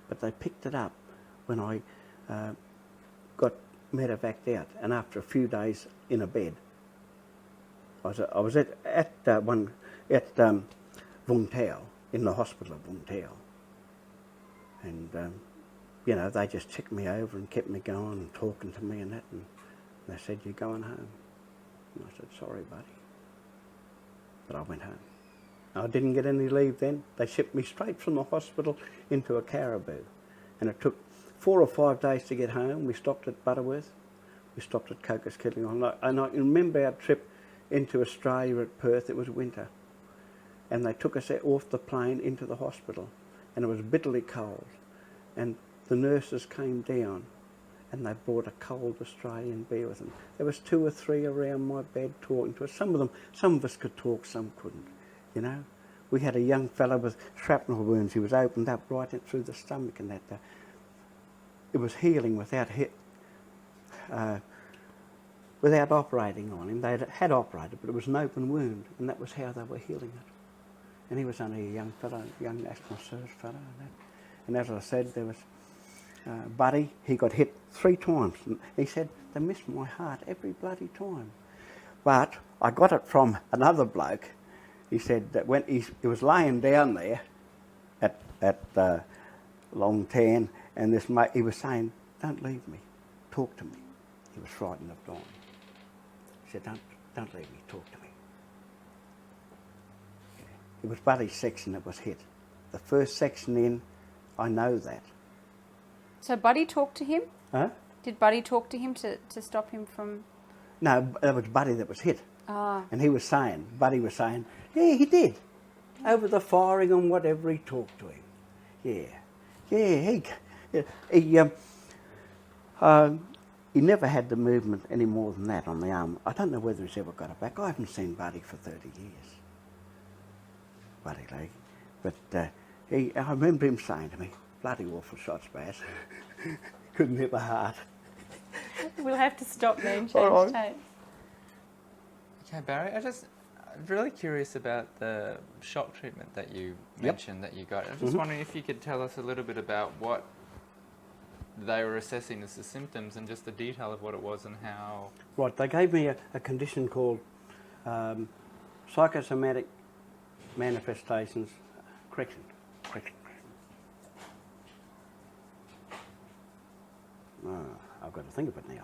But they picked it up when I got medevaced out, and after a few days in a bed, I was at Vung Tau, in the hospital of Vung Tau, and you know, they just checked me over and kept me going and talking to me and that, and they said, "You're going home." And I said, "Sorry, buddy," but I went home. I didn't get any leave then. They shipped me straight from the hospital into a caribou, and it took 4 or 5 days to get home. We stopped at Butterworth, we stopped at Cocos-Keeling, and I remember our trip into Australia at Perth. It was winter, and they took us off the plane into the hospital, and it was bitterly cold, and the nurses came down and they brought a cold Australian beer with them. There was 2 or 3 around my bed talking to us. Some of us could talk, some couldn't, you know. We had a young fellow with shrapnel wounds. He was opened up right in through the stomach, and that it was healing without operating on him. They had operated, but it was an open wound, and that was how they were healing it. And he was only a young fellow, young National Service fellow. And as I said, there was Buddy. He got hit 3 times. And he said, "They missed my heart every bloody time." But I got it from another bloke. He said that when he was laying down there at Long Tan, and this mate, he was saying, "Don't leave me, talk to me." He was frightened of dying. He said, "Don't leave me, talk to me." It was Buddy's section that was hit. The first section in, I know that. So Buddy talked to him? Huh? Did Buddy talk to him to stop him from... No, that was Buddy that was hit. Ah. And Buddy was saying, yeah, he did. Over the firing and whatever, he talked to him. He never had the movement any more than that on the arm. I don't know whether he's ever got it back. I haven't seen Buddy for 30 years. Buddy Leg. But I remember him saying to me, "Bloody awful shots, Baz." Couldn't hit the heart. We'll have to stop there and All change right. tape. Okay, Barry, I'm really curious about the shock treatment that you mentioned that you got. I'm just wondering if you could tell us a little bit about what they were assessing as the symptoms and just the detail of what it was and how... Right, they gave me a condition called psychosomatic manifestations, correction. I've got to think of it now.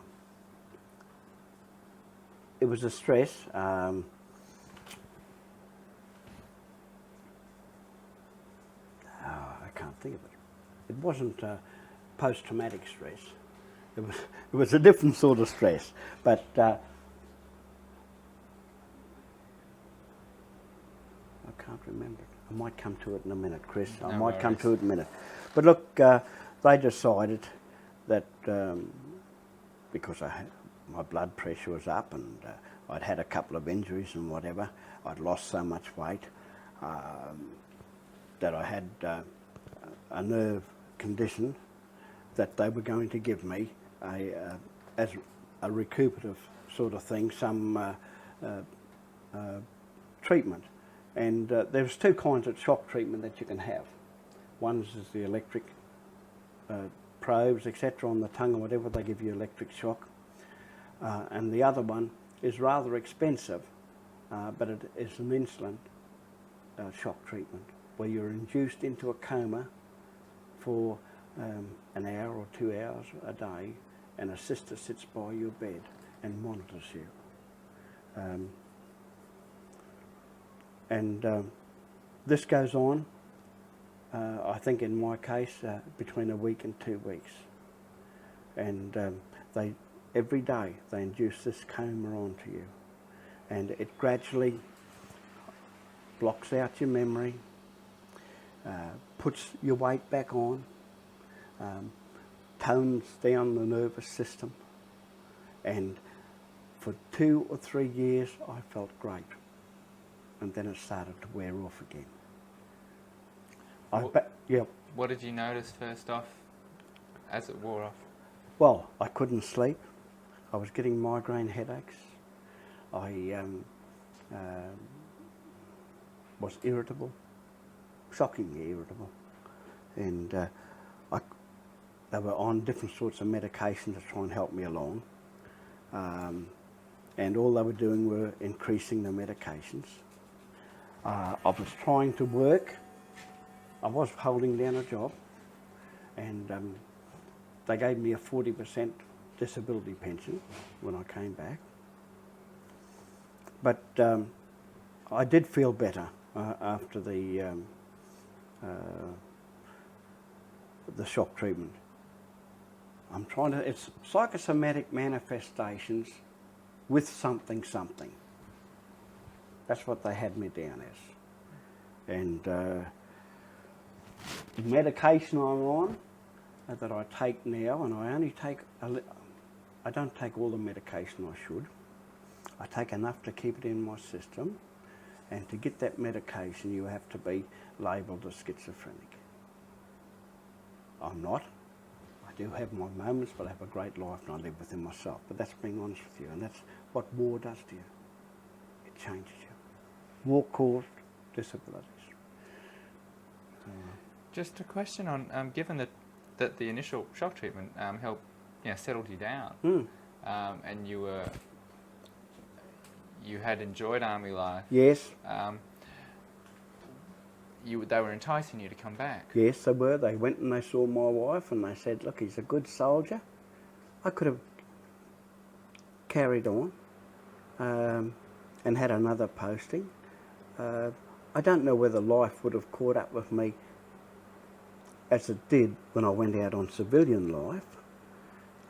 It was a stress. I can't think of it. It wasn't post-traumatic stress. It was a different sort of stress, but I can't remember it. I might come to it in a minute, Chris. I might come to it in a minute. But look, they decided that because my blood pressure was up and I'd had a couple of injuries and whatever, I'd lost so much weight that I had a nerve condition that they were going to give me as a recuperative sort of thing, some treatment. And there's 2 kinds of shock treatment that you can have. One is the electric probes, etc., on the tongue or whatever. They give you electric shock. And the other one is rather expensive, but it is an insulin shock treatment, where you're induced into a coma for an hour or 2 hours a day, and a sister sits by your bed and monitors you. This goes on, I think in my case, between a week and 2 weeks. And every day they induce this coma onto you. And it gradually blocks out your memory, puts your weight back on, tones down the nervous system. And for 2 or 3 years I felt great. And then it started to wear off again. What did you notice first off as it wore off? Well, I couldn't sleep. I was getting migraine headaches. I was irritable, shockingly irritable. And they were on different sorts of medication to try and help me along. And and all they were doing were increasing the medications. I was trying to work. I was holding down a job, and they gave me a 40% disability pension when I came back. But I did feel better after the shock treatment. It's psychosomatic manifestations with something. That's what they had me down as. And the medication I'm on that I take now, and I only take, I don't take all the medication I should. I take enough to keep it in my system, and to get that medication you have to be labelled as schizophrenic. I'm not. I do have my moments, but I have a great life and I live within myself. But that's being honest with you, and that's what war does to you. It changes you. War caused disabilities. Just a question on, given that the initial shock treatment helped, settled you down, and you had enjoyed army life. Yes. They were enticing you to come back. Yes, they were. They went and they saw my wife and they said, look, he's a good soldier. I could have carried on and had another posting. I don't know whether life would have caught up with me as it did when I went out on civilian life.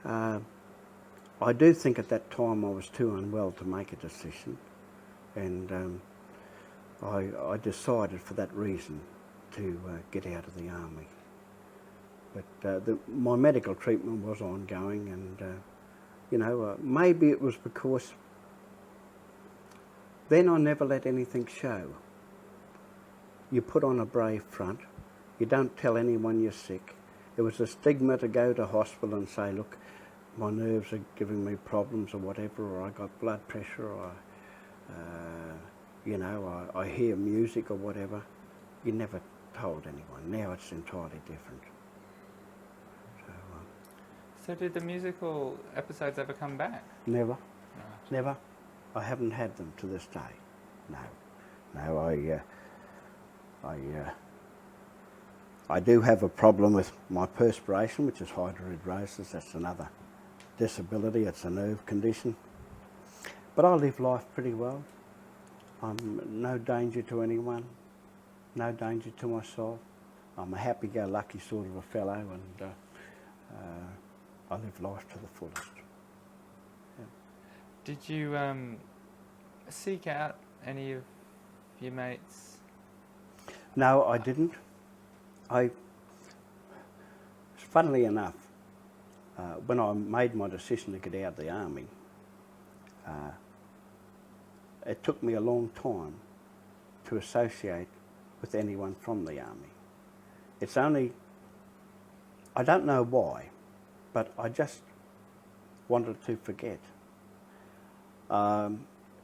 I do think at that time I was too unwell to make a decision, and I decided for that reason to get out of the army. But my medical treatment was ongoing, and maybe it was because then I never let anything show. You put on a brave front. You don't tell anyone you're sick. It was a stigma to go to hospital and say, look, my nerves are giving me problems or whatever, or I got blood pressure, or I hear music or whatever. You never told anyone. Now it's entirely different. So did the musical episodes ever come back? Never. Right. Never. I haven't had them to this day. No, I do have a problem with my perspiration, which is hydrohidrosis. That's another disability. It's a nerve condition. But I live life pretty well. I'm no danger to anyone, no danger to myself. I'm a happy-go-lucky sort of a fellow, and I live life to the fullest. Yeah. Did you seek out any of your mates? No, I didn't. Funnily enough, when I made my decision to get out of the army, it took me a long time to associate with anyone from the army. It's only, I don't know why, but I just wanted to forget.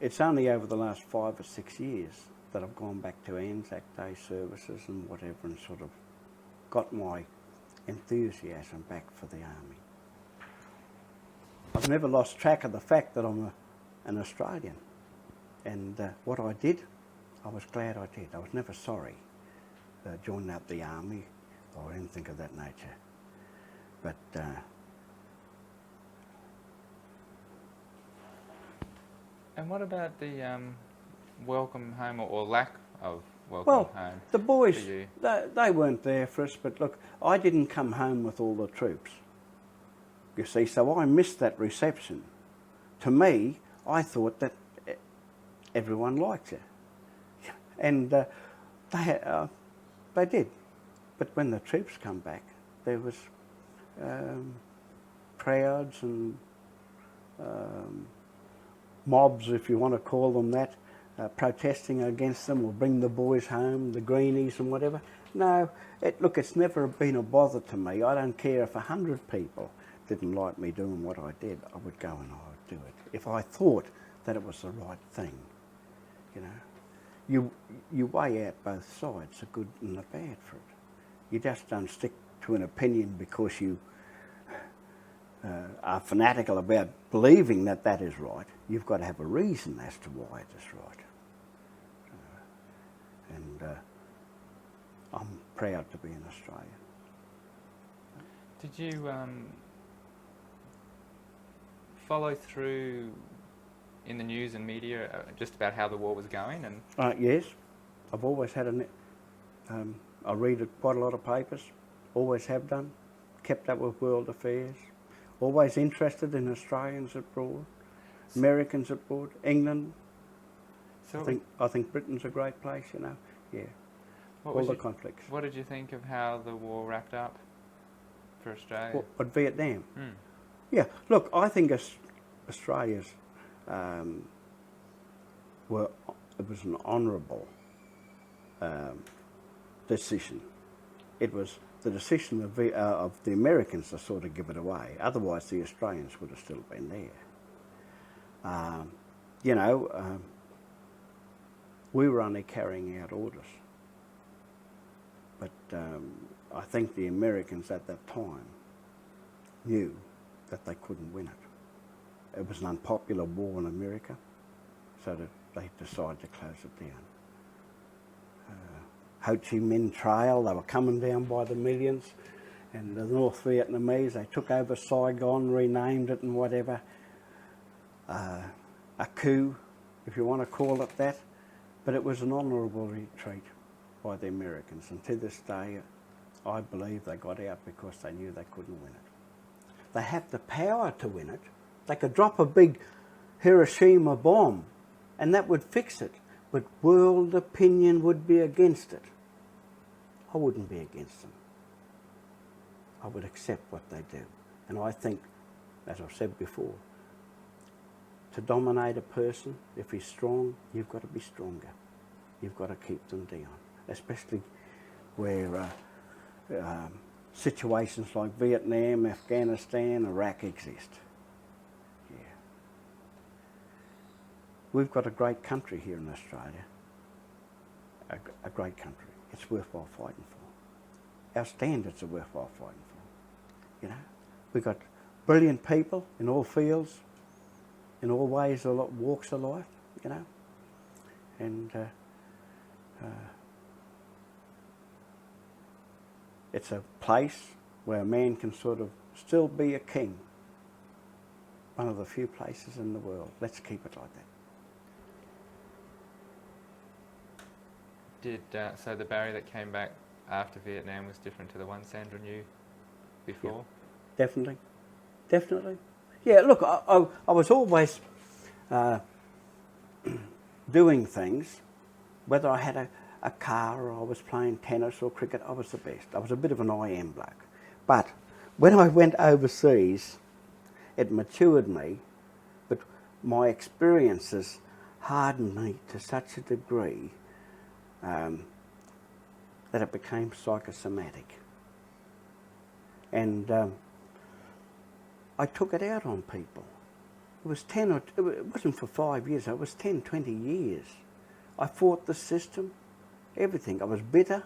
It's only over the last 5 or 6 years that I've gone back to Anzac Day services and whatever, and sort of got my enthusiasm back for the army. I've never lost track of the fact that I'm an Australian, and what I did, I was glad I did. I was never sorry joining up the army or anything of that nature. But and what about the welcome home or lack of welcome home? The boys, for you? they weren't there for us, but look, I didn't come home with all the troops, you see, so I missed that reception. To me, I thought that everyone liked you, and they did. But when the troops come back, there was crowds and mobs, if you want to call them that, protesting against them, or bring the boys home, the greenies and whatever. No, it's never been a bother to me. I don't care if 100 people didn't like me doing what I did. I would go and I would do it if I thought that it was the right thing. You weigh out both sides, the good and the bad for it. You just don't stick to an opinion because you are fanatical about believing that that is right, you've got to have a reason as to why it is right. And I'm proud to be an Australian. Did you follow through in the news and media just about how the war was going? And Yes, I've always had I read quite a lot of papers, always have done, kept up with world affairs, always interested in Australians abroad, Americans abroad, England. so I think Britain's a great place, you know. Yeah, all the conflicts. What did you think of how the war wrapped up for Australia? But Vietnam. Mm. Yeah, look, I think Australia's it was an honourable decision. It was the decision of the Americans to sort of give it away. Otherwise, the Australians would have still been there. You know, we were only carrying out orders. But I think the Americans at that time knew that they couldn't win it. It was an unpopular war in America, so that they decided to close it down. Ho Chi Minh Trail, they were coming down by the millions, and the North Vietnamese, they took over Saigon, renamed it and whatever. A coup, if you want to call it that, but it was an honourable retreat by the Americans, and to this day I believe they got out because they knew they couldn't win it. They have the power to win it. They could drop a big Hiroshima bomb and that would fix it, but world opinion would be against it. I wouldn't be against them. I would accept what they do. And I think, as I've said before, to dominate a person, if he's strong, you've got to be stronger. You've got to keep them down, especially where situations like Vietnam, Afghanistan, Iraq exist. Yeah. We've got a great country here in Australia, a great country. It's worthwhile fighting for. Our standards are worthwhile fighting for. You know, we've got brilliant people in all fields, in all ways, walks of life, you know, and it's a place where a man can sort of still be a king. One of the few places in the world. Let's keep it like that. So the Barry that came back after Vietnam was different to the one Sandra knew before? Yeah, definitely. Yeah, look, I was always doing things, whether I had a car or I was playing tennis or cricket, I was the best. I was a bit of an IM bloke. But when I went overseas, it matured me, but my experiences hardened me to such a degree that it became psychosomatic. And I took it out on people. It wasn't for 5 years, it was 10, 20 years. I fought the system, everything. I was bitter.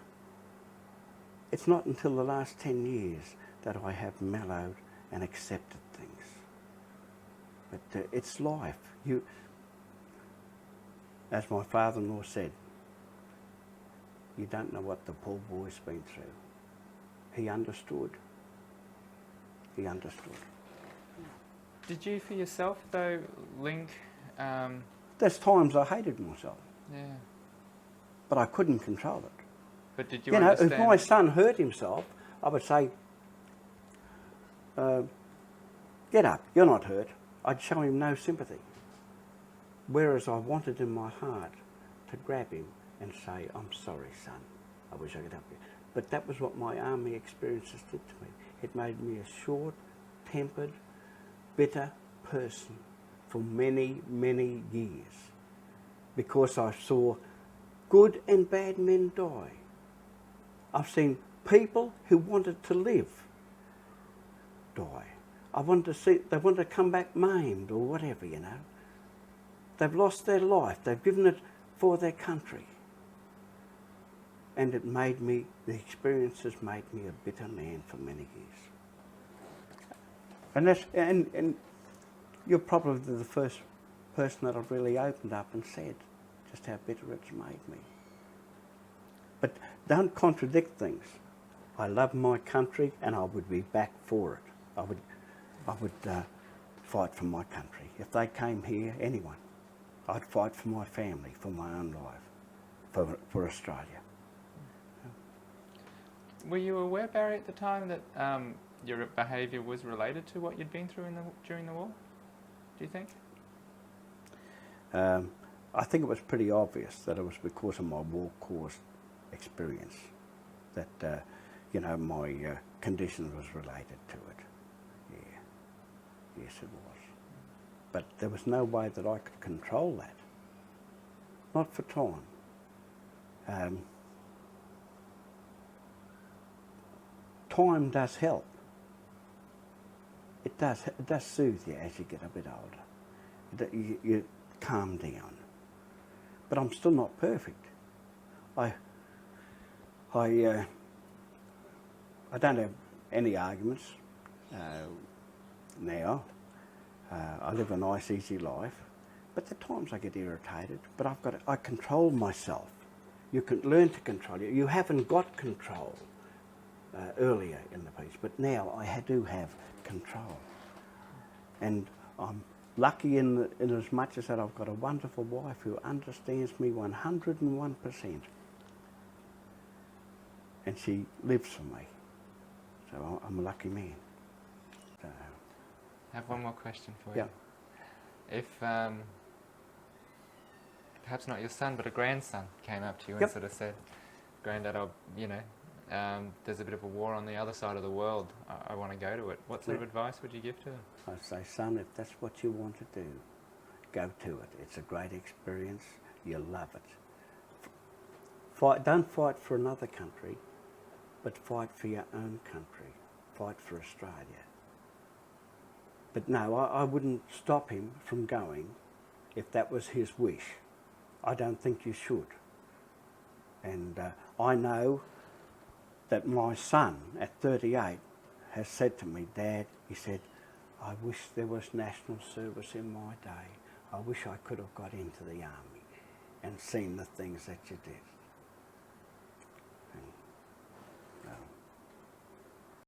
It's not until the last 10 years that I have mellowed and accepted things. But it's life. As my father-in-law said, you don't know what the poor boy's been through. He understood. He understood. Did you, for yourself, though, link... There's times I hated myself. Yeah. But I couldn't control it. But did you know, understand... if my son hurt himself, I would say, get up, you're not hurt. I'd show him no sympathy. Whereas I wanted in my heart to grab him and say, I'm sorry, son. I wish I could help you. But that was what my army experiences did to me. It made me a short-tempered, bitter person for many, many years. Because I saw good and bad men die. I've seen people who wanted to live die. They wanted to come back maimed or whatever, you know. They've lost their life. They've given it for their country. And the experiences made me a bitter man for many years. And you're probably the first person that I've really opened up and said just how bitter it's made me. But don't contradict things. I love my country and I would be back for it. I would fight for my country. If they came here, anyone, I'd fight for my family, for my own life, for Australia. Were you aware, Barry, at the time that your behaviour was related to what you'd been through during the war? Do you think? I think it was pretty obvious that it was because of my war-caused experience that, my condition was related to it. Yeah. Yes, it was. But there was no way that I could control that. Not for time. Time does help. It does soothe you as you get a bit older. You calm down. But I'm still not perfect. I don't have any arguments now. I live a nice, easy life. But at times I get irritated. But I control myself. You can learn to control it. You haven't got control earlier in the piece, but now I do have control. And I'm lucky in as much as that I've got a wonderful wife who understands me 101%. And she lives for me. So I'm a lucky man. So, I have one more question for yeah. you. If perhaps not your son, but a grandson came up to you Yep. and sort of said, "Granddad, there's a bit of a war on the other side of the world. I want to go to it." What sort of advice would you give to him? I say, son, if that's what you want to do, go to it. It's a great experience. You'll love it. Don't fight for another country, but fight for your own country. Fight for Australia. But no, I wouldn't stop him from going if that was his wish. I don't think you should. And I know that my son at 38 has said to me, "Dad," he said, "I wish there was national service in my day. I wish I could have got into the army and seen the things that you did."